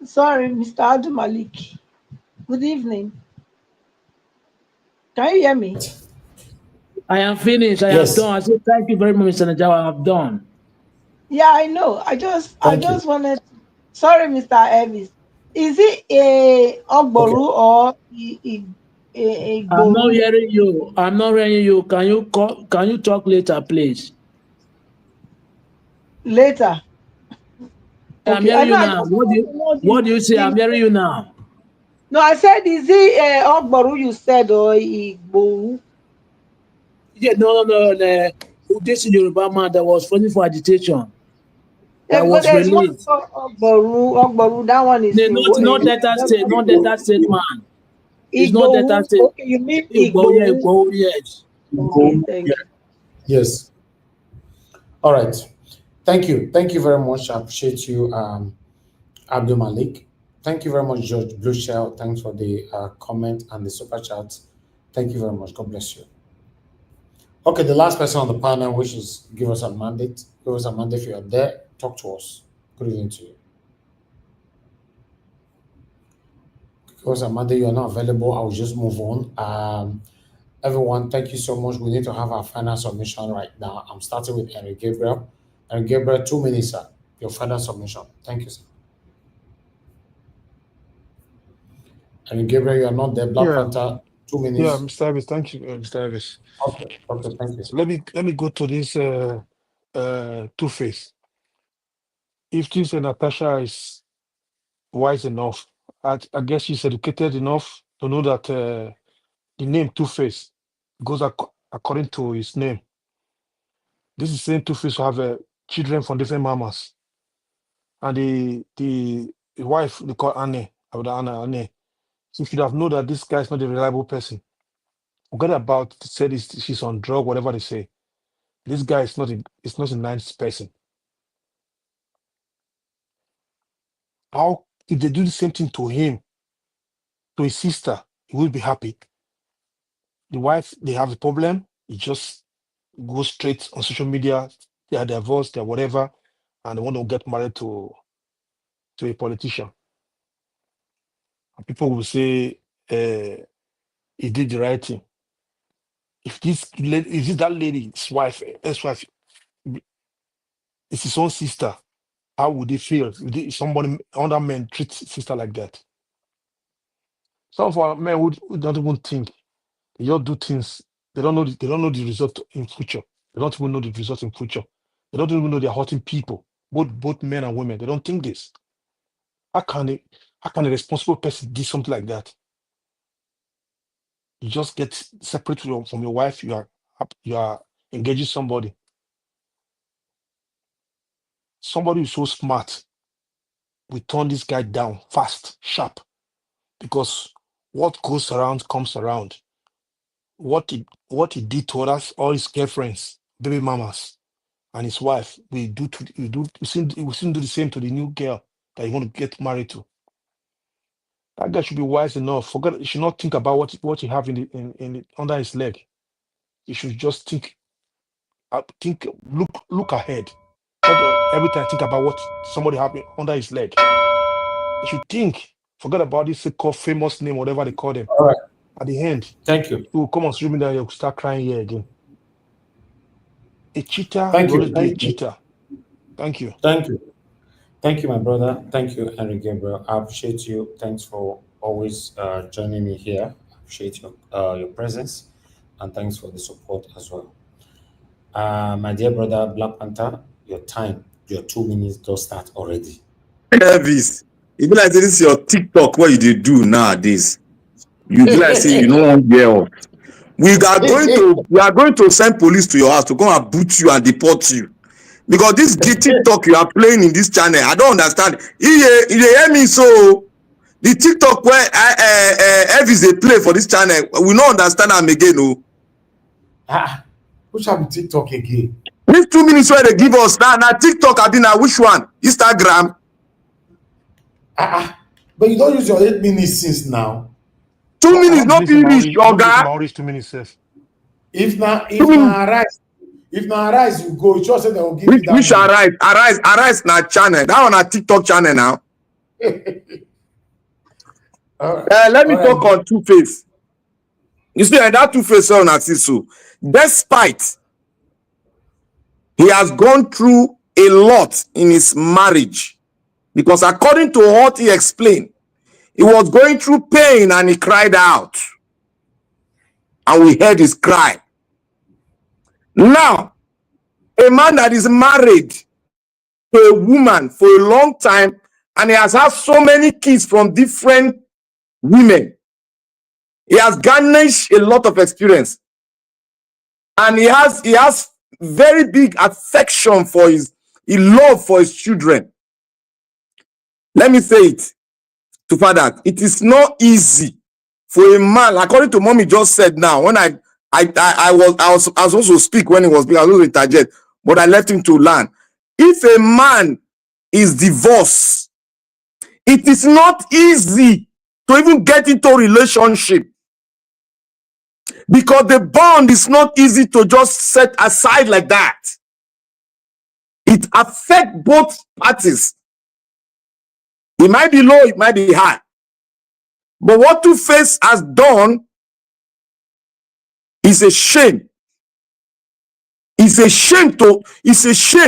Sorry, Mr. Adu Malik. Good evening. Can you hear me? I am finished. I am done. I said thank you very much, Mr. Nigeria. I have done. Yeah, I know. I just wanted. Sorry, Mr. Elvis. Is it a Ogboru or a I'm not Gboru? hearing you. I'm not hearing you. Can you talk later, please? Later. I'm Okay. I hearing know. you I now. just wanted to know What do you say? I'm hearing you now. No, I said, is it Ogboru you said or Igboru? Yeah, no. This is Yoruba man that was fighting for agitation. That But was there's one released. called Ogboru. That one is in Not Delta State. Not Delta State man. It's not Delta Igboru. State. Okay, you mean Igbo, Igboru? yes. Okay, thank you. Yes. All right. Thank you. Thank you very much. I appreciate you, Abdul Malik. Thank you very much, George Blue Shell. Thanks for the comment and the super chat. Thank you very much. God bless you. Okay, the last person on the panel, which is give us a mandate. Give us a mandate if you're there. Talk to us. Good evening to you. Give us a mandate. You're not available. I'll just move on. Everyone, thank you so much. We need to have our final submission right now. I'm starting with Henry Gabriel. Henry Gabriel, 2 minutes, sir. Your final submission. Thank you, sir. Henry Gabriel, you are not there. Black Yeah. Panther, 2 minutes. Yeah, Mr. Davis, thank you, Mr. Davis. Okay, thank you. So let me go to this Two-Face. If this Natasha is wise enough, I guess she's educated enough to know that the name Two-Face goes according to his name. This is the same Two-Face who have children from different mamas. And the wife, they call Anne, Anne. She should have known that this guy is not a reliable person. Forget about say this, she's on drug, whatever they say. This guy is not a nice person. How if they do the same thing to him, to his sister, he will be happy. The wife, they have a problem, he just goes straight on social media, they are divorced, they're whatever, and they want to get married to a politician. And people will say he did the right thing. If that lady's wife, ex-wife, is his own sister, how would he feel if somebody, other men treat sister like that? Some of our men who don't even think. They just do things. They don't know the result in future. They don't even know the result in future. They don't even know they're hurting people, both men and women. They don't think this. How can a responsible person do something like that? You just get separate from your wife. You are engaging somebody. Somebody who's so smart. We turn this guy down fast, sharp, because what goes around comes around. What he did to others, all his girlfriends, baby mamas, and his wife, we soon do the same to the new girl that you want to get married to. That guy should be wise enough. He should not think about what he have under his leg. He should just look ahead. Not every time think about what somebody have under his leg. He should think. Forget about this so-called famous name, whatever they call them. All right. At the end, thank you. You will come on streaming that you'll start crying here again. A cheater Thank will you. always be a cheater. Thank you. Thank you. Thank you, my brother. Thank you, Henry Gabriel. I appreciate you. Thanks for always joining me here. I appreciate your presence, and thanks for the support as well. My dear brother Black Panther, your 2 minutes just start already. Elvis, it be like this is your TikTok what you do nowadays. You be like say you don't want get off. We are going to send police to your house to come and boot you and deport you. Because this TikTok you are playing in this channel, I don't understand. You hear me so? The TikTok where Elvis they play for this channel, we don't understand them again. Oh. Which have TikTok again? These 2 minutes where they give us now TikTok, I think now which one? Instagram. But you don't use your 8 minutes since now. 2 minutes not be reach, Oga. 2 minutes safe. If now arise, you go. You just say they will give you that. Which arise na channel. That one a TikTok channel now. Let me talk on Two-Face. You see, that Two-Face on Asisu, despite he has gone through a lot in his marriage, because according to what he explained, he was going through pain and he cried out. And we heard his cry. Now, a man that is married to a woman for a long time and he has had so many kids from different women, he has garnished a lot of experience. And he has very big affection for his love for his children. Let me say it to father, it is not easy for a man, according to mommy just said now, when I was also speak when he was being, I was also interject, but I left him to learn. If a man is divorced, it is not easy to even get into a relationship, because the bond is not easy to just set aside like that. It affects both parties. It might be low, it might be high. But what Two-Face has done is a shame. It's a shame.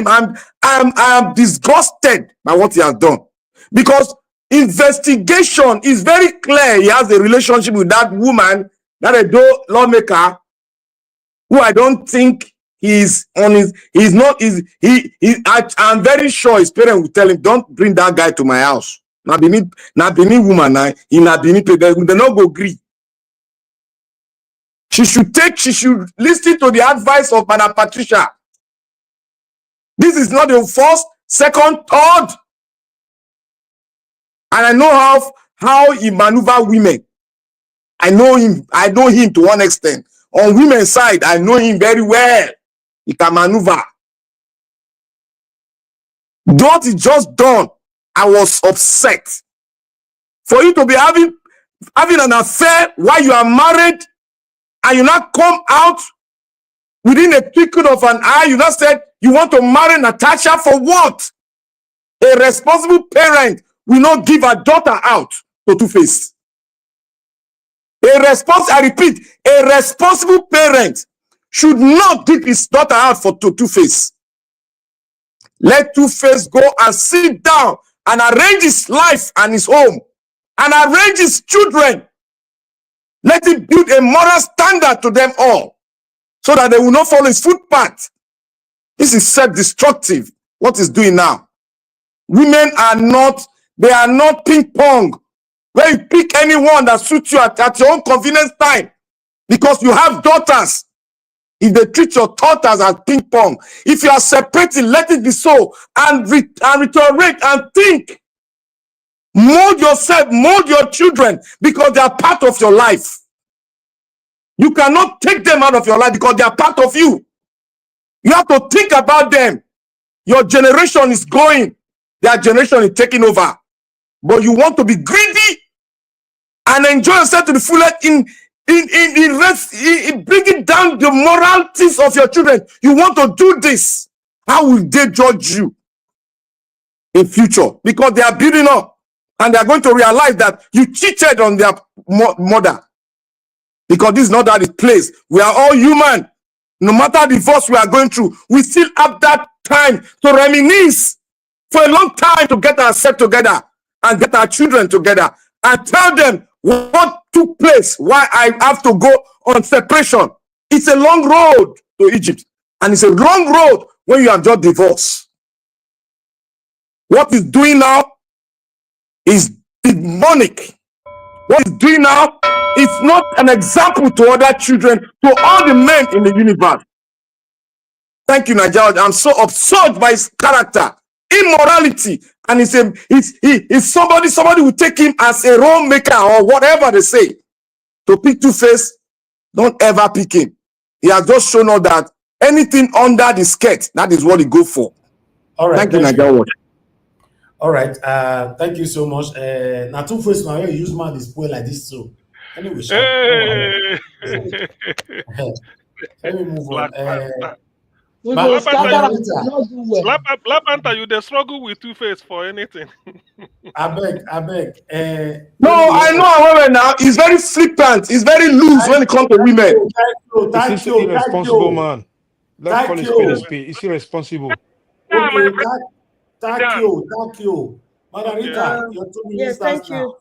I am disgusted by what he has done. Because investigation is very clear. He has a relationship with that woman, that Edo lawmaker, who I don't think I'm very sure his parents will tell him, don't bring that guy to my house. Now be me woman, he not be me, they not go agree. She should listen to the advice of Madam Patricia. This is not the first, second, third And I know how he maneuver women. I know him to one extent. On women's side, I know him very well. He can maneuver. What he just done, I was upset. For you to be having an affair while you are married, and you not come out within a twinkle of an eye, you not said you want to marry Natasha for what? A responsible parent will not give a daughter out to Two-Face. I repeat, a responsible parent should not give his daughter out for Two-Face. Let Two-Face go and sit down and arrange his life and his home and arrange his children. Let him build a moral standard to them all so that they will not follow his footpath. This is self-destructive, what he's doing now. Women are not ping pong, where you pick anyone that suits you at your own convenience time because you have daughters. If they treat your daughters as ping pong, if you are separating, let it be so, and reiterate and think. Mold yourself, mold your children, because they are part of your life. You cannot take them out of your life because they are part of you. You have to think about them. Your generation is going. Their generation is taking over. But you want to be greedy and enjoy yourself to the fullest in bringing down the moralities of your children. You want to do this. How will they judge you in future? Because they are building up and they are going to realize that you cheated on their mother. Because this is not that place. We are all human. No matter the divorce we are going through, we still have that time to reminisce for a long time to get ourselves together and get our children together and tell them what took place, why I have to go on separation. It's a long road to Egypt, and it's a long road when you have just divorced. What he's doing now is demonic. What he's doing now is not an example to other children, to all the men in the universe. Thank you, Nigeria. I'm so absurd by his character, immorality, and he's somebody will take him as a role maker or whatever they say. To pick Two-Face, don't ever pick him. He has just shown us that anything under the skirt, that is what he go for. All right. Thank you, Nigeria. All right. Thank you so much. Now Two-Face, now you use man display like this too. Anyway, Hey. let me move on. Black Panther, you dey struggle with Two-Face for anything. I beg. No, I know women now. He's very flippant. He's very loose when it comes to women. He's an irresponsible man. Let's call his spade. He's irresponsible. Okay, thank you. Madam Rita, your 2 minutes. Yes, thank you.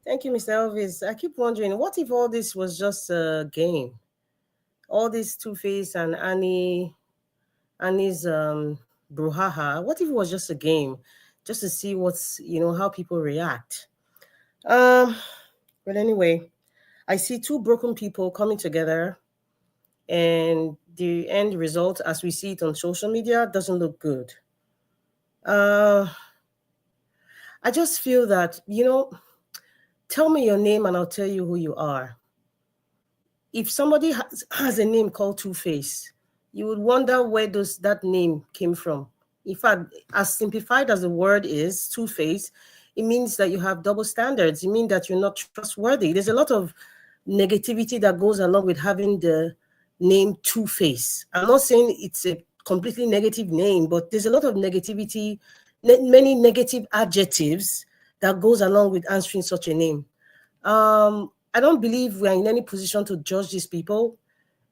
Thank you, Mr. Elvis. I keep wondering, what if all this was just a game? All this Two-Face and Annie's brouhaha. What if it was just a game, just to see how people react? But anyway, I see two broken people coming together, and the end result, as we see it on social media, doesn't look good. I just feel that, tell me your name and I'll tell you who you are. If somebody has a name called Two-Face, you would wonder where that name came from. In fact, as simplified as the word is, Two-Face, it means that you have double standards. It means that you're not trustworthy. There's a lot of negativity that goes along with having the name Two-Face. I'm not saying it's a completely negative name, but there's a lot of negativity, many negative adjectives that goes along with answering such a name. I don't believe we are in any position to judge these people.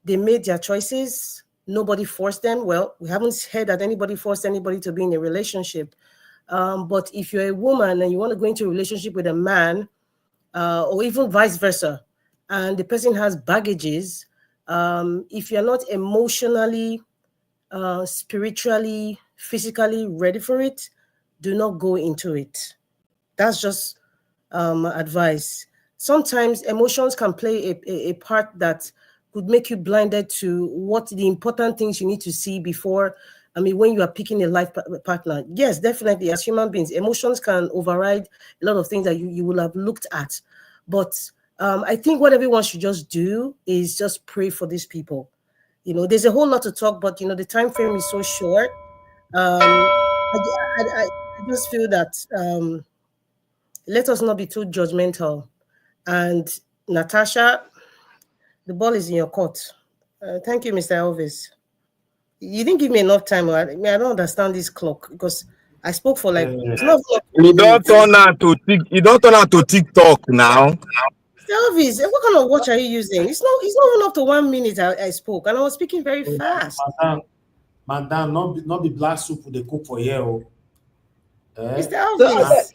They made their choices. Nobody forced them. Well, we haven't heard that anybody forced anybody to be in a relationship. But if you're a woman and you want to go into a relationship with a man, or even vice versa, and the person has baggages, if you're not emotionally, spiritually, physically ready for it, do not go into it. That's just advice. Sometimes emotions can play a part that could make you blinded to what the important things you need to see before I mean, when you are picking a life partner, yes, definitely, as human beings, emotions can override a lot of things that you will have looked at. But I think what everyone should just do is just pray for these people. You know, there's a whole lot to talk, but, you know, the time frame is so short. I just feel that let us not be too judgmental. And Natasha, the ball is in your court. Thank you, Mr. Elvis. You didn't give me enough time. I don't understand this clock because I spoke for like it's not. You don't turn out to TikTok now. Mr. Elvis, what kind of watch are you using? It's not even up to 1 minute. I spoke and I was speaking very fast. Madam, not be black soup they cook for here. Mr. Elvis.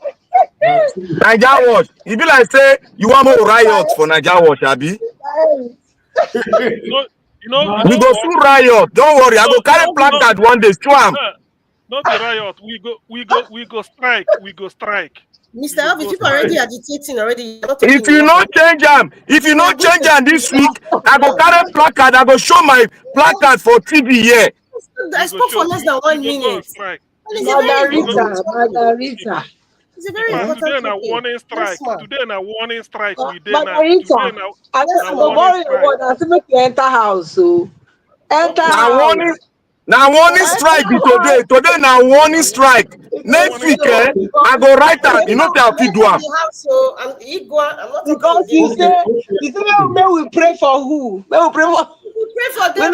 Naija Watch. It be like say you want more riot for Naija Watch, Abi. We go soon riot. Don't worry. I go carry placard one day. Not the riot. We go strike. We go strike. Mr. Elvis, people are already agitating already. If you not change them, this week, I go carry placard. I go show my placard for TV here. I spoke for less than 1 minute. Margarita. It's a very important today topic. Warning strike. Today na warning strike. Margarita, I go borrow your word. I say make you enter house. So enter house. Now warning strike be today. Today now warning strike. Next week, I go write that. You know that I do am. Because you say may we pray for who? May we pray for them.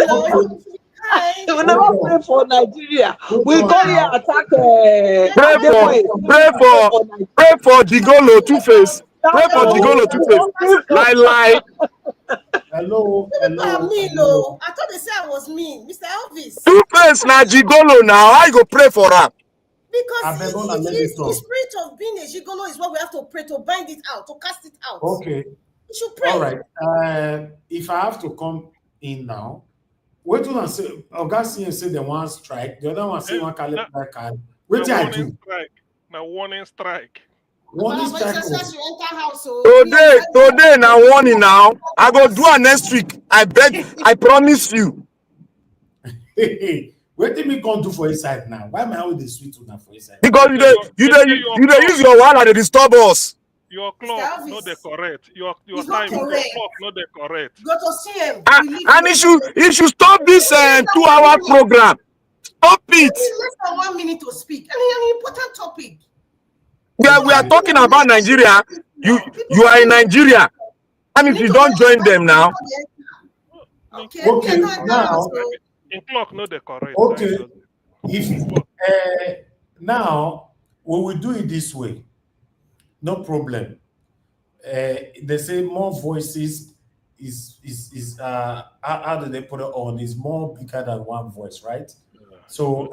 We never pray for Nigeria. We go here attack. Pray for Digolo Two-Face. Pray for Digolo Two-Face. Lie. Hello. I thought they said I was mean, Mr. Elvis. Two-Face na Gigolo now. I go pray for her. Because the spirit of being a gigolo is what we have to pray to bind it out, to cast it out. Okay. You should pray. All right. If I have to come in now, wait till I say Augustine say the one strike, the other one say one call card. Wait till I do. Now warning strike. Warning strike. Today now warning now. I go do it next week. I beg. I promise you. What did me come do for inside now? Why am I always the sweet one for inside? Because you use your wallet to disturb us. Your clock not the correct. Your time, your clock not the correct. Go to see him. And it should stop this 2-hour program. Stop it. Less than 1 minute to speak. I mean, an important topic. We are talking about Nigeria. You are in Nigeria. I mean, if you don't join them now. Okay. Now. In clock not the correct. Okay. If now we will do it this way. No problem. They say more voices is how do they put it on? Is more bigger than one voice, right? So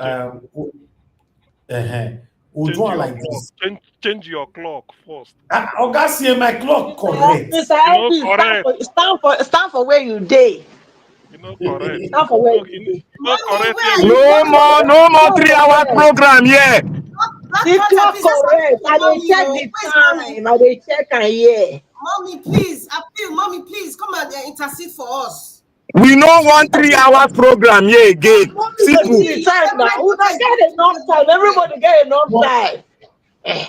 we'll do it like this. Change your clock first. Augustine, my clock correct. Stand for where you day. You know correct. Stand for where you day. No more 3-hour program here. The clock correct. I dey check the time. I dey check and hear. Mommy, please, appeal. Mommy, please come and intercede for us. We no want 3-hour program here again. Simple. Time now. We don't get enough time. Everybody get enough time.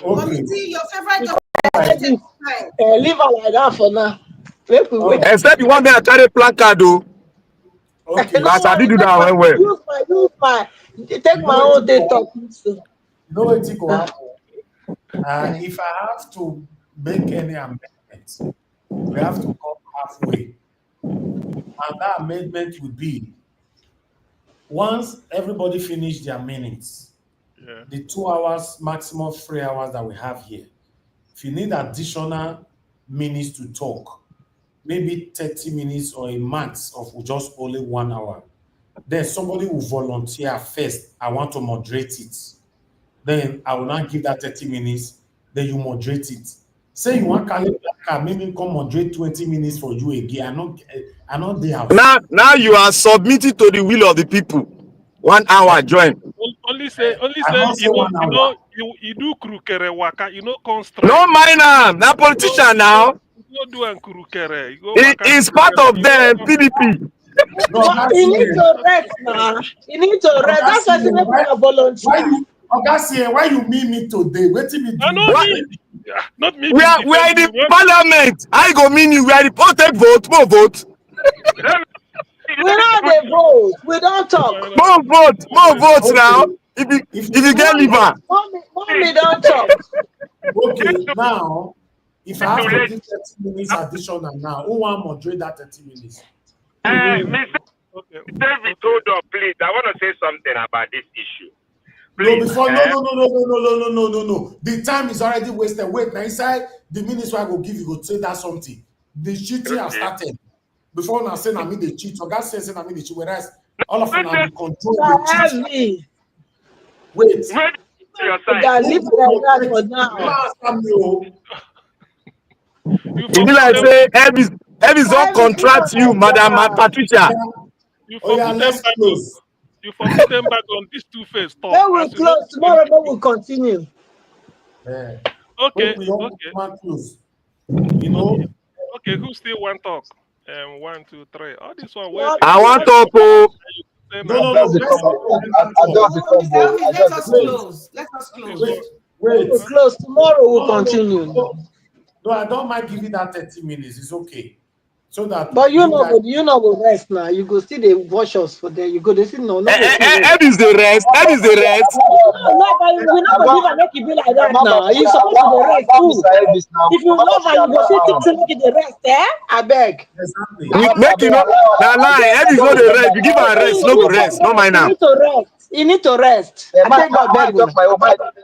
Mommy, your favorite leave her like that for now. Except you want me to carry placard though. Okay. But I did do that well. Use my take my own data. No, it's equal. If I have to make any amendments, we have to come halfway. And that amendment would be once everybody finish their minutes, the 2 hours, maximum 3 hours that we have here. If you need additional minutes to talk, maybe 30 minutes or a max of just only 1 hour, then somebody will volunteer first. I want to moderate it. Then I will not give that 30 minutes. Then you moderate it. Say you want to maybe come moderate 20 minutes for you again. I not there. Now you are submitted to the will of the people. 1 hour join. Only say you do krukere waka. You know constraint. No minor. That politician now. You do and krukere. It's part of the PDP. You need to rest now. You need to rest. That's why they make a volunteer. Why you meet me today? Wait till me do. Not me. We are in the parliament. I go mean you. We are the voted vote. More vote. We don't dey vote. We don't talk. More votes now. If you get liver. Mommy don't talk. Okay, now if I have to give 30 minutes additional now, who want to moderate that 30 minutes? Mr. David, hold on, please. I want to say something about this issue. Please, no. The time is already wasted. Wait, now inside the minutes where I go give you, go say that something. The cheating have started. Before now saying I mean the cheat, or God says I mean the cheat, whereas all of them are control the cheat. Wait. Leave that for now. You be like say Elvis don't contract you, Madam Patricia. You put them back on this two-faced talk. Then we'll close tomorrow, but we'll continue. Okay. Close. You know. Okay, who still want talk? 1, 2, 3. Oh, this one. I want talk. No. Let us close. We'll close tomorrow. We'll continue. No, I don't mind giving that 30 minutes. It's okay. So that. But you know, go rest now. You go see the watch us for there. You go. They see no. Ed is the rest. No, but we're not going to make it be like that now. You supposed to be rest too. If you love her, you go see things to make it the rest. I beg. Make you know. Now lie. Ed is not the rest. You give her rest. No go rest. No mind now. You need to rest. I thank God, I talk my own.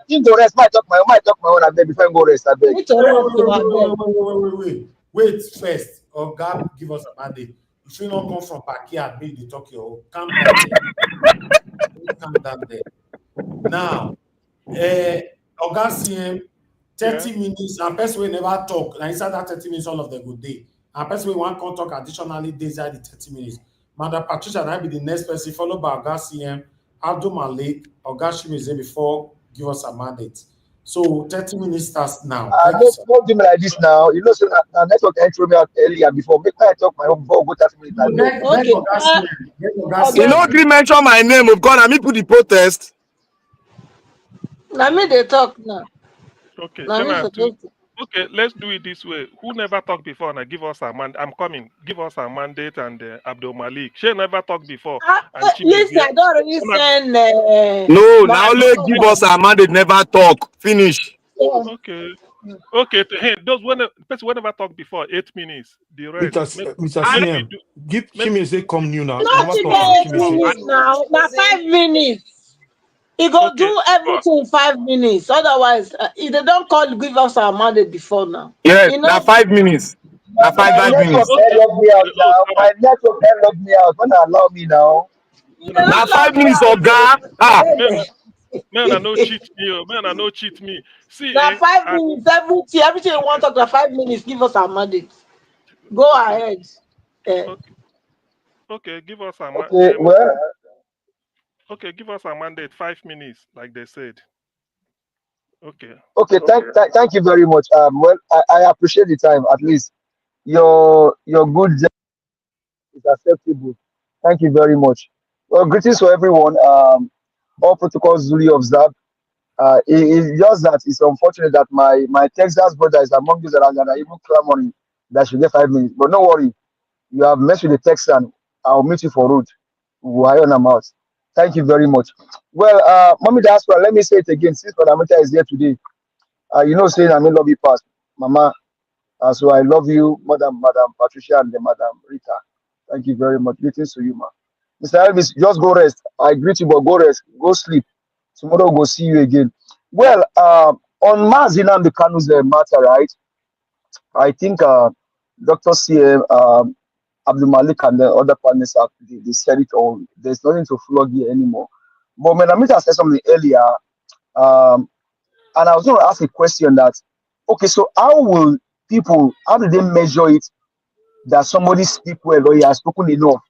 You need to rest. I talk my own. I beg before I go rest. I beg. You need to rest. Wait first. Or God give us a mandate. If you don't come from backyard, make the talk your calm down there. Calm down there. Now, Oga CM, 30 minutes, and person will never talk. And inside that 30 minutes, all of them good day. And person will want to talk additionally inside the 30 minutes. Madam Patricia and I be the next person, followed by Oga CM, Abdul Malik, Oga Shimize before give us a mandate. So 30 minutes starts now. Don't do me like this now. You know, so network entry me out earlier before. Make I talk my own before go 30 minutes. Okay. You know, agree mention my name. Of God, I mean put the protest. Let me they talk now. Okay. Okay, let's do it this way. Who never talked before? Now give us a mandate. I'm coming. Give us a mandate and Abdul Malik. She never talked before. Listen, I don't really send. No, now let give us a mandate. Never talk. Finish. Okay. Okay. Hey, those person never talked before 8 minutes. The rest. Mr. CM, give Chimeze come new now. Not even 8 minutes now. Now 5 minutes. He go do everything in 5 minutes. Otherwise, if they don't call, give us our mandate before now. Yes, you know? Now 5 minutes. Now 5 minutes. My network logged me out. When allow me now. Now 5 minutes, Oga. Man, I no cheat me. Man, I no cheat me. See, now 5 minutes. Everything you want to talk. Now 5 minutes. Give us our mandate. Go ahead. Okay, give us our mandate. Okay, well. Okay, give us a mandate, 5 minutes, like they said. Okay. Okay, thank you very much. Well, I appreciate the time. At least your good is acceptable. Thank you very much. Well, greetings to everyone. All protocols duly observed. It's just that it's unfortunate that my Texas brother is among those that are even clamoring that should get 5 minutes. But no worry, you have met with the Texan. I'll meet you for road. We'll iron them out. Thank you very much. Well, Mommy Diaspora, let me say it again. Since Madamita is here today, you know, saying I may love you past, Mama. So I love you, Madam Patricia and Madam Rita. Thank you very much. Greetings to you, ma. Mr. Elvis, just go rest. I greet you, but go rest. Go sleep. Tomorrow we'll see you again. Well, on Mazina Mbekanu's matter, right? I think Dr. CM, Abdul Malik and the other partners they said it all. There's nothing to flog here anymore. But Menamita said something earlier, and I was going to ask a question that, okay, so how do they measure it that somebody speak well or he has spoken enough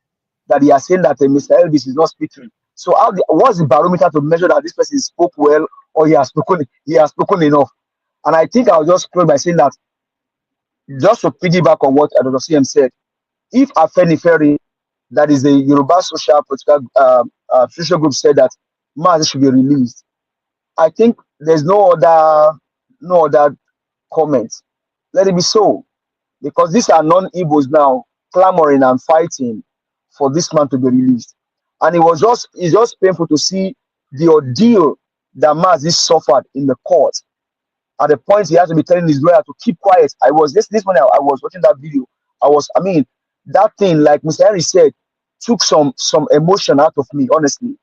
that he has saying that Mr. Elvis is not speaking? So what's the barometer to measure that this person spoke well or he has spoken enough? And I think I'll just close by saying that, just to piggyback on what Dr. CM said, if Afenifere that is the Yoruba social group, said that Maz should be released. I think there's no other comment. Let it be so, because these are non-Igbos now clamoring and fighting for this man to be released. And it's just painful to see the ordeal that Mazi suffered in the court. At the point he had to be telling his lawyer to keep quiet. I was this morning I was watching that video. That thing, like Mr. Henry said, took some emotion out of me, honestly.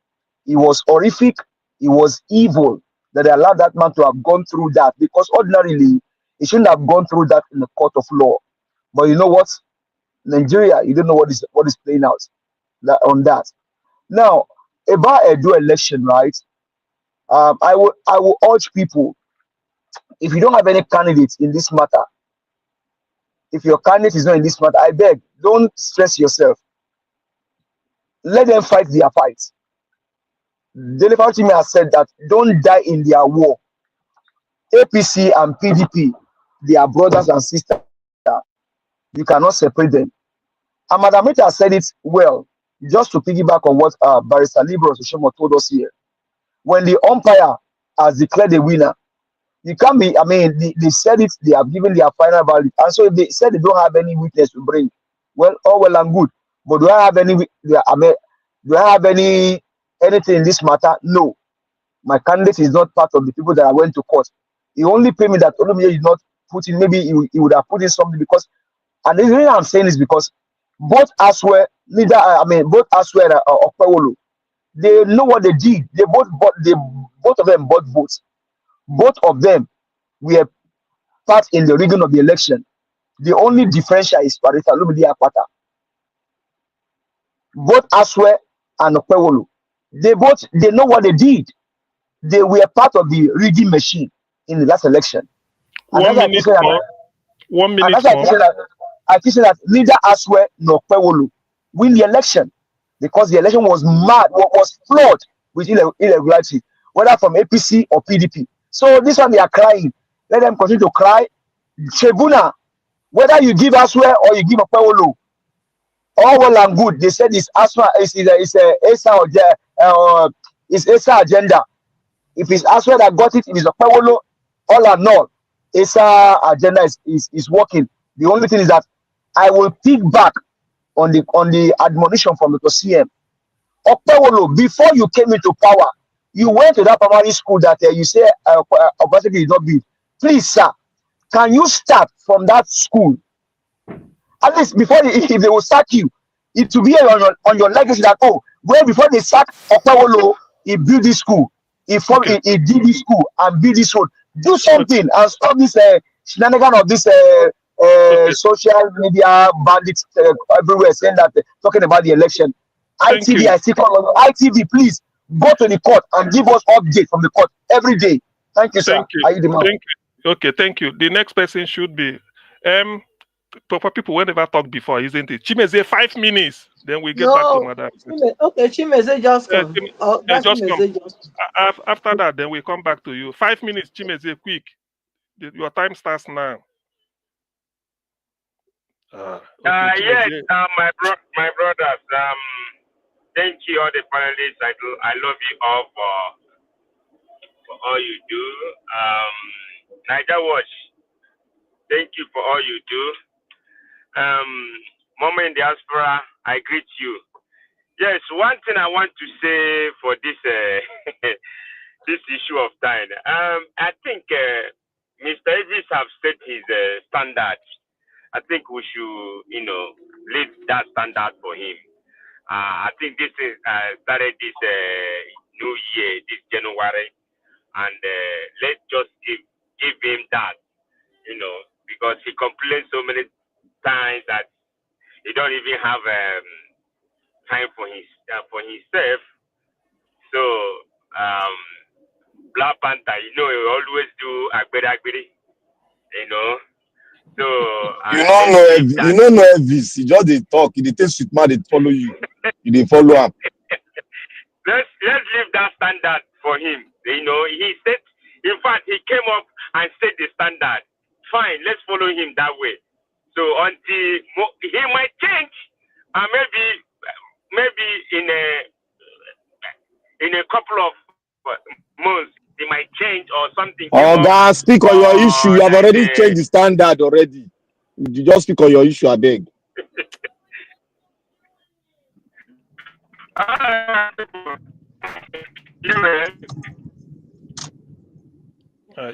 It was horrific, it was evil that they allowed that man to have gone through that, because ordinarily he shouldn't have gone through that in the court of law. But you know what? Nigeria, you don't know what is playing out on that. Now, about Edo election, right? I will urge people, if you don't have any candidates in this matter, if your candidate is not in this matter, I beg, don't stress yourself. Let them fight their fight. The Liberal team has said that don't die in their war. APC and PDP, they are brothers and sisters. You cannot separate them. And Madam Mita said it well, just to piggyback on what Barrister Libros Oshemo told us here. When the umpire has declared a winner, you can't be, they said it, they have given their final verdict. And so if they said they don't have any witness to bring, well, all well and good. But do I have anything in this matter? No. My candidate is not part of the people that I went to court. He only paid me that Olumide did not put in, maybe he would have put in something, because, and the reason I'm saying is because both Aswe, both Aswe and Okpewolo, they know what they did. They both of them bought votes. Both of them were part in the rigging of the election. The only differential is Barrister Olumide Akpata. Both Aswe and Okpewolo, they know what they did. They were part of the rigging machine in the last election. And 1 minute more. 1 minute more. I think that neither Aswe nor Okpewolo win the election, because the election was mad, was flawed with irregularity, whether from APC or PDP. So this one, they are crying. Let them continue to cry. Tribunal, whether you give Aswe or you give Okpewolo, all well and good. They said it's Aswe, it's ESA agenda. If it's Aswe that got it, it is Okpewolo, all and all. ESA agenda is working. The only thing is that I will pick back on the admonition from the CM. Okpewolo, before you came into power, you went to that primary school that you say Obaseki did not build. Please, sir, can you start from that school? At least before if they will sack you, it will be on your legacy that, where before they sack Okpewolo, he built this school, he did this school and built this road. Do something and stop this shenanigan of this social media bandits everywhere saying that, talking about the election. ITV, I see ITV, please go to the court and give us update from the court every day. Thank you, sir. Thank you. Okay, thank you. The next person should be for people who never talked before, isn't it? Chimeze, 5 minutes. Then we get back to Madam. Okay, Chimeze just come. Just come. After that, then we come back to you. 5 minutes, Chimeze, quick. Your time starts now. Yes, my brothers. Thank you, all the panelists. I love you all for all you do. Niger Watch, thank you for all you do. Mama in Diaspora, I greet you. Yes, one thing I want to say for this this issue of time. I think Mr. Davis have set his standard. I think we should, lead that standard for him. I think this is started this new year, this January, and let's just give him that, because he complains so many times that he don't even have time for himself. So Black Panther, he always do agbede, So you don't know Elvis. He just they talk. He take sweet man, they follow you. They follow up. Let's leave that standard for him. He said, in fact, he came up and set the standard. Fine, let's follow him that way. So until he might change, and maybe maybe in a couple of months it might change or something came Oh, up God, speak on your issue. You have that already changed the standard already. You just speak on your issue, I beg.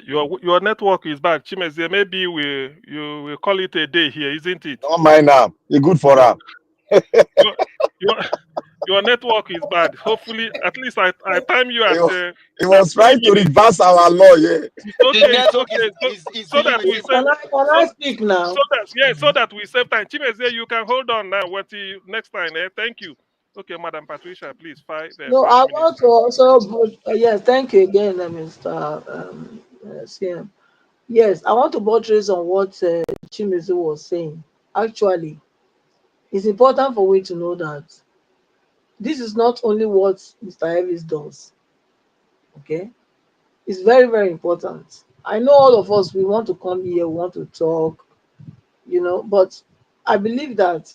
Your network is bad, Chimezie. Maybe you will call it a day here, isn't it? Don't mind now. You're good for that. your, your your network is bad. Hopefully, at least I time you at He was 3 trying to minutes. reverse our law, yeah. It's The okay. It's network okay. is So dealing that with we him. save. Can I speak now? So that we save time. Chimezie, you can hold on now. What next time? Thank you. Okay, Madam Patricia, please 5 No, I minutes. want to also, yes, thank you again, Mr. CM. Yes, I want to buttress on what Chimezie was saying. Actually, it's important for we to know that this is not only what Mr. Elvis does. Okay, it's very, very important. I know all of us, we want to come here, we want to talk, but I believe that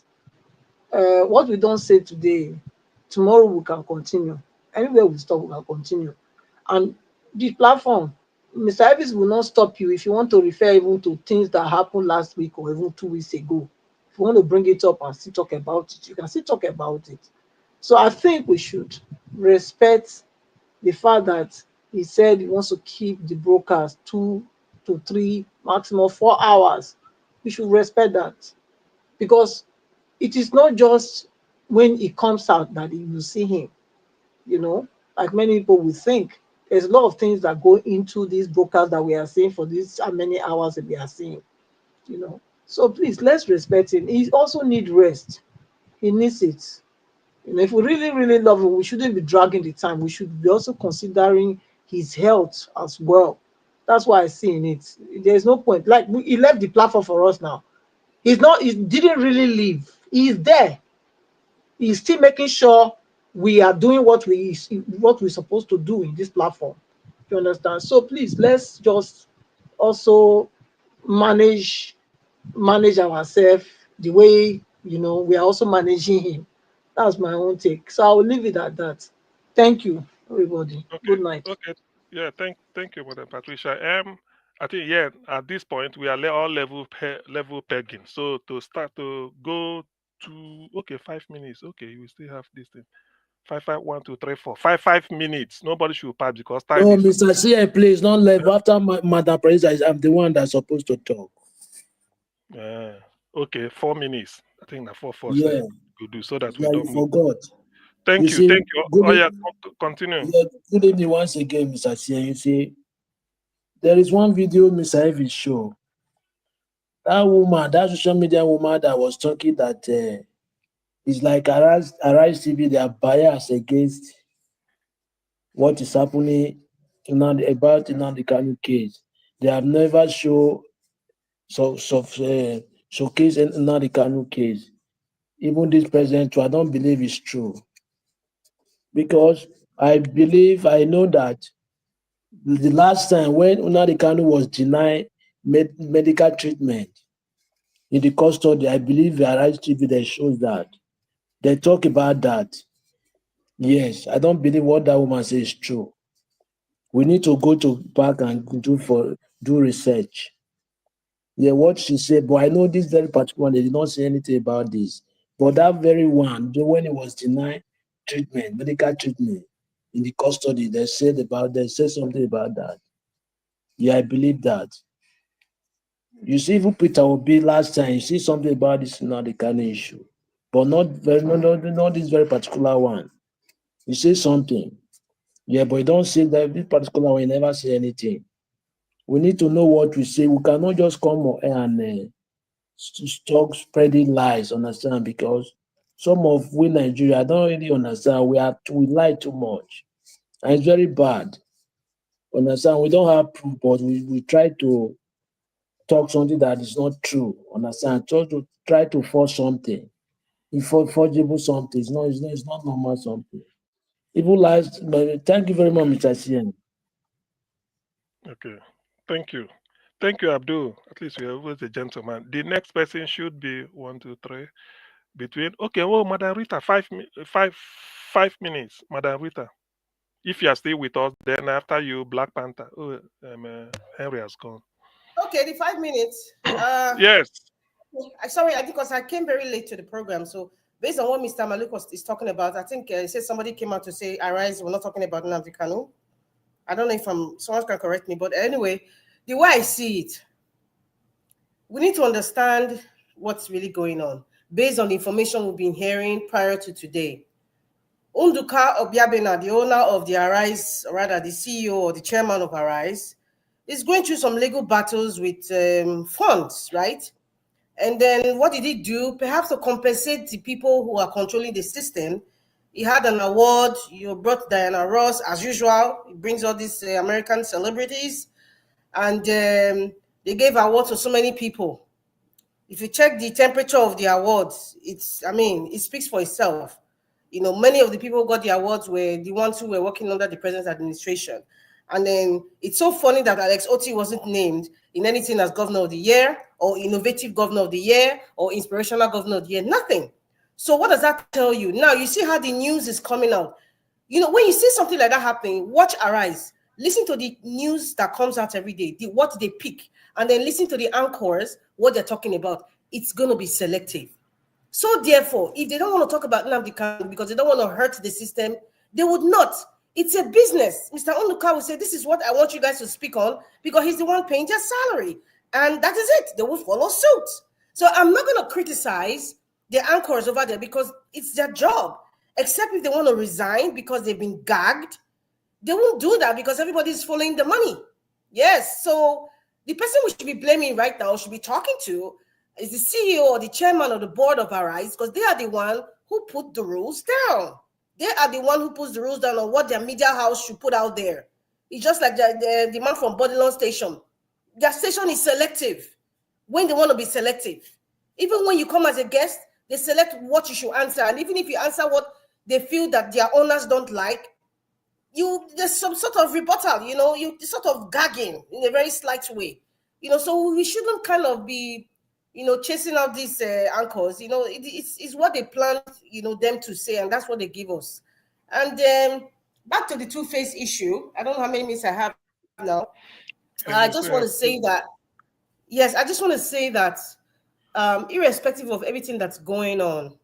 what we don't say today, tomorrow we can continue. Anywhere we stop, we can continue. And the platform, Mr. Elvis will not stop you if you want to refer even to things that happened last week or even 2 weeks ago. If you want to bring it up and still talk about it, you can still talk about it. So I think we should respect the fact that he said he wants to keep the broadcast 2 to 3, maximum 4 hours. We should respect that, because it is not just when he comes out that you will see him, like many people will think. There's a lot of things that go into these broadcasts that we are seeing for these how many hours that we are seeing. So please, let's respect him. He also needs rest. He needs it. If we really, really love him, we shouldn't be dragging the time. We should be also considering his health as well. That's why I see in it. There's no point. Like, he left the platform for us now. He didn't really leave. He's there. He's still making sure we are doing what we're supposed to do in this platform. You understand? So please, let's just also manage ourselves the way we are also managing him. That's my own take. So I will leave it at that. Thank you, everybody. Okay. Good night. Okay. Yeah. Thank you, Madam Patricia. I think at this point we are all level pegging. So to start to go to 5 minutes. Okay, you will still have this thing. 1, 2, 3, 4. 5 minutes. Nobody should pass because time No, is. Mr. CM, please don't leave. After Madam President, I'm the one that's supposed to talk. Okay, 4 minutes. I think that 4 Yeah, could do so that we yeah, you don't move. forgot. Thank you. See, Thank you. good, Oh yeah, continue. yeah, good evening once again, Mr. CM. You see, there is one video Mr. Evie show. That woman, that social media woman that was talking that it's like Arise TV, they are biased against what is happening about Nnamdi Kanu case. They have never showcase Nnamdi Kanu case. Even this president, I don't believe it's true. Because I know that the last time when Nnamdi Kanu was denied medical treatment in the custody, I believe the Arise TV that shows that. They talk about that. Yes, I don't believe what that woman says is true. We need to go back and do research. Yeah, what she said, but I know this very particular, they did not say anything about this. But that very one, when he was denied medical treatment in the custody, they said something about that. Yeah, I believe that. You see, even Peter Obi last time, you see something about this kind of issue, but not this very particular one. You say something, yeah, but you don't say that this particular one. You never say anything. We need to know what we say. We cannot just come and stop spreading lies. Understand? Because some of we Nigeria, I don't really understand. We lie too much, and it's very bad. Understand? We don't have proof, but we try to talk something that is not true. Understand? Try to force something. If forgeable something, it's not normal something. Even lies. Thank you very much, Mr. CN. Okay. Thank you. Thank you, Abdul. At least we are always a gentleman. The next person should be 1, 2, 3. between, okay, oh, Madam Rita, 5 minutes, Madam Rita. If you are still with us, then after you, Black Panther. Oh, Henry has gone. Okay, the 5 minutes. Yes. Sorry, because I came very late to the program. So based on what Mr. Malik is talking about, I think he said somebody came out to say, "Arise, we're not talking about Nnamdi Kanu." I don't know if someone can correct me, but anyway, the way I see it, we need to understand what's really going on based on the information we've been hearing prior to today. Unduka Obiabena, the owner of the Arise, or rather the CEO or the chairman of Arise, is going through some legal battles with funds, right? And then what did he do? Perhaps to compensate the people who are controlling the system. He had an award. You brought Diana Ross, as usual. He brings all these American celebrities. And they gave awards to so many people. If you check the temperature of the awards, it speaks for itself. You know, many of the people who got the awards were the ones who were working under the president's administration. And then it's so funny that Alex Otti wasn't named in anything as governor of the year or innovative governor of the year or inspirational governor of the year, nothing. So what does that tell you? Now you see how the news is coming out. You know, when you see something like that happening, watch Arise. Listen to the news that comes out every day, what they pick, and then listen to the anchors, what they're talking about. It's going to be selective. So therefore, if they don't want to talk about Nnamdi Kanu because they don't want to hurt the system, they would not. It's a business. Mr. Onuka will say, this is what I want you guys to speak on because he's the one paying their salary. And that is it. They will follow suit. So I'm not going to criticize the anchors over there because it's their job, except if they want to resign because they've been gagged. They won't do that because everybody's following the money. Yes. So the person we should be blaming right now, should be talking to, is the CEO or the chairman of the board of Arise, because they are the one who put the rules down. They are the one who puts the rules down on what their media house should put out there. It's just like the man from Bodilon Station. Their station is selective when they want to be selective. Even when you come as a guest, they select what you should answer. And even if you answer what they feel that their owners don't like, there's some sort of rebuttal, you sort of gagging in a very slight way. So we shouldn't kind of be, chasing out these anchors. It's what they plan, them to say, and that's what they give us. And back to the two-face issue. I don't know how many minutes I have now. I just want to say that, yes, I just want to say that irrespective of everything that's going on,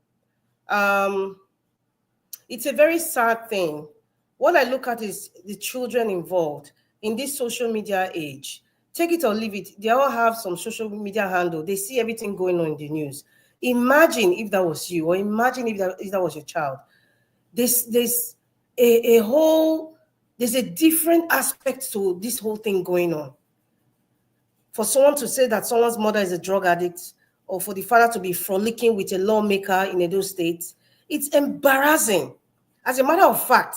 it's a very sad thing. What I look at is the children involved in this social media age. Take it or leave it. They all have some social media handle. They see everything going on in the news. Imagine if that was you, or imagine if that was your child. There's a different aspect to this whole thing going on. For someone to say that someone's mother is a drug addict, or for the father to be frolicking with a lawmaker in Edo State, it's embarrassing. As a matter of fact,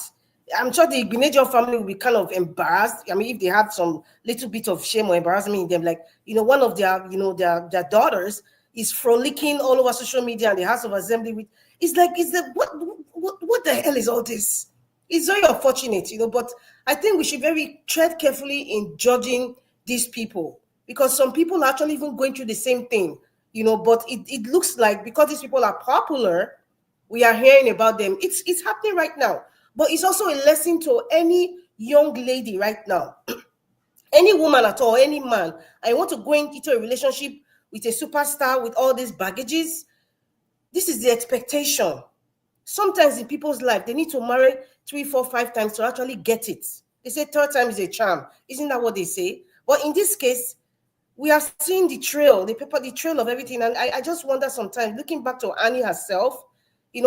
I'm sure the Igbenedion family will be kind of embarrassed. I mean, if they have some little bit of shame or embarrassment in them, like, one of their, their daughters is frolicking all over social media and the House of Assembly with, what the hell is all this? It's very unfortunate, but I think we should tread carefully in judging these people, because some people are actually even going through the same thing, but it looks like because these people are popular, we are hearing about them. It's happening right now. But it's also a lesson to any young lady right now, any woman at all, any man. I want to go into a relationship with a superstar with all these baggages. This is the expectation. Sometimes in people's life, they need to marry 3, 4, 5 times to actually get it. They say third time is a charm. Isn't that what they say? But in this case, we are seeing the trail, the trail of everything. And I just wonder sometimes, looking back to Annie herself,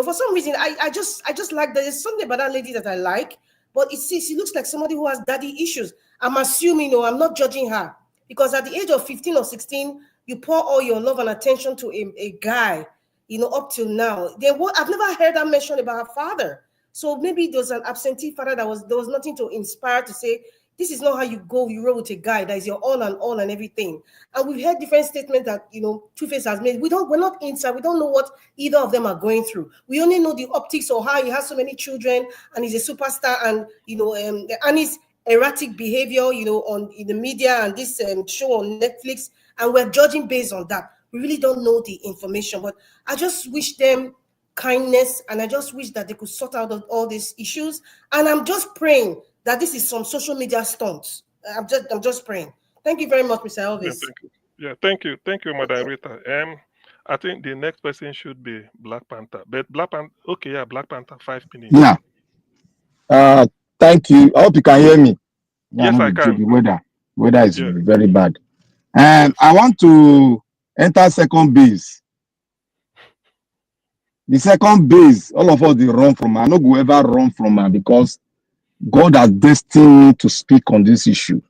for some reason, I just like, there's something about that lady that I like, but she looks like somebody who has daddy issues. I'm assuming, I'm not judging her, because at the age of 15 or 16, you pour all your love and attention to a guy, up till now. I've never heard her mention about her father. So maybe there was an absentee father there was nothing to inspire to say, this is not how you roll with a guy that is your all and everything. And we've heard different statements that, Two-Face has made. We're not inside. We don't know what either of them are going through. We only know the optics of how he has so many children and he's a superstar, and, and his erratic behavior, in the media and this show on Netflix. And we're judging based on that. We really don't know the information, but I just wish them kindness, and I just wish that they could sort out all these issues. And I'm just praying that this is some social media stunts. I'm just praying. Thank you very much, Mr. Yeah, Elvis. thank you. Yeah, thank you, Madam Rita. I think the next person should be Black Panther. But Black Panther, okay, yeah, Black Panther, 5 minutes. Yeah. Thank you. I hope you can hear me. Yeah, I Yes, know I the can. weather is Yeah. very bad. And Yes. I want to enter second base. The second base, all of us they run from. I no go ever run from her because God has destined me to speak on this issue.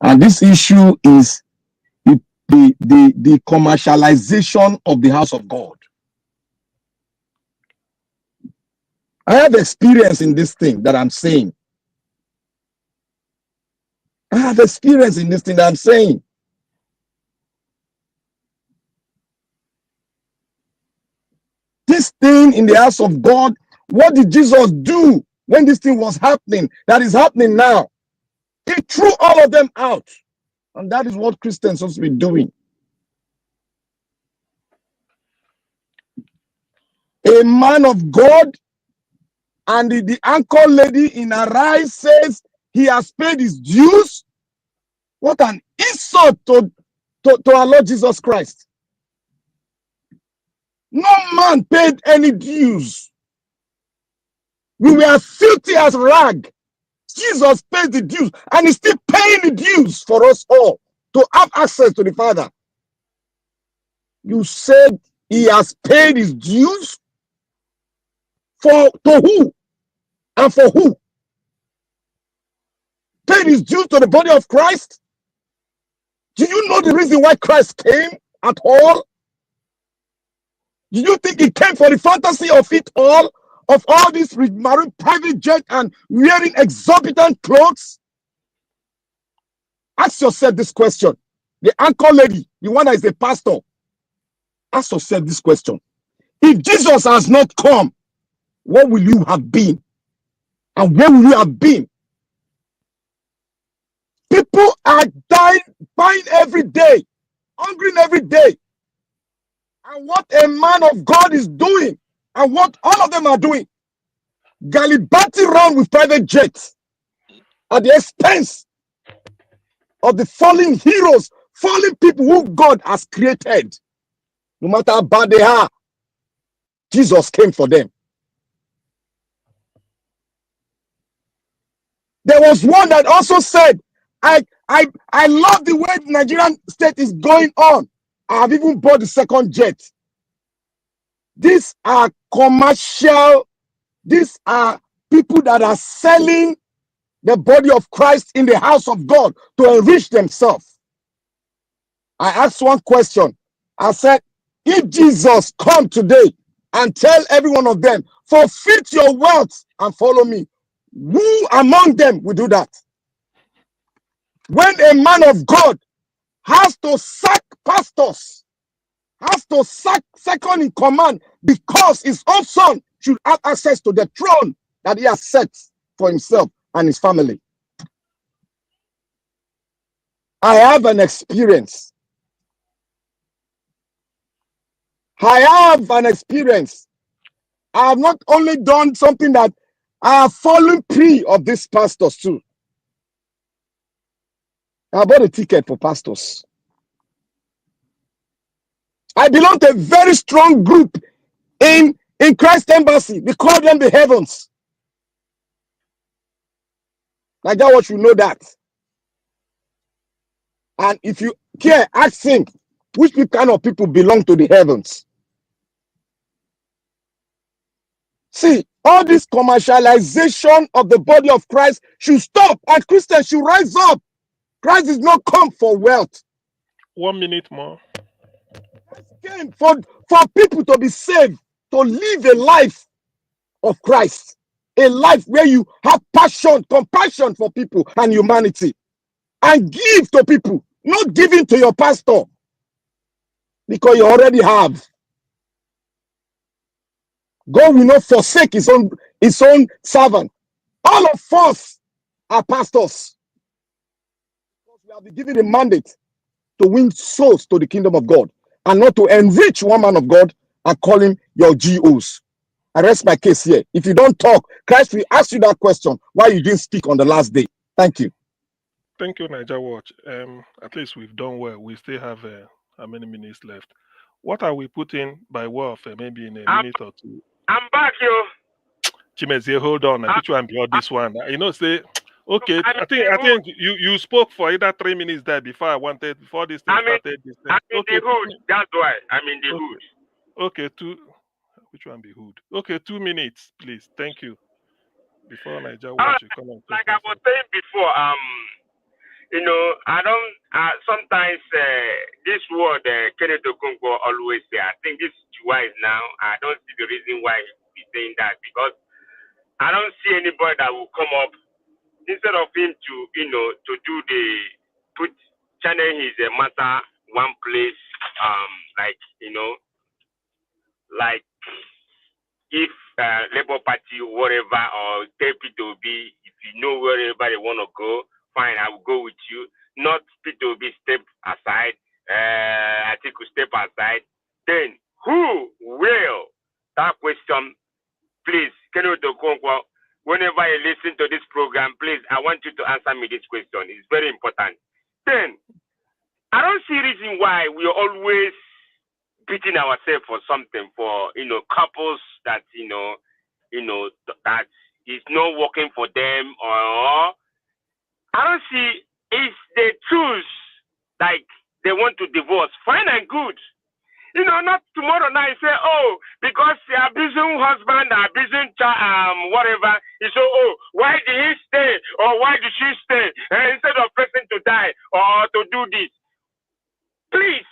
And this issue is the commercialization of the house of God. I have experience in this thing that I'm saying. I have experience in this thing that I'm saying. This thing in the house of God, what did Jesus do when this thing was happening? That is happening now. He threw all of them out. And that is what Christians supposed to be doing. A man of God and the anchor lady in Arise says he has paid his dues. What an insult to our Lord Jesus Christ. No man paid any dues. We were filthy as rag. Jesus paid the dues and he's still paying the dues for us all to have access to the Father. You said he has paid his dues to who and for who? Paid his dues to the body of Christ? Do you know the reason why Christ came at all? Do you think he came for the fantasy of it all? Of all this marine private jet and wearing exorbitant clothes? Ask yourself this question. The anchor lady, the one that is a pastor, ask yourself this question. If Jesus has not come, what will you have been? And where will you have been? People are dying every day, hungry every day. And what a man of God is doing, and what all of them are doing, gallivanting around with private jets at the expense of the fallen heroes, fallen people who God has created. No matter how bad they are, Jesus came for them. There was one that also said, I love the way the Nigerian state is going on. I have even bought the second jet. These are commercial, these are people that are selling the body of Christ in the house of God to enrich themselves. I asked one question. I said, if Jesus come today and tell every one of them, forfeit your wealth and follow me, who among them will do that? When a man of God has to sack pastors, has to sack second in command because his own son should have access to the throne that he has set for himself and his family. I have an experience. I have an experience. I have not only done something that I have fallen prey of these pastors too. I bought a ticket for pastors. I belong to a very strong group in Christ Embassy. We call them the Heavens. Like that, what you know that. And if you care, ask him which kind of people belong to the Heavens. See, all this commercialization of the body of Christ should stop, and Christians should rise up. Christ is not come for wealth. 1 minute more. Came for people to be saved, to live a life of Christ, a life where you have passion, compassion for people and humanity, and give to people, not giving to your pastor because you already have. God will not forsake his own servant. All of us are pastors. We have been given a mandate to win souls to the kingdom of God and not to enrich one man of God and call him your GOs. I rest my case here. If you don't talk, Christ will ask you that question why you didn't speak on the last day. Thank you. Thank you, Niger Watch. At least we've done well. We still have how many minutes left? What are we putting by way of maybe in a minute or two? I'm back, yo. Chimezie, hold on. I put you on beyond this one. You know, say, okay. I think you spoke for either 3 minutes there before this thing started. This thing. I'm in the hood. That's why I'm in the hood. Okay, which one be hood? Okay, 2 minutes, please. Thank you. Before Niger Watch, you come on. Like I was saying before, you know, I don't. Sometimes this word Kenneth Okonkwo always say. I think this is wise now. I don't see the reason why he's saying that, because I don't see anybody that will come up instead of him to, you know, to do channel his matter one place. Like, you know, like if Labour Party, whatever, or P2B, if you know wherever they want to go, fine, I will go with you. Not P2B step aside, Atiku step aside. Then who will? That question, please, Kenneth Okonkwo, whenever you listen to this program, please, I want you to answer me this question. It's very important. Then, I don't see reason why we are always beating ourselves for something, for, you know, couples that, you know, that is not working for them, or I don't see if they choose, like, they want to divorce, fine and good. You know, not tomorrow night say, oh, because they are abusing husband, abusing child, whatever. You say, oh, why did he stay, or why did she stay, instead of person to die or to do this? Please,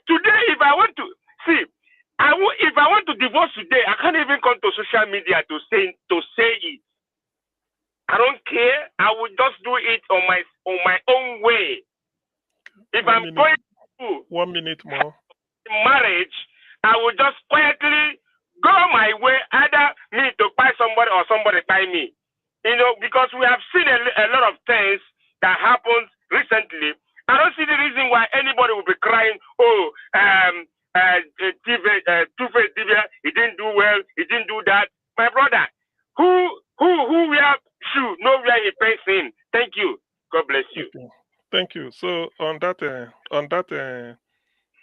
today, if I want to see, if I want to divorce today, I can't even come to social media to say it. I don't care. I will just do it on my own way. If I'm going to 1 minute more marriage, I will just quietly go my way, either me to buy somebody or somebody buy me. You know, because we have seen a lot of things that happened recently. I don't see the reason why anybody will be crying, oh, Two-Face Divya, he didn't do well, he didn't do that. My brother, who wear shoe, no wear a face in. Thank you. God bless you. Okay. Thank you. So on that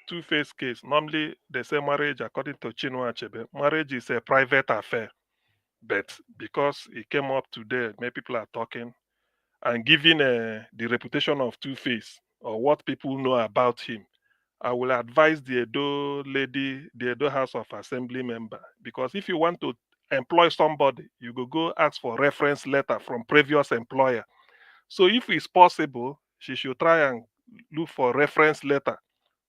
Two-Face case, normally they say marriage, according to Chinua Achebe, marriage is a private affair. But because it came up today, many people are talking, and given the reputation of Two-Face, or what people know about him, I will advise the Edo lady, the Edo House of Assembly member, because if you want to employ somebody, you go ask for reference letter from previous employer. So if it's possible, she should try and look for reference letter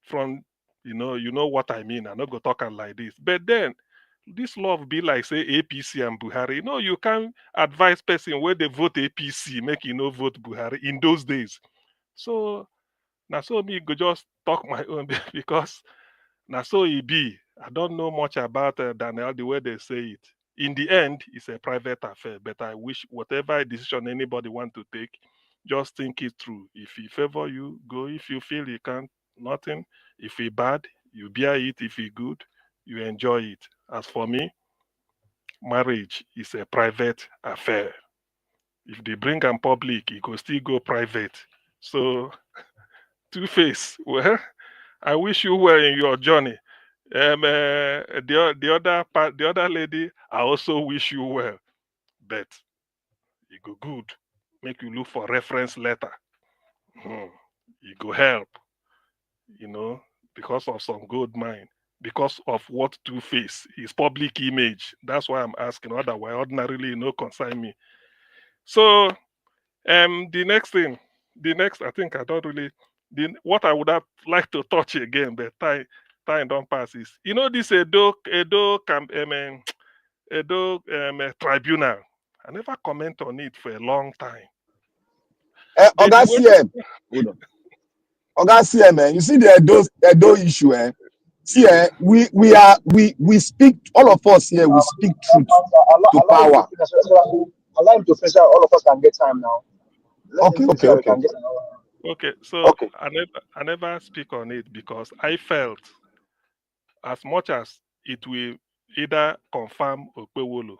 from, you know what I mean. I'm not going to talk like this. But then, this love be like, say, APC and Buhari. You know, you can't advise person where they vote APC, make you know vote Buhari in those days. So, now so me go just talk my own because now so it be. I don't know much about Daniel, the way they say it. In the end, it's a private affair, but I wish whatever decision anybody want to take, just think it through. If he favor you, go. If you feel you can't, nothing. If he bad, you bear it. If he good, you enjoy it. As for me, marriage is a private affair. If they bring am public, it go still go private. So, Two-Face, well, I wish you well in your journey. The other lady, I also wish you well. But it go good. Make you look for reference letter. It go help. You know, because of some good mind. Because of what Two-Face, his public image. That's why I'm asking. Otherwise, ordinarily, no concern me. So, the next, I think I don't really. What I would have liked to touch again, but time don't pass is, you know, this Edo Tribunal. I never comment on it for a long time. Oga CM, hold on. Oga CM, man, you see the Edo issue, eh? See, we speak, all of us here, we speak truth to power. Allow him to finish. All of us can get time now. Okay. Okay, so I never speak on it because I felt as much as it will either confirm Okpewolo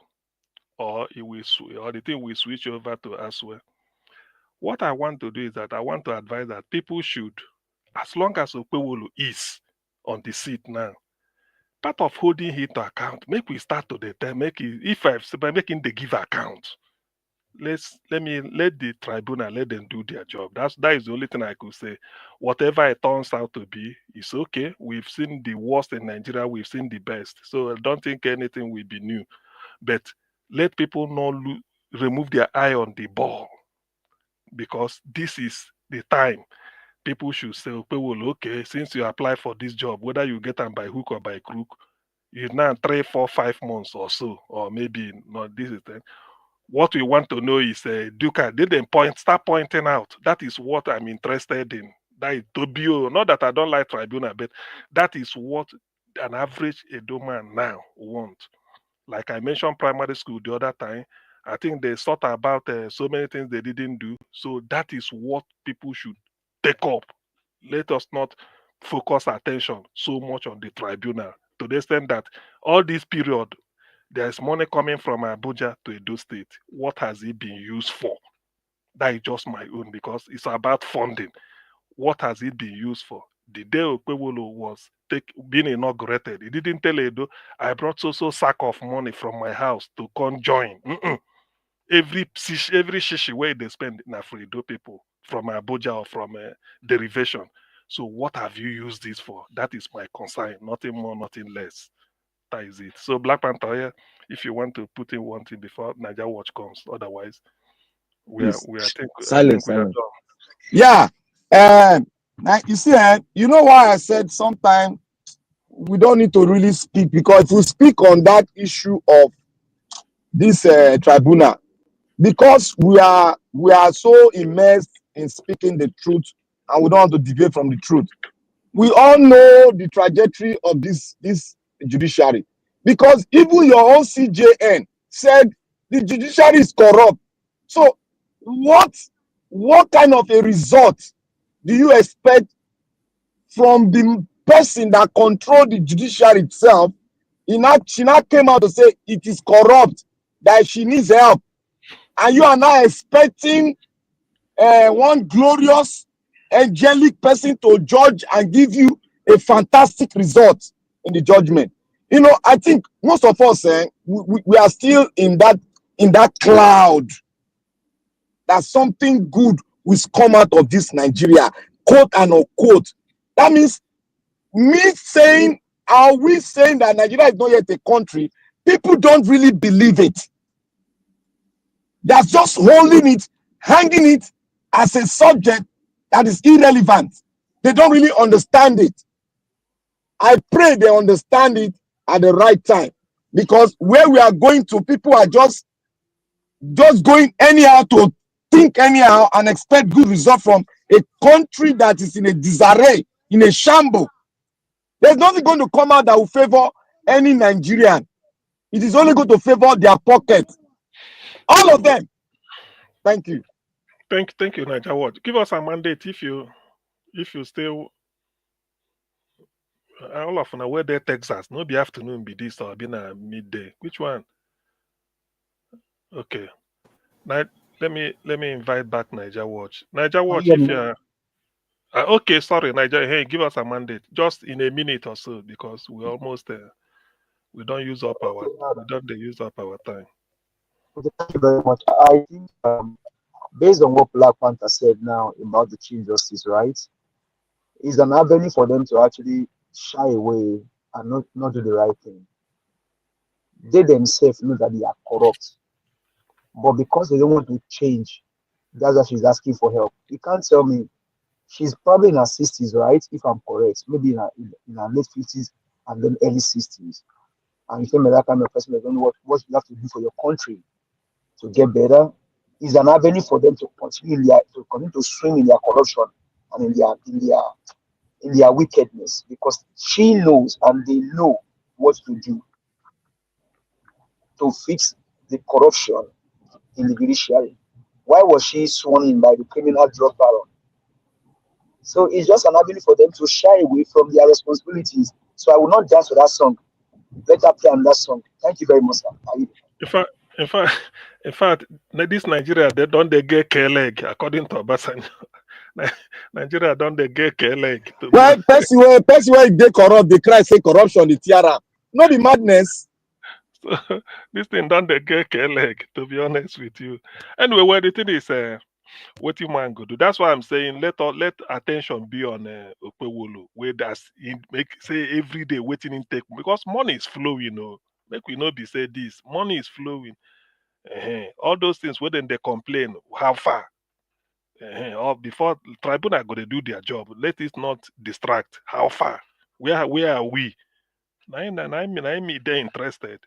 or it will or the thing will switch over to Aswe. What I want to do is that I want to advise that people should, as long as Okpewolo is on the seat now, part of holding it to account, make we start to the time, make it, if I by making the give account. Let the tribunal let them do their job. That is the only thing I could say. Whatever it turns out to be, it's okay. We've seen the worst in Nigeria, we've seen the best. So I don't think anything will be new. But let people not remove their eye on the ball, because this is the time people should say, okay, well, okay, since you apply for this job, whether you get them by hook or by crook, you now 3, 4, 5 months or so, or maybe not. This is the what we want to know is Duka, did they start pointing out? That is what I'm interested in. That is Tobio. Not that I don't like tribunal, but that is what an average Edo man now wants. Like I mentioned primary school the other time, I think they thought about so many things they didn't do. So that is what people should take up. Let us not focus attention so much on the tribunal to the extent that all this period there's money coming from Abuja to Edo State. What has it been used for? That is just my own because it's about funding. What has it been used for? The day Okpewolo was being inaugurated, he didn't tell Edo, I brought so sack of money from my house to come join. Every shishi where they spend na for Edo people from Abuja or from derivation. So what have you used this for? That is my concern. Nothing more, nothing less. That is it. So Black Panther, yeah, if you want to put in one thing before Niger Watch comes, otherwise Please. I think Silence, we are silence. done. Yeah. Now you see, you know why I said sometimes we don't need to really speak, because if we speak on that issue of this tribunal, because we are so immersed in speaking the truth and we don't want to deviate from the truth. We all know the trajectory of this judiciary, because even your own CJN said the judiciary is corrupt. So what kind of a result do you expect from the person that controlled the judiciary itself? She now came out to say it is corrupt, that she needs help, and you are now expecting one glorious angelic person to judge and give you a fantastic result in the judgment. You know, I think most of us we are still in that cloud that something good will come out of this Nigeria, quote and unquote. That means are we saying that Nigeria is not yet a country? People don't really believe it. They're just holding it, hanging it as a subject that is irrelevant. They don't really understand it. I pray they understand it at the right time, because where we are going to, people are just going anyhow to think anyhow and expect good result from a country that is in a disarray, in a shambles. There's nothing going to come out that will favor any Nigerian. It is only going to favor their pocket. All of them. Thank you. Thank you, Niger Watch. Give us a mandate if you still all of now where there Texas. No be afternoon be this or be na midday. Which one? Okay. Now let me invite back Niger Watch. Niger Watch, if you are okay, sorry, Niger. Hey, give us a mandate just in a minute or so, because we almost we don't use up our time. Okay, thank you very much. I think based on what Black Panther said now about the Chief Justice, right, is an avenue for them to actually shy away and not do the right thing. They themselves know that they are corrupt, but because they don't want to change, that's why she's asking for help. You can't tell me she's probably in her 60s, right? If I'm correct, maybe in her late 50s and then early 60s. And you tell me that kind of person, they don't know what you have to do for your country to get better. Is an avenue for them to continue to swim in their corruption and in their wickedness, because she knows and they know what to do to fix the corruption in the judiciary. Why was she sworn in by the criminal drug baron? So it's just an avenue for them to shy away from their responsibilities. So I will not dance to that song. Let her play on that song. Thank you very much, sir. In fact, in fact, in fact, this Nigeria they get K leg according to Obasanjo. Nigeria they get K leg. Well, person where they corrupt, they cry say corruption, the tiara. No be madness. So this thing they get K leg. To be honest with you. Anyway, well, the thing is, what you man go do. That's why I'm saying let attention be on Okpewolo, where that's in make say every day waiting in take because money is flowing. You know, make we not be say this money is flowing. All those things where then they complain how far. Or before tribunal go to do their job, let it not distract. How far? Where are we? I'm they interested.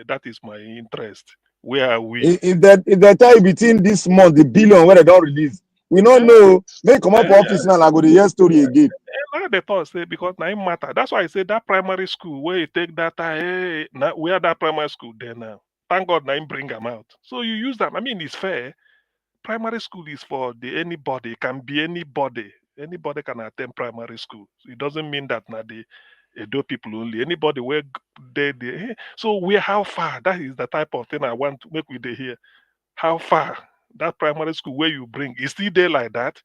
That is my interest. Where are we? If they tell you between this month, the billion where they don't release, we don't know. They come up office now, I go to hear story again. Now they thought say because now it matter. That's why I say that primary school where you take data, now where that primary school there now. Thank God now bring them out. So you use them. I mean it's fair. Primary school is for anybody. It can be anybody. Anybody can attend primary school. It doesn't mean that now the Edo people only. Anybody where they. So how far? That is the type of thing I want to make with the here. How far that primary school where you bring is still there like that?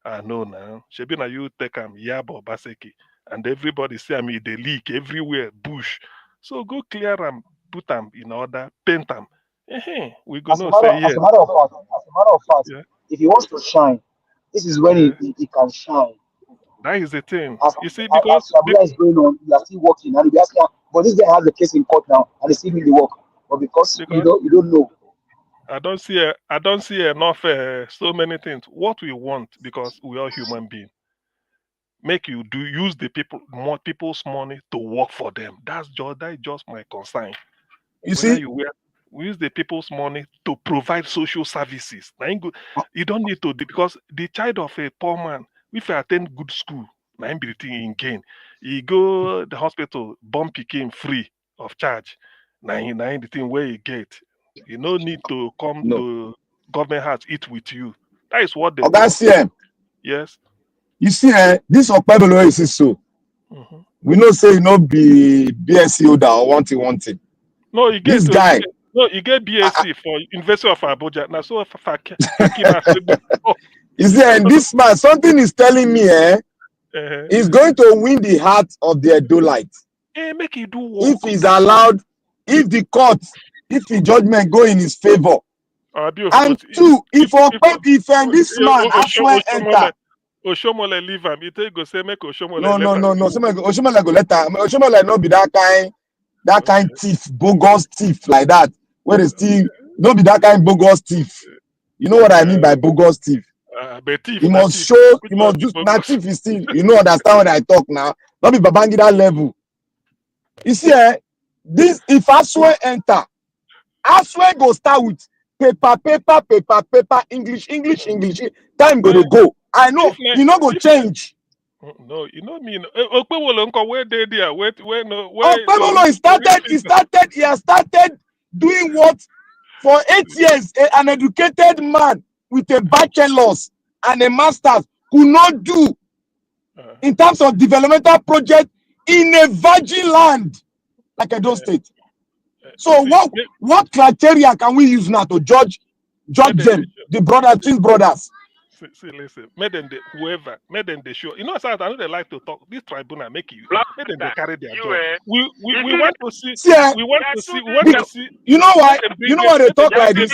I know now. Shebina you take Yabo Baseki and everybody see me they leak everywhere bush. So go clear them, put them in order, paint them. We gonna say yes. As a matter of fact, Yeah. if he wants to shine, this is when he can shine. That is the thing. As You see, because Sabula is going on, you are still working, and you be asking, but this guy has the case in court now, and he still really work. But because you don't know. I don't see enough so many things. What we want, because we are human beings, make you use the more people's money to work for them. That is just my concern. You see, we use the people's money to provide social services. You don't need to because the child of a poor man, if you attend good school, na him be the thing in gain. He go the hospital, bomb became free of charge. Now the thing where you get. You no need to come to government house eat with you. That is what they want. Yes. You see, this Okpebolo is so. We know say be BSc holder or one thing. No, you get this guy. You get BSc for University of Abuja. Now so you see, this man, something is telling me, he's going to win the heart of the Edolite. Make he do work. If he's allowed, if the court, if the judgment go in his favor. And two, if this man actually enter. Oshomole leave him. You take go say make Oshomole No. Oshomole go let him. Oshomole no be that kind thief, bogus thief like that. Where they still no be that kind bogus thief. You know what I mean by bogus thief? He must show, he must do that thief is still, understand what I talk now. Not be Babangida level. You see, this if Aswe enter, Aswe go start with paper, English. Time go. I know, you know go change. No, you know me. Okpewolo where they there? Where no? Okpewolo he has started doing what for 8 years an educated man with a bachelor's and a master's could not do in terms of developmental project in a virgin land like Edo State. So what criteria can we use now to judge them, the twin brothers? See, listen, make them they show. You know, I know they like to talk. This tribunal make them they carry their job. We want to see. We want to see. You know why? You know why they talk like this?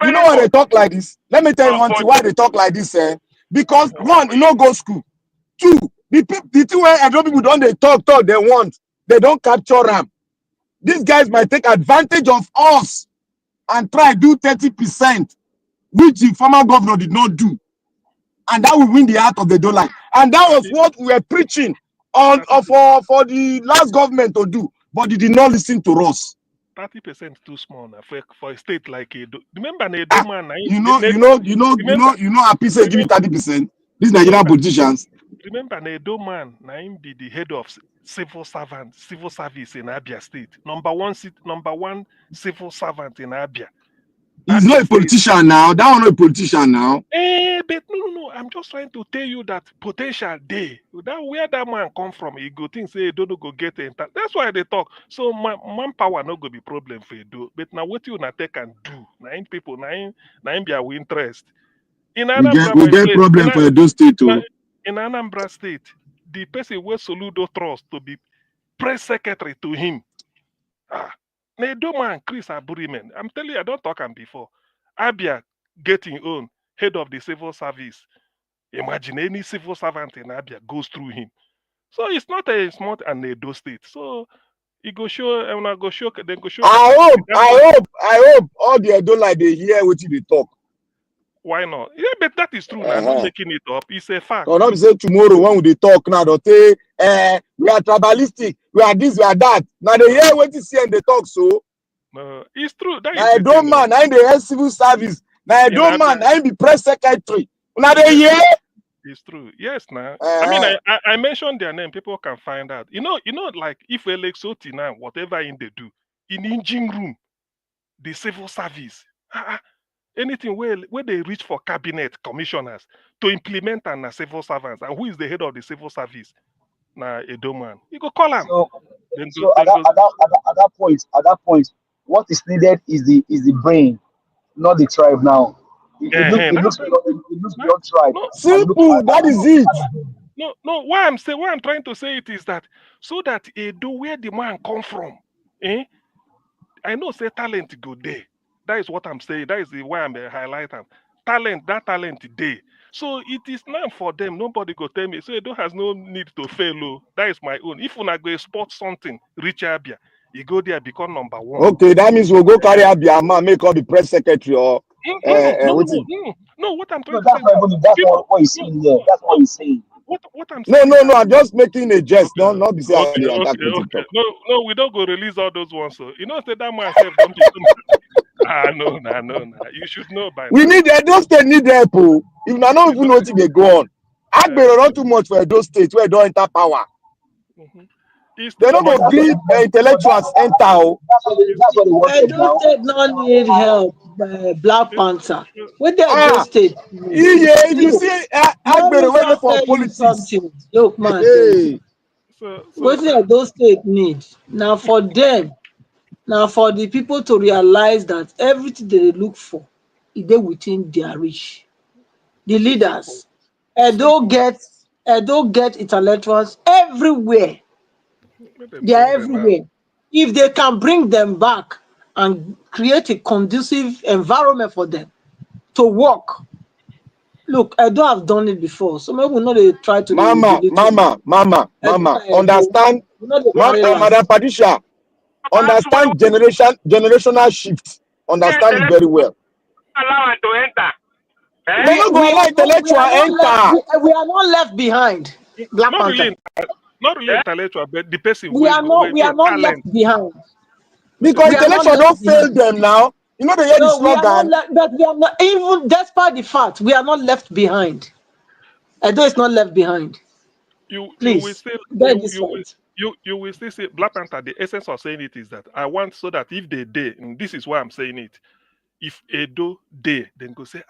You know why they talk like this? Let me tell you one thing. Why they talk like this? Because one, you know, go school. Two, the thing where Edo people don't they talk they want. They don't capture them. These guys might take advantage of us and try do 30%. Which the former governor did not do. And that will win the heart of the dollar. And that was what we were preaching for the last government to do. But they did not listen to us. 30% too small now for a state like Edo. Remember Edo man. You know, Happy say give me 30%. These Nigerian politicians. Remember Edo man, now him be the head of civil service in Abia State. Number one civil servant in Abia. He's not a politician now. That one not a politician now. But no. I'm just trying to tell you that potential day. That where that man come from, he go think say don't go get it. That's why they talk. So manpower not go be problem for you do. But now what you na take and do? Nine people, nine be our interest. In Anambra, We get problem for Edo State too. In Anambra State, the person where Soludo trust to be press secretary to him. Edo man, Chris Aburimen. I'm telling you, I don't talk him before. Abia getting own head of the civil service. Imagine any civil servant in Abia goes through him. So it's not a smart and Edo State. So he go show and I go show then go show. I hope all the Edo like they hear what they talk. Why not? Yeah, but that is true. I'm not making it up. It's a fact. Or not say tomorrow when they talk now, they say, we are tribalistic, we are this, we are that. Now they hear what you see and they talk so. No, it's true. That now I don't man, I ain't the civil service. Now I don't man, I ain't the press secretary. Now they hear. It's true. Yes, now. I mean, I mentioned their name. People can find out. You know, like if Alexoti now, whatever in they do, in engine room, the civil service. Anything where they reach for cabinet commissioners to implement and civil servants, and who is the head of the civil service? Now Edo man, you go call him. So at that point, what is needed is the brain, not the tribe. Now it looks beyond tribe. Simple. That is it. No. What I'm trying to say it is that so that Edo where the man come from, I know say talent go there. That is what I'm saying. That is the why I'm highlighting. That talent day. So it is now for them. Nobody go tell me. So Edo has no need to fail. That is my own. If una go sport something, reach Abia, you go there, become number one. Okay, that means we'll go carry Abia man, make all the press secretary or No. What I'm trying to say. That's what he's saying here. That's what he's saying. What I'm saying. No. I'm just making a jest. Okay. Not be saying okay. No, we don't go release all those ones. So you know, say that man said don't be. No. You should know by now. We need Edo State need help. If I don't even know what they go on. Agbero not too much for Edo State where don't enter power. They don't go give intellectuals enter. Edo State don't need help. Black Panther. With the Edo State. Yeah, if you see Agbero waiting for politics. Look, man. Hey. What the Edo State need now for them. Now, for the people to realize that everything they look for is there within their reach. The leaders, Edo get intellectuals everywhere. They are everywhere. If they can bring them back and create a conducive environment for them to work. Look, Edo have done it before. So maybe we're not try to Mama. Understand? Madam Padisha. Understand generational shift. Understand it very well. Allow it to enter. They don't go allow intellectual enter. We are not left behind. Black Panther. Not really intellectual, but the person. We are not left behind. Because intellectual don't fail them now. You know they hear the slogan. But we are not, even despite the fact we are not left behind. Edo is not left behind. You will still say Black Panther. The essence of saying it is that I want so that if they dare, and this is why I'm saying it, if Edo dare, then go say,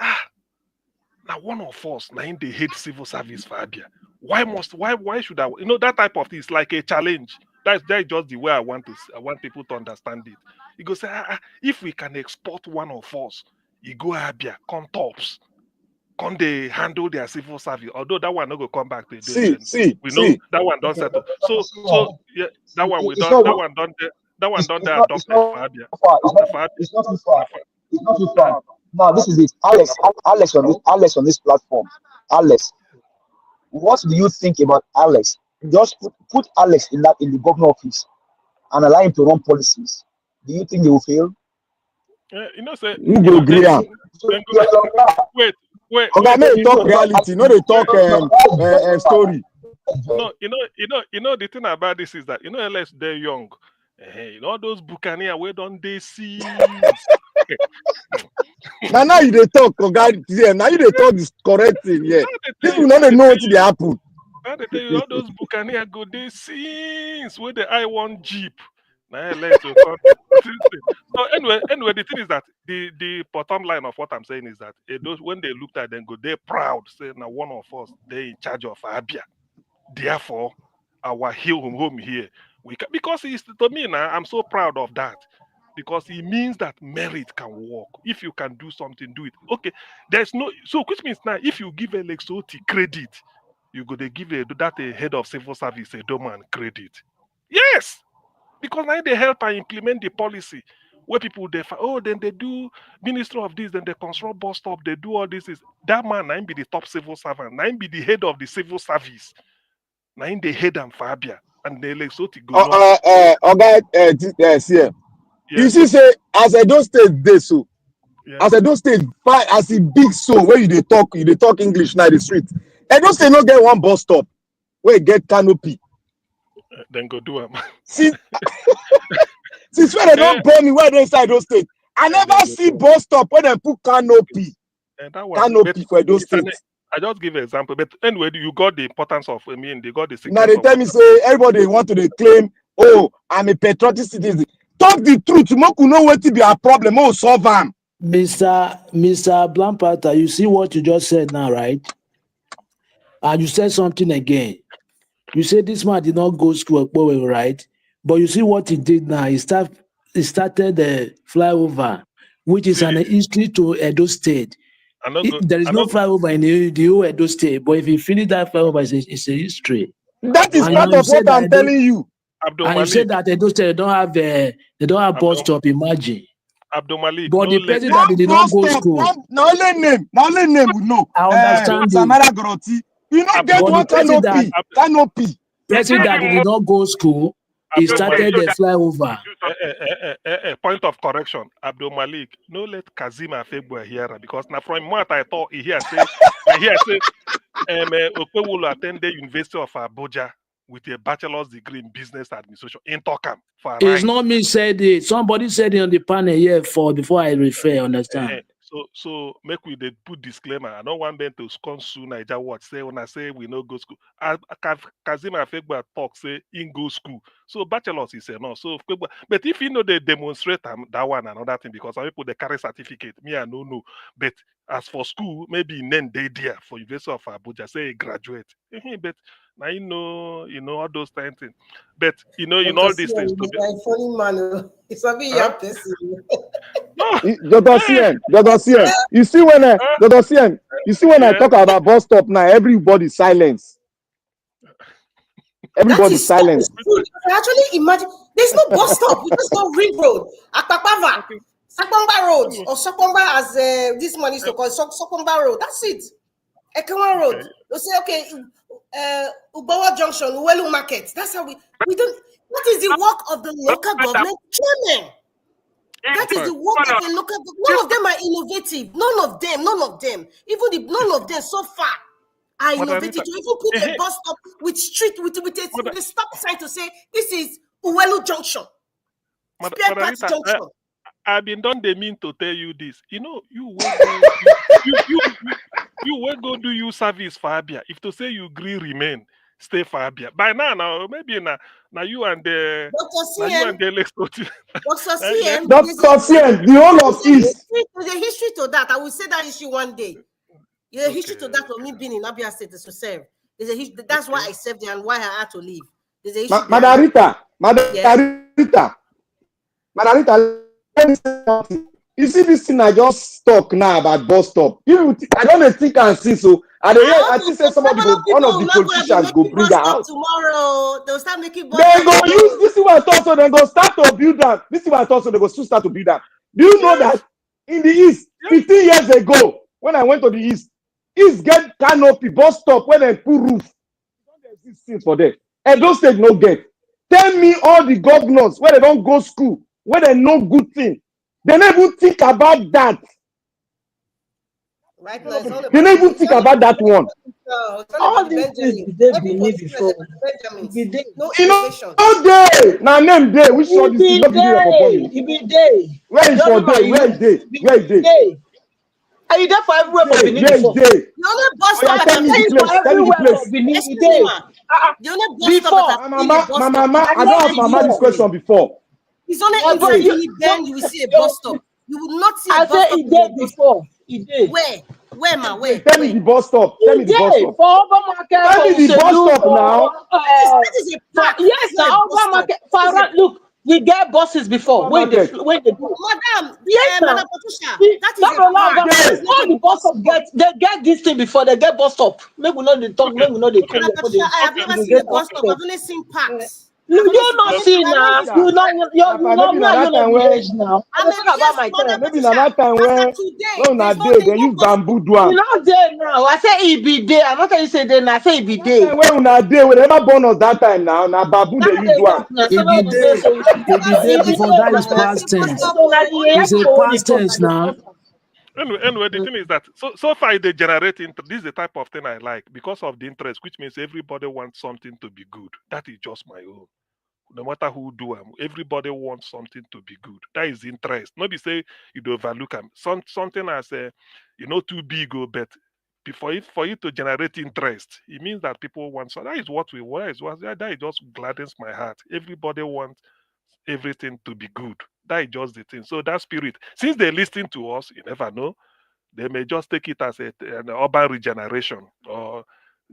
now one of us, now they hate civil service for Abia. Why should I? You know that type of thing is like a challenge. That's just the way I want people to understand it. You go say, if we can export one of us, you go Abia, come tops. Can they handle their civil service? Although that one not go come back to see, we know that one don't settle. So yeah, that one we don't. That one don't adopt for Abia. It's not too far. It's not too far. Now this is it, Alex on this platform. Alex, what do you think about Alex? Just put Alex in the governor office and allow him to run policies. Do you think they will fail? You know, say who go agree? Wait. Okay, may talk reality, no they talk story. No, you know the thing about this is that unless they're young, all those buccaneers where don't they see? Now you they talk, now you they talk this correct thing, yeah. People don't know what they happen. Now they tell you all those buccaneers go they scenes where the I want Jeep. So anyway, the thing is that the bottom line of what I'm saying is that those when they looked at them, they're proud, say now one of us they in charge of Abia. Therefore, our home here because it's to me now. I'm so proud of that because it means that merit can work. If you can do something, do it. Okay, there's no which means now if you give Alexoti credit, you go to give that a head of civil service a doman credit. Yes. Because now they help and implement the policy where people then they do ministry of this, then they construct bus stop, they do all this. That man now be the top civil servant, now be the head of the civil service, now the head and Fabia, and the Lesotho go CM. You see, say as Edo State dey so, as Edo State as a big so where you talk English now the street. Edo State no get one bus stop where get canopy. Then go do them. Since when they don't burn me where they inside those states, I never see bus stop where they put canopy. Canopy for those states. I just give an example, but anyway, you got the importance of. I mean, they got the. Now they tell me say everybody want to claim, oh, I'm a patriotic citizen. Talk the truth. You know what to be a problem. Oh, solve them. Mr. Blampata, you see what you just said now, right? And you said something again. You said this man did not go to school, right? But you see what he did now. He started the flyover, which is an history to Edo State. There is no flyover in the whole Edo State, but if you finish that flyover, it's a history. That is part of what I'm telling you. And you said that Edo State they don't have bus stop. Imagine. Abdul Malik, but the president did not go to school. Now only name we know. I understand. Samara Goroti. You not get one canopy. President that did not go to school, he started the flyover. Point of correction, Abdul Malik. No let Kazima Febua hear because now from what I thought he say Okwe will attend the University of Abuja with a bachelor's degree in business administration in Tokam. It's not me said it. Somebody said it on the panel here before I refer. Understand? So make we put disclaimer. I don't want them to scorn soon. Naija watch say when I say we no go school. Kazima Fegba talk say in go school. So bachelor's he say no. So but if you know they demonstrate that one another thing because some people they carry certificate. Me I no. But as for school, maybe then they there for University of Abuja say a graduate. But now you know all those things. But you know all these things. Funny man, it's a bit Dr. CM, you see when Dr. CM, I talk about bus stop now, everybody silence. Everybody silence. Actually, imagine there's no bus stop. There's no ring road, Akpakpava, Sakomba Road, or Sakomba as this man is to call Sakomba Road. That's it. Ekewa Road. They say okay, Ubawa Junction, Uwelu Market. That's how we don't. What is the work of the local government chairman? That is the work of the local. None of them are innovative. None of them. Even none of them so far are innovative. To even put a bus stop with street with a stop sign to say this is Uwelu Junction. Spare parts junction. I've been done. They mean to tell you this. You know, you will go do you service for Abia. If to say you agree, remain. Stay for Abia. By now, maybe now you and the Dr. CM, the whole of East. There's a history to that. I will say that issue one day. There's a history to that of me being in Abia State to serve. There's a history. That's why I served there and why I had to leave. There's a history. Madarita, let me say something. You see this thing I just talk now about bus stop. I don't think and see so. I think say one of the politicians go bring her out. Tomorrow they'll start making bus they go use this is what I thought so they go start to build that. This is what I thought so they go soon start to build that. Do you know that in the East, 15 years ago, when I went to the East get canopy bus stop where they put roof. Don't exist things for them. And those State no get. Tell me all the governors where they don't go school, where they know good thing. They never even think about that. Right now, they never even think about that one. All these things they believe before. No innovation. No day. Now name day. Which one is it be day. Where is your day? Where is day? Where is day? Are you there for everywhere for Benin before? The only bus stop tell me the place. The only bus stop Mama, I don't ask Mama this question before. It's only Yeah, if but you really then you will see a bus stop. You will not see a I bus say stop. it did before. It did. Where, ma? Where? Tell me the bus stop. Tell me It the bus did stop. for Urban Market, Tell for me the bus Uselu, stop now. That is a park. yes, That's now not a bus Urban stop. Market. For around, look, we get buses before. When they Market. do. Madam, Yes, now. Madam Patricia, See, that is a no park. longer. That is not All a the bus stop they get this thing before they get bus stop. Maybe we know the talk. Maybe we know the come Madam before they Patricia, I have never they seen a get bus stop. I've started. only seen parks. You I've only do seen, not see now. You know Maybe me na and you that know time the where age now. I I mean, talk about yes, my Madam time. maybe na Patricia, that time as where of today, no na there's day no they use bus stop. bamboo do You am. know there now. I say it be day. I'm not telling you say day now. I say it be day. Time when una dey we never born us that time now. Na bamboo Now they use they do am. talk now. There's So no when bus we say stop. so, I've it never be seen day any before. bus That stop. is I've never past seen bus tense. stop. So now the It's a past tense the now. Anyway, the thing is that so far they generate this is the type of thing I like because of the interest, which means everybody wants something to be good. That is just my own. No matter who do them, everybody wants something to be good. That is interest. Nobody say you do overlook them. Something as too big or but for you to generate interest, it means that people want. So that is what we want. That is just gladdens my heart. Everybody wants everything to be good. That is just the thing. So that spirit, since they listen to us, you never know. They may just take it as an urban regeneration or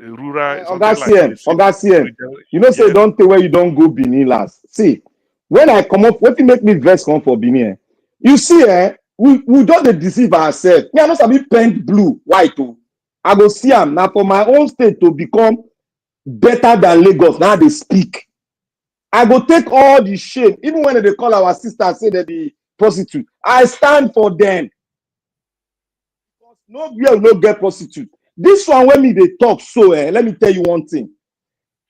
a rural something like a city Oga CM. You know say Yes. don't tell where you don't go Benin last. See, when I come up, what make me vex come for Benin? You see, we just dey deceive ourselves. Me, I no sabi paint blue, white o. I go see am na for my own state to become better than Lagos. Now they speak. I go take all the shame, even when they call our sisters say they be prostitute. I stand for them. Nowhere no get prostitute. This one when me dey talk so, let me tell you one thing.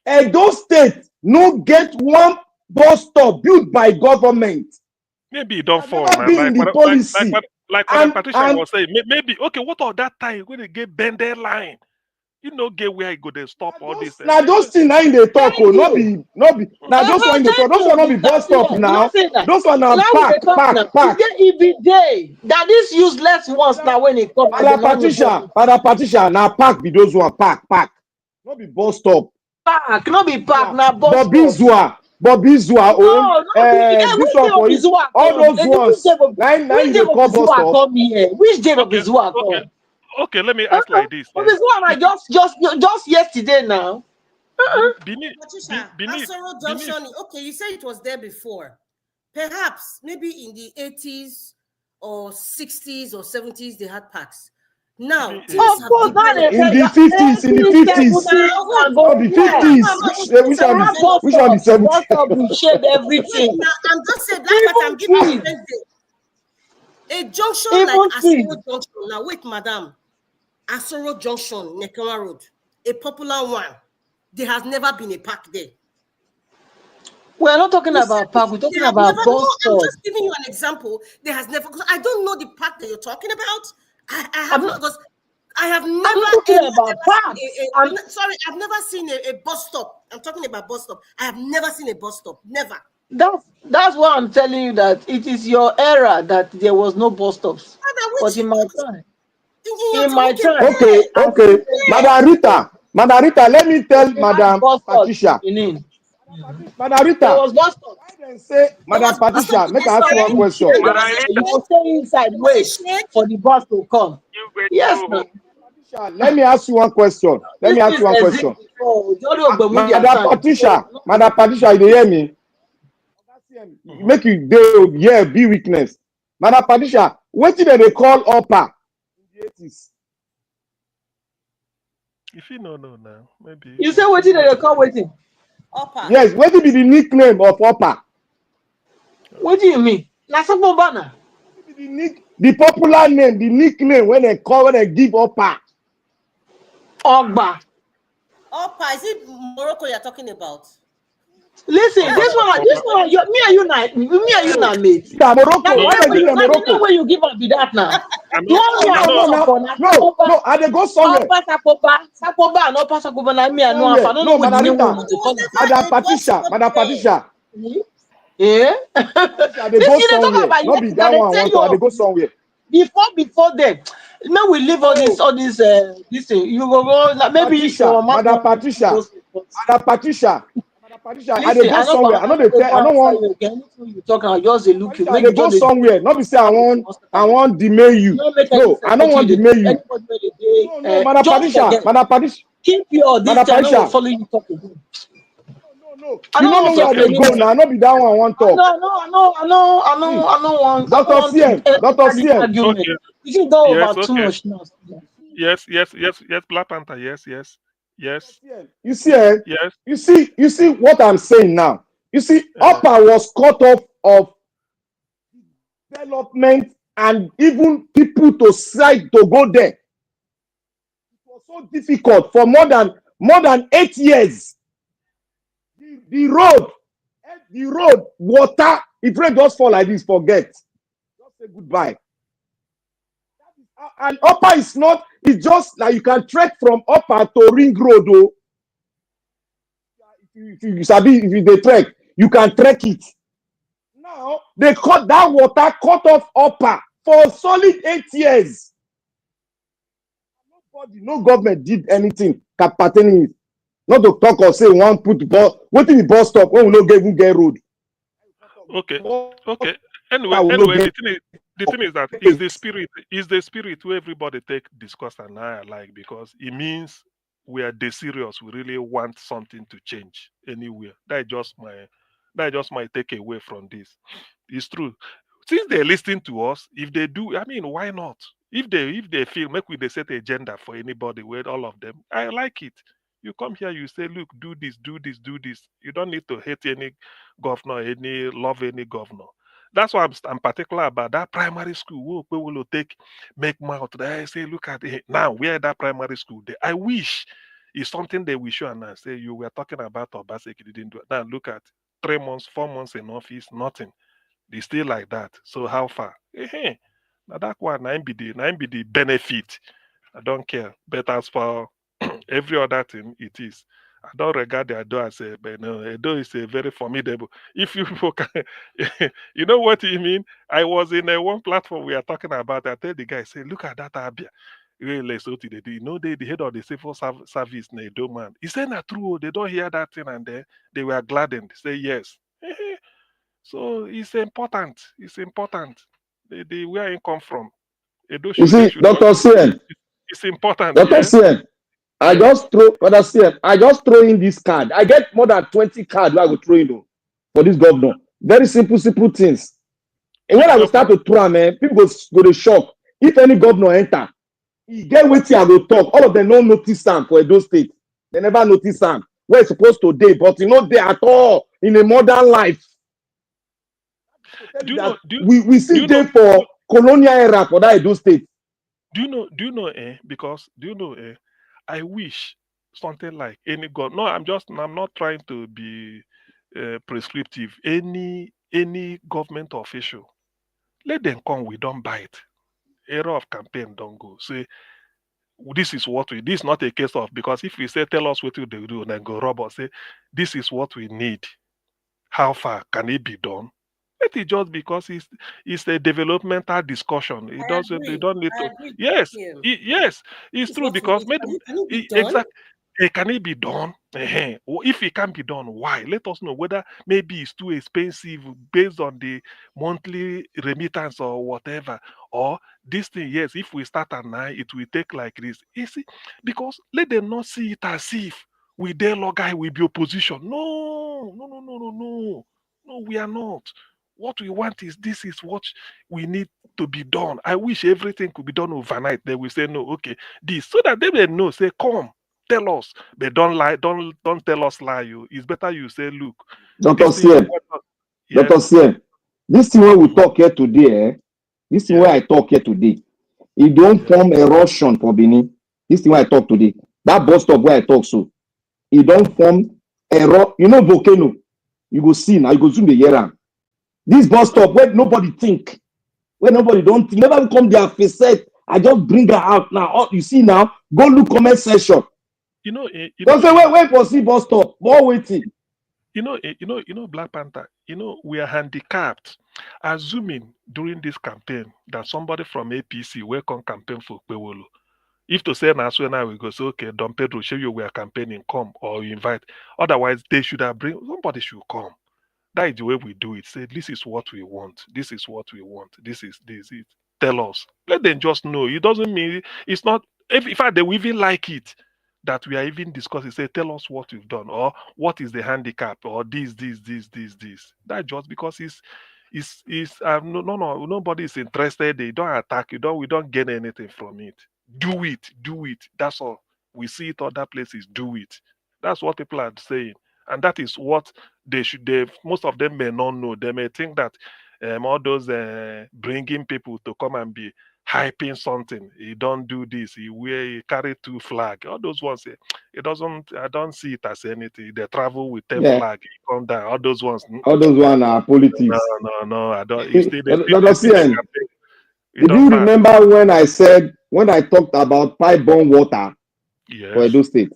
Edo State no get one bus stop built by government. Maybe it don't fall Never now. been in the policy. Like what Patricia was saying. Maybe okay. What of that time when they get bended line? You know, get where you go. They stop all this. Now those things now in the talk, oh, not be. Now those one in the talk. Those one not be bus stop now. Those one are now pack. It be day that this useless ones now when it comes. Madam Patricia, now pack be those one pack. Not be bus stop. Park, not be park now bus stop. Bobby Zua, No, this one for it. All those ones. Now you dey call bus stop. Come here. Which day of Zua come? Okay, let me ask like this. Zua just yesterday now. Patricia, Asoro Junction. Okay, you say it was there before. Perhaps maybe in the 80s or 60s or 70s they had parks. Now, in the 50s, which one is 70s? Shared everything. Now, I'm just saying that, but I'm giving a junction like Asoro Junction. Now, wait, madam. Asoro Junction, Nekewa Road, a popular one. There has never been a park there. We're not talking about park. We're talking about bus stop. I'm just giving you an example. There has never, because I don't know the park that you're talking about. I have not, because I have never. I'm talking about parks. Sorry, I've never seen a bus stop. I'm talking about bus stop. I have never seen a bus stop. Never. That's why I'm telling you that it is your era that there was no bus stops. But in my time. Okay. Madam Rita, let me tell Madam Patricia. Madam Rita, there was bus stop. Say, Madam Patricia, make I ask you one question. You will stay inside, wait for the bus to come. Yes, ma'am. Let me ask you one question. Madam Patricia, you hear me? Make you yeah, be weakness. Madam Patricia, what did they call upper in the 80s? If you know now, maybe. You say what did they call waiting? Upper. Yes, what will be the nickname of upper? What do you mean? Nasapo Bana. The popular name, the nickname when they give upper. Ogba. Upper, is it Morocco you're talking about? Listen, this one, me and you now, mate. Yeah, Morocco. Why not you Morocco? When you give up be that now. No, I dey go somewhere. Sapoba, no pass Sapoba na me and no. I don't know what the name was. Madam Patricia. Yeah. I dey go somewhere. Not be that one. I dey go somewhere. Before them, now we leave all this this thing. You go maybe Madam Patricia. I dey go somewhere. I know they tell. I don't want. You talk and just dey look you. I dey go somewhere. Not be say I want delay you. No, I don't want delay you. No, Madam Patricia. Keep your this Madam thing. I no Patricia. go follow you talk again. No. You don't know where I dey go now. Not be that one I want talk. I know one. Dr. CM. Argument. You should go over too much now. Yes, Black Panther. Yes. You see, Yes. You see what I'm saying now. You see, Upper was cut off of development and even people to side to go there. It was so difficult for more than 8 years. The road, water. If rain just fall like this, forget. Just say goodbye. And Upper is not. It's just like you can trek from Upper to Ring Road. Oh. If you dey trek, you can trek it. Now they cut that water, cut off Upper for solid 8 years. No government did anything pertaining it. Not to talk or say one put bus. What if the bus stop when we no even get road? Okay. Anyway, the thing is that is the spirit where everybody take discuss and I like, because it means we are dead serious. We really want something to change anywhere. That just my takeaway from this. It's true. Since they're listening to us, if they do, I mean, why not? If they feel make we they set agenda for anybody with all of them, I like it. You come here, you say, look, do this. You don't need to hate any governor, love any governor. That's why I'm particular about that primary school. We will make mouth there. Say, look at it now. Where that primary school? I wish it's something that we should announce. Say you were talking about Obaseki didn't do it. Now look at 3 months, 4 months in office, nothing. They still like that. So how far? Now that one, I be the benefit. I don't care. But as for every other thing, it is. I don't regard the Edo as but no, Edo is a very formidable. If you people can, you know what you mean? I was in one platform we are talking about. I tell the guy, say, look at that Abia. You know, the head of the civil service, Edo man. He said, not true. They don't hear that thing, and they were gladdened. Say yes. So it's important. It's important. Where it come from. Edo You see, Dr. CN. It's important. Dr. Yeah? CN. I just throw in this card. I get more than 20 cards where I go throw in for this governor. Very simple things. And when I will start to throw them, people go to shock. If any governor enter, he get wetin I go talk. All of them no notice am for Edo State. They never notice am where it's supposed to dey, but e no dey at all in a modern life. We still dey for colonial era for that Edo State. Do you know, because I wish something like any god. No, I'm not trying to be prescriptive. Any government official, let them come. We don't bite. Era of campaign don't go. Say this is what this is not a case of, because if we say tell us what we do, then go rob us. Say this is what we need. How far can it be done? Let it just, because it's a developmental discussion. It doesn't. They don't need to. Yes, yes, it's true, because exactly. Can it be done? If it can be done, why? Let us know whether maybe it's too expensive based on the monthly remittance or whatever. Or this thing, yes, if we start at 9, it will take like this. You see, because let them not see it as if we dare guy will be opposition. No, we are not. What we want is this is what we need to be done. I wish everything could be done overnight. They will say no, okay, this, so that they will know. Say, come, tell us, but don't lie. Don't tell us lie. You. It's better you say, look, Dr. CM, Dr. CM, this thing where we talk here today, this thing where I talk here today, it don't form erosion for Benin. This thing where I talk today, that bus stop where I talk so, it don't form error. You know volcano. You go see now. You go zoom the year around. This bus stop where nobody think, where nobody don't think, never come there face set. I just bring her out now. Oh, you see now, go look comment section. Don't say wait for see bus stop. More waiting. Black Panther. We are handicapped. Assuming during this campaign that somebody from APC will come campaign for Kwewolo, If to say now, so now we go say, okay, Don Pedro, show you we are campaigning, come, or you invite. Otherwise, they should have bring somebody should come. That is the way we do it. Say, this is what we want. This is what we want. This is it. Tell us. Let them just know. It doesn't mean it's not. If in fact they will even like it that we are even discussing. Say, tell us what we've done or what is the handicap or this. That just because no, nobody is interested. They don't attack you. Don't we don't gain anything from it. Do it. That's all. We see it other places. Do it. That's what people are saying, and that is what they should. They most of them may not know. They may think that all those bringing people to come and be hyping something. He don't do this. He carry 2 flag. All those ones. It doesn't. I don't see it as anything. They travel with 10 Yeah, flag. He come down. All those ones. all those one are No, politics. no. I don't. You still they Dr. still they CN, campaign. It did don't you pass. remember when I talked about pipe-borne water for Yes. Edo State? Do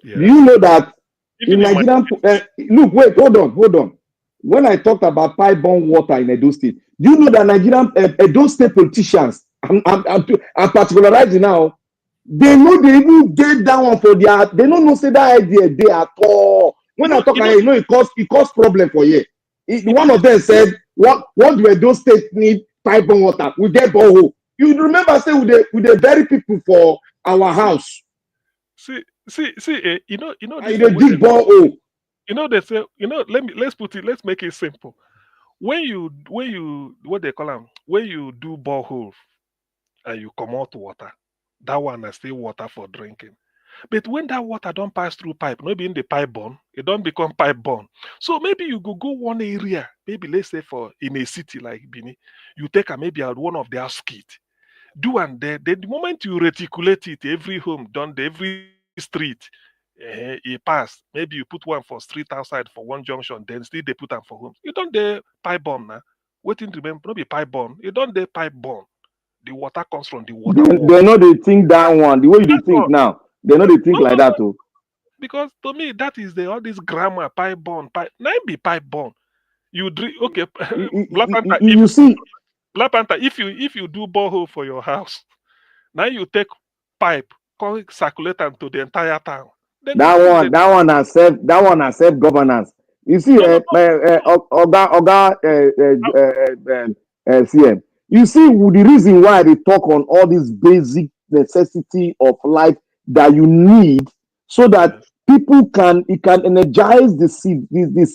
Yes. you know that Even in in my Nigerian, look, wait, hold on. When I talked about pipe-borne water in Edo State, do you know that Nigerian Edo State politicians, I'm particularizing now, they know they even get that one for their, they don't know say that idea they at all. When I talk, it cause problem for you. One of them said, what do Edo State need pipe-borne water? We get borehole. You remember say with the very people for our house. See, you know And this they thing dig borehole. you know they say, let's make it simple. When you what they call them, when you do borehole and you come out water, that one is still water for drinking. But when that water don't pass through pipe, maybe in the pipe borne, it don't become pipe borne. So maybe you go one area, maybe let's say for in a city like Bini, you take a maybe at one of their skit. Do and there, then the moment you reticulate it, every home done, every street, it pass. Maybe you put one for street outside for one junction, then still they put them for homes. You don't the pipe bomb now. Waiting to remember, not be pipe bomb. You don't the pipe bomb. The water comes from the water They works. know they think that one. The way you That's think all. now, they know they think like No. that too. Because to me, that is the all this grammar pipe bomb. Pipe, now it be pipe bomb. You drink okay, Black Panther. You see, Black Panther, if you do borehole for your house, now you take pipe, call it circulate them to the entire town. Then the thing is that that one has self governance. You see, no. CM. You see, the reason why they talk on all these basic necessity of life that you need, so that people it can energize the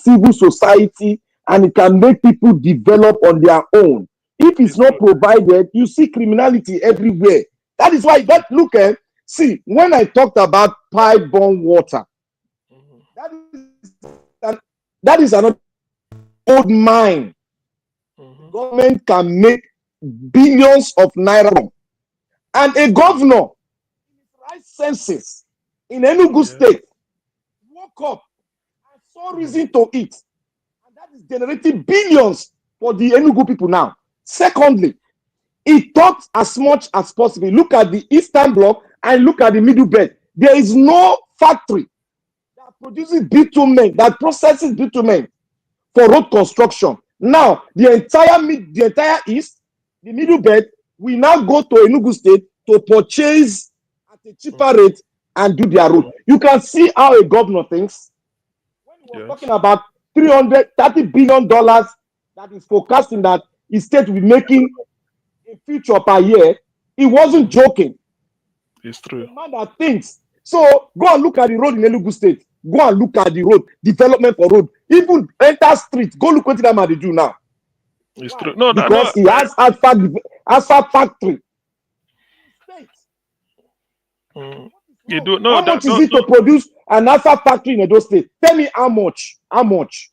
civil society, and it can make people develop on their own. If it's not provided, you see criminality everywhere. That is why look at see when I talked about pipe-borne water, that is another gold mine. Government can make billions of naira, and a governor in his right senses in Enugu State woke up and saw reason to eat, and that is generating billions for the Enugu people now. Secondly, he thought as much as possible. Look at the Eastern Bloc and look at the Middle Belt. There is no factory that produces bitumen, that processes bitumen for road construction. Now, the entire East, the Middle Belt, we now go to Enugu State to purchase at a cheaper rate and do their road. You can see how a governor thinks. When we were talking about $330 billion that is forecasting that his state will be making in future per year, he wasn't joking. It's true. The man that thinks. So go and look at the road in Enugu State. Go and look at the road, development for road. Even enter street. Go look what that man they do now. It's true. No, because he has asphalt factory. You do no. How much is it to produce an asphalt factory in Edo State? Tell me how much. How much?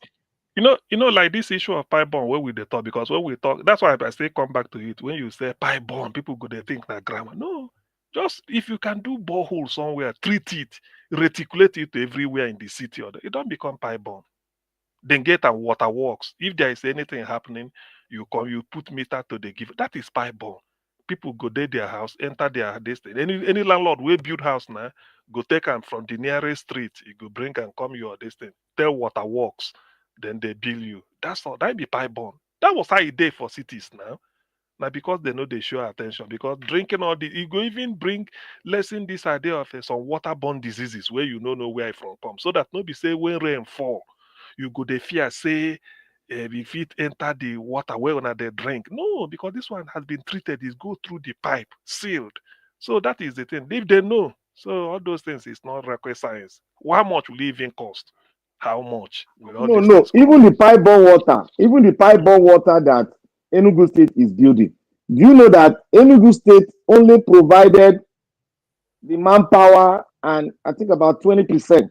You know, like this issue of pipe bomb where we they talk, because when we talk, that's why I say come back to it. When you say pipe bomb, people go they think that grammar. No, just if you can do borehole somewhere, treat it, reticulate it everywhere in the city, or it don't become pipe bomb. Then get a water works. If there is anything happening, you put meter to the give. That is pipe bomb. People go their house, enter their distance. Any landlord will build house now, go take them from the nearest street. You go bring and come your distance. Tell water works, then they bill you. That's all. That be pipe bomb. That was how it did for cities now. Now because they know they show attention. Because drinking all the, it go even bring lessen this idea of some waterborne diseases where you know where it from come. So that no be say when rain fall, you go the fear say if it enter the water where una they drink. No, because this one has been treated, it go through the pipe, sealed. So that is the thing. If they know, so all those things is not rocket science. How much will it even cost? How much will all No, these no. things cost? Even the pipe-borne water that Enugu State is building. Do you know that Enugu State only provided the manpower and I think about 20%?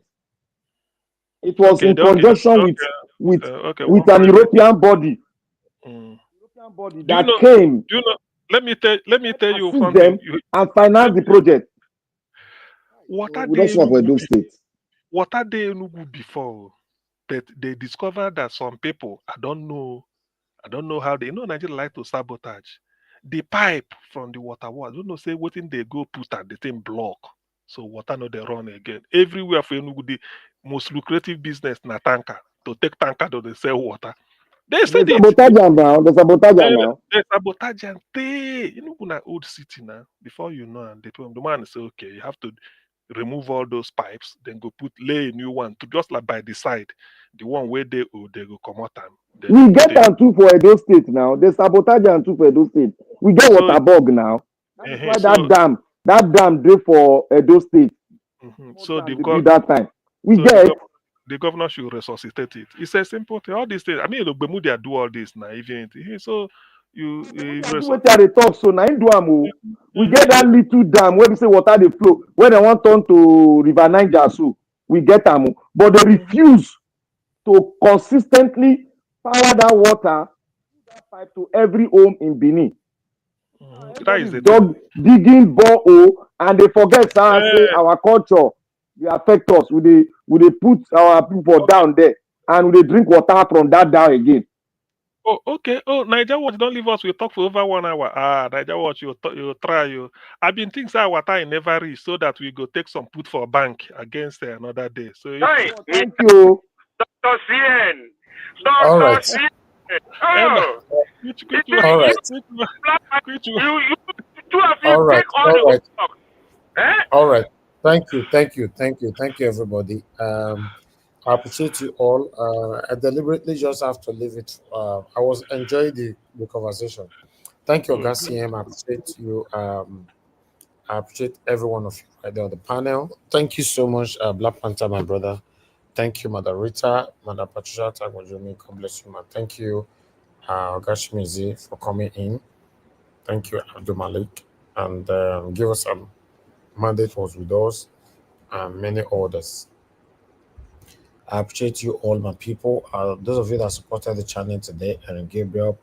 It was Okay, in okay, conjunction with okay. with One an private. European body Mm. Do you that know? came Do you know? Let me tell you assist something. them and finance the project. Water We don't dey stop for Enugu Edo State. water dey Enugu before, but they discovered that some people, I don't know how they, Nigeria like to sabotage the pipe from the water. I don't know say wetin they go put at the thing block, so water no dey run again. Everywhere for Enugu, the most lucrative business na tanker. To take tanker to dey sell water. They They said it. sabotage am now. They sabotage am Eh, now. they sabotage and they, na old city now. Before you know, and the man say, okay, you have to remove all those pipes, then go lay a new one to just like by the side, the one where they old, they go come out and then We they put get it. am too for Edo State now. They sabotage am too for Edo State. We get So, water bug now. That is why so, that dam dey for Edo State. so They build that time. We so get the governor should resuscitate it. It's a simple thing. All these things. I mean, Ogbemudia do all this now, even so you do wetin I dey talk so na him do am o. We get that little dam where we say water dey flow when they wan turn to River Niger so we get am o, but they refuse to consistently power that water that pipe to every home in Benin. that is Everybody the thing. digging borehole and they forget say our culture dey affect us. We dey put our people down there and we dey drink water from that down again. Oh, okay. Oh, Niger Watch, don't leave us. We talk for over 1 hour. Niger Watch, you try. I've been thinking say our time never reach so that we go take some put for bank against another day. So if Hey, thank you. Dr. CN. All Dr. right. CN. and Oh, All right. you two of you All right. take all All the right. work. Eh? All right. Thank you. Thank you. Thank you. Thank you, everybody. I appreciate you all. I deliberately just have to leave it. I was enjoying the conversation. Thank you, Good. Ogasiem. I appreciate you. I appreciate every one of you right there on the panel. Thank you so much, Black Panther, my brother. Thank you, Mother Rita, Mother Patricia, Tagwajomi. God bless you, man. Thank you, Ogashimizi, for coming in. Thank you, Abdul Malik. And give us a mandate was with us and many others. I appreciate you all, my people. Those of you that supported the channel today, and Gabriel,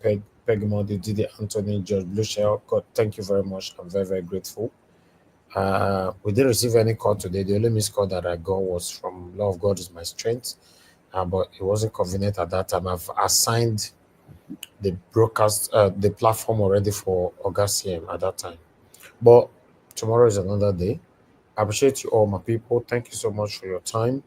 Pegmodi, Didi, Anthony, George Blueshell, God, thank you very much. I'm very, very grateful. We didn't receive any call today. The only missed call that I got was from Love of God is my strength, but it wasn't convenient at that time. I've assigned the broadcast, the platform already for Augustine at that time. But tomorrow is another day. I appreciate you all, my people. Thank you so much for your time.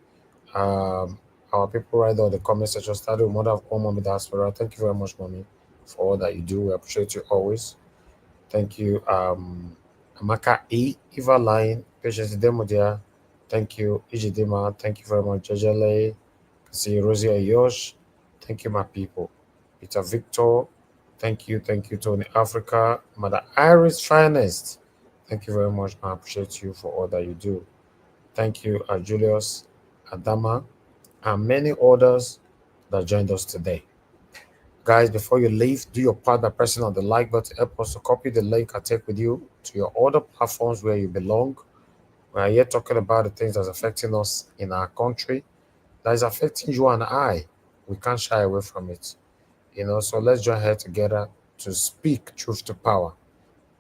Our people right there in the comment section started with Mother of all Mommy Diaspora. Thank you very much, Mommy, for all that you do. We appreciate you always. Thank you. Amaka E, Eva Line, Patience Demodia. Thank you. Ijidima. Thank you very much. Jajale. See Rosie Ayosh. Thank you, my people. Peter Victor. Thank you. Thank you, Tony Africa. Mother Iris Finest. Thank you very much. I appreciate you for all that you do. Thank you, Julius, Adama, and many others that joined us today. Guys, before you leave, do your part by pressing on the like button. Help us to copy the link I take with you to your other platforms where you belong. We are here talking about the things that's affecting us in our country, that is affecting you and I. We can't shy away from it. So let's join head together to speak truth to power.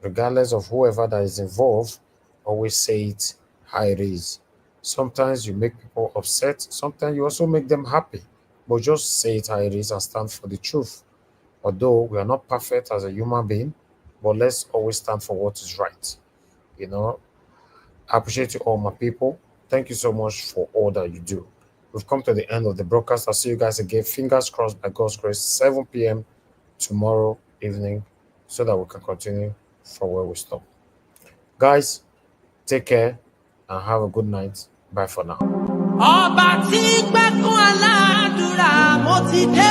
Regardless of whoever that is involved, always say it how it is. Sometimes you make people upset, sometimes you also make them happy. But just say it how it is and stand for the truth. Although we are not perfect as a human being, but let's always stand for what is right. I appreciate you all, my people. Thank you so much for all that you do. We've come to the end of the broadcast. I'll see you guys again. Fingers crossed by God's grace, 7 p.m. tomorrow evening so that we can continue from where we stop. Guys, take care and have a good night. Bye for now. Ọba tí gbẹ́kún aládùúrà mo ti dé.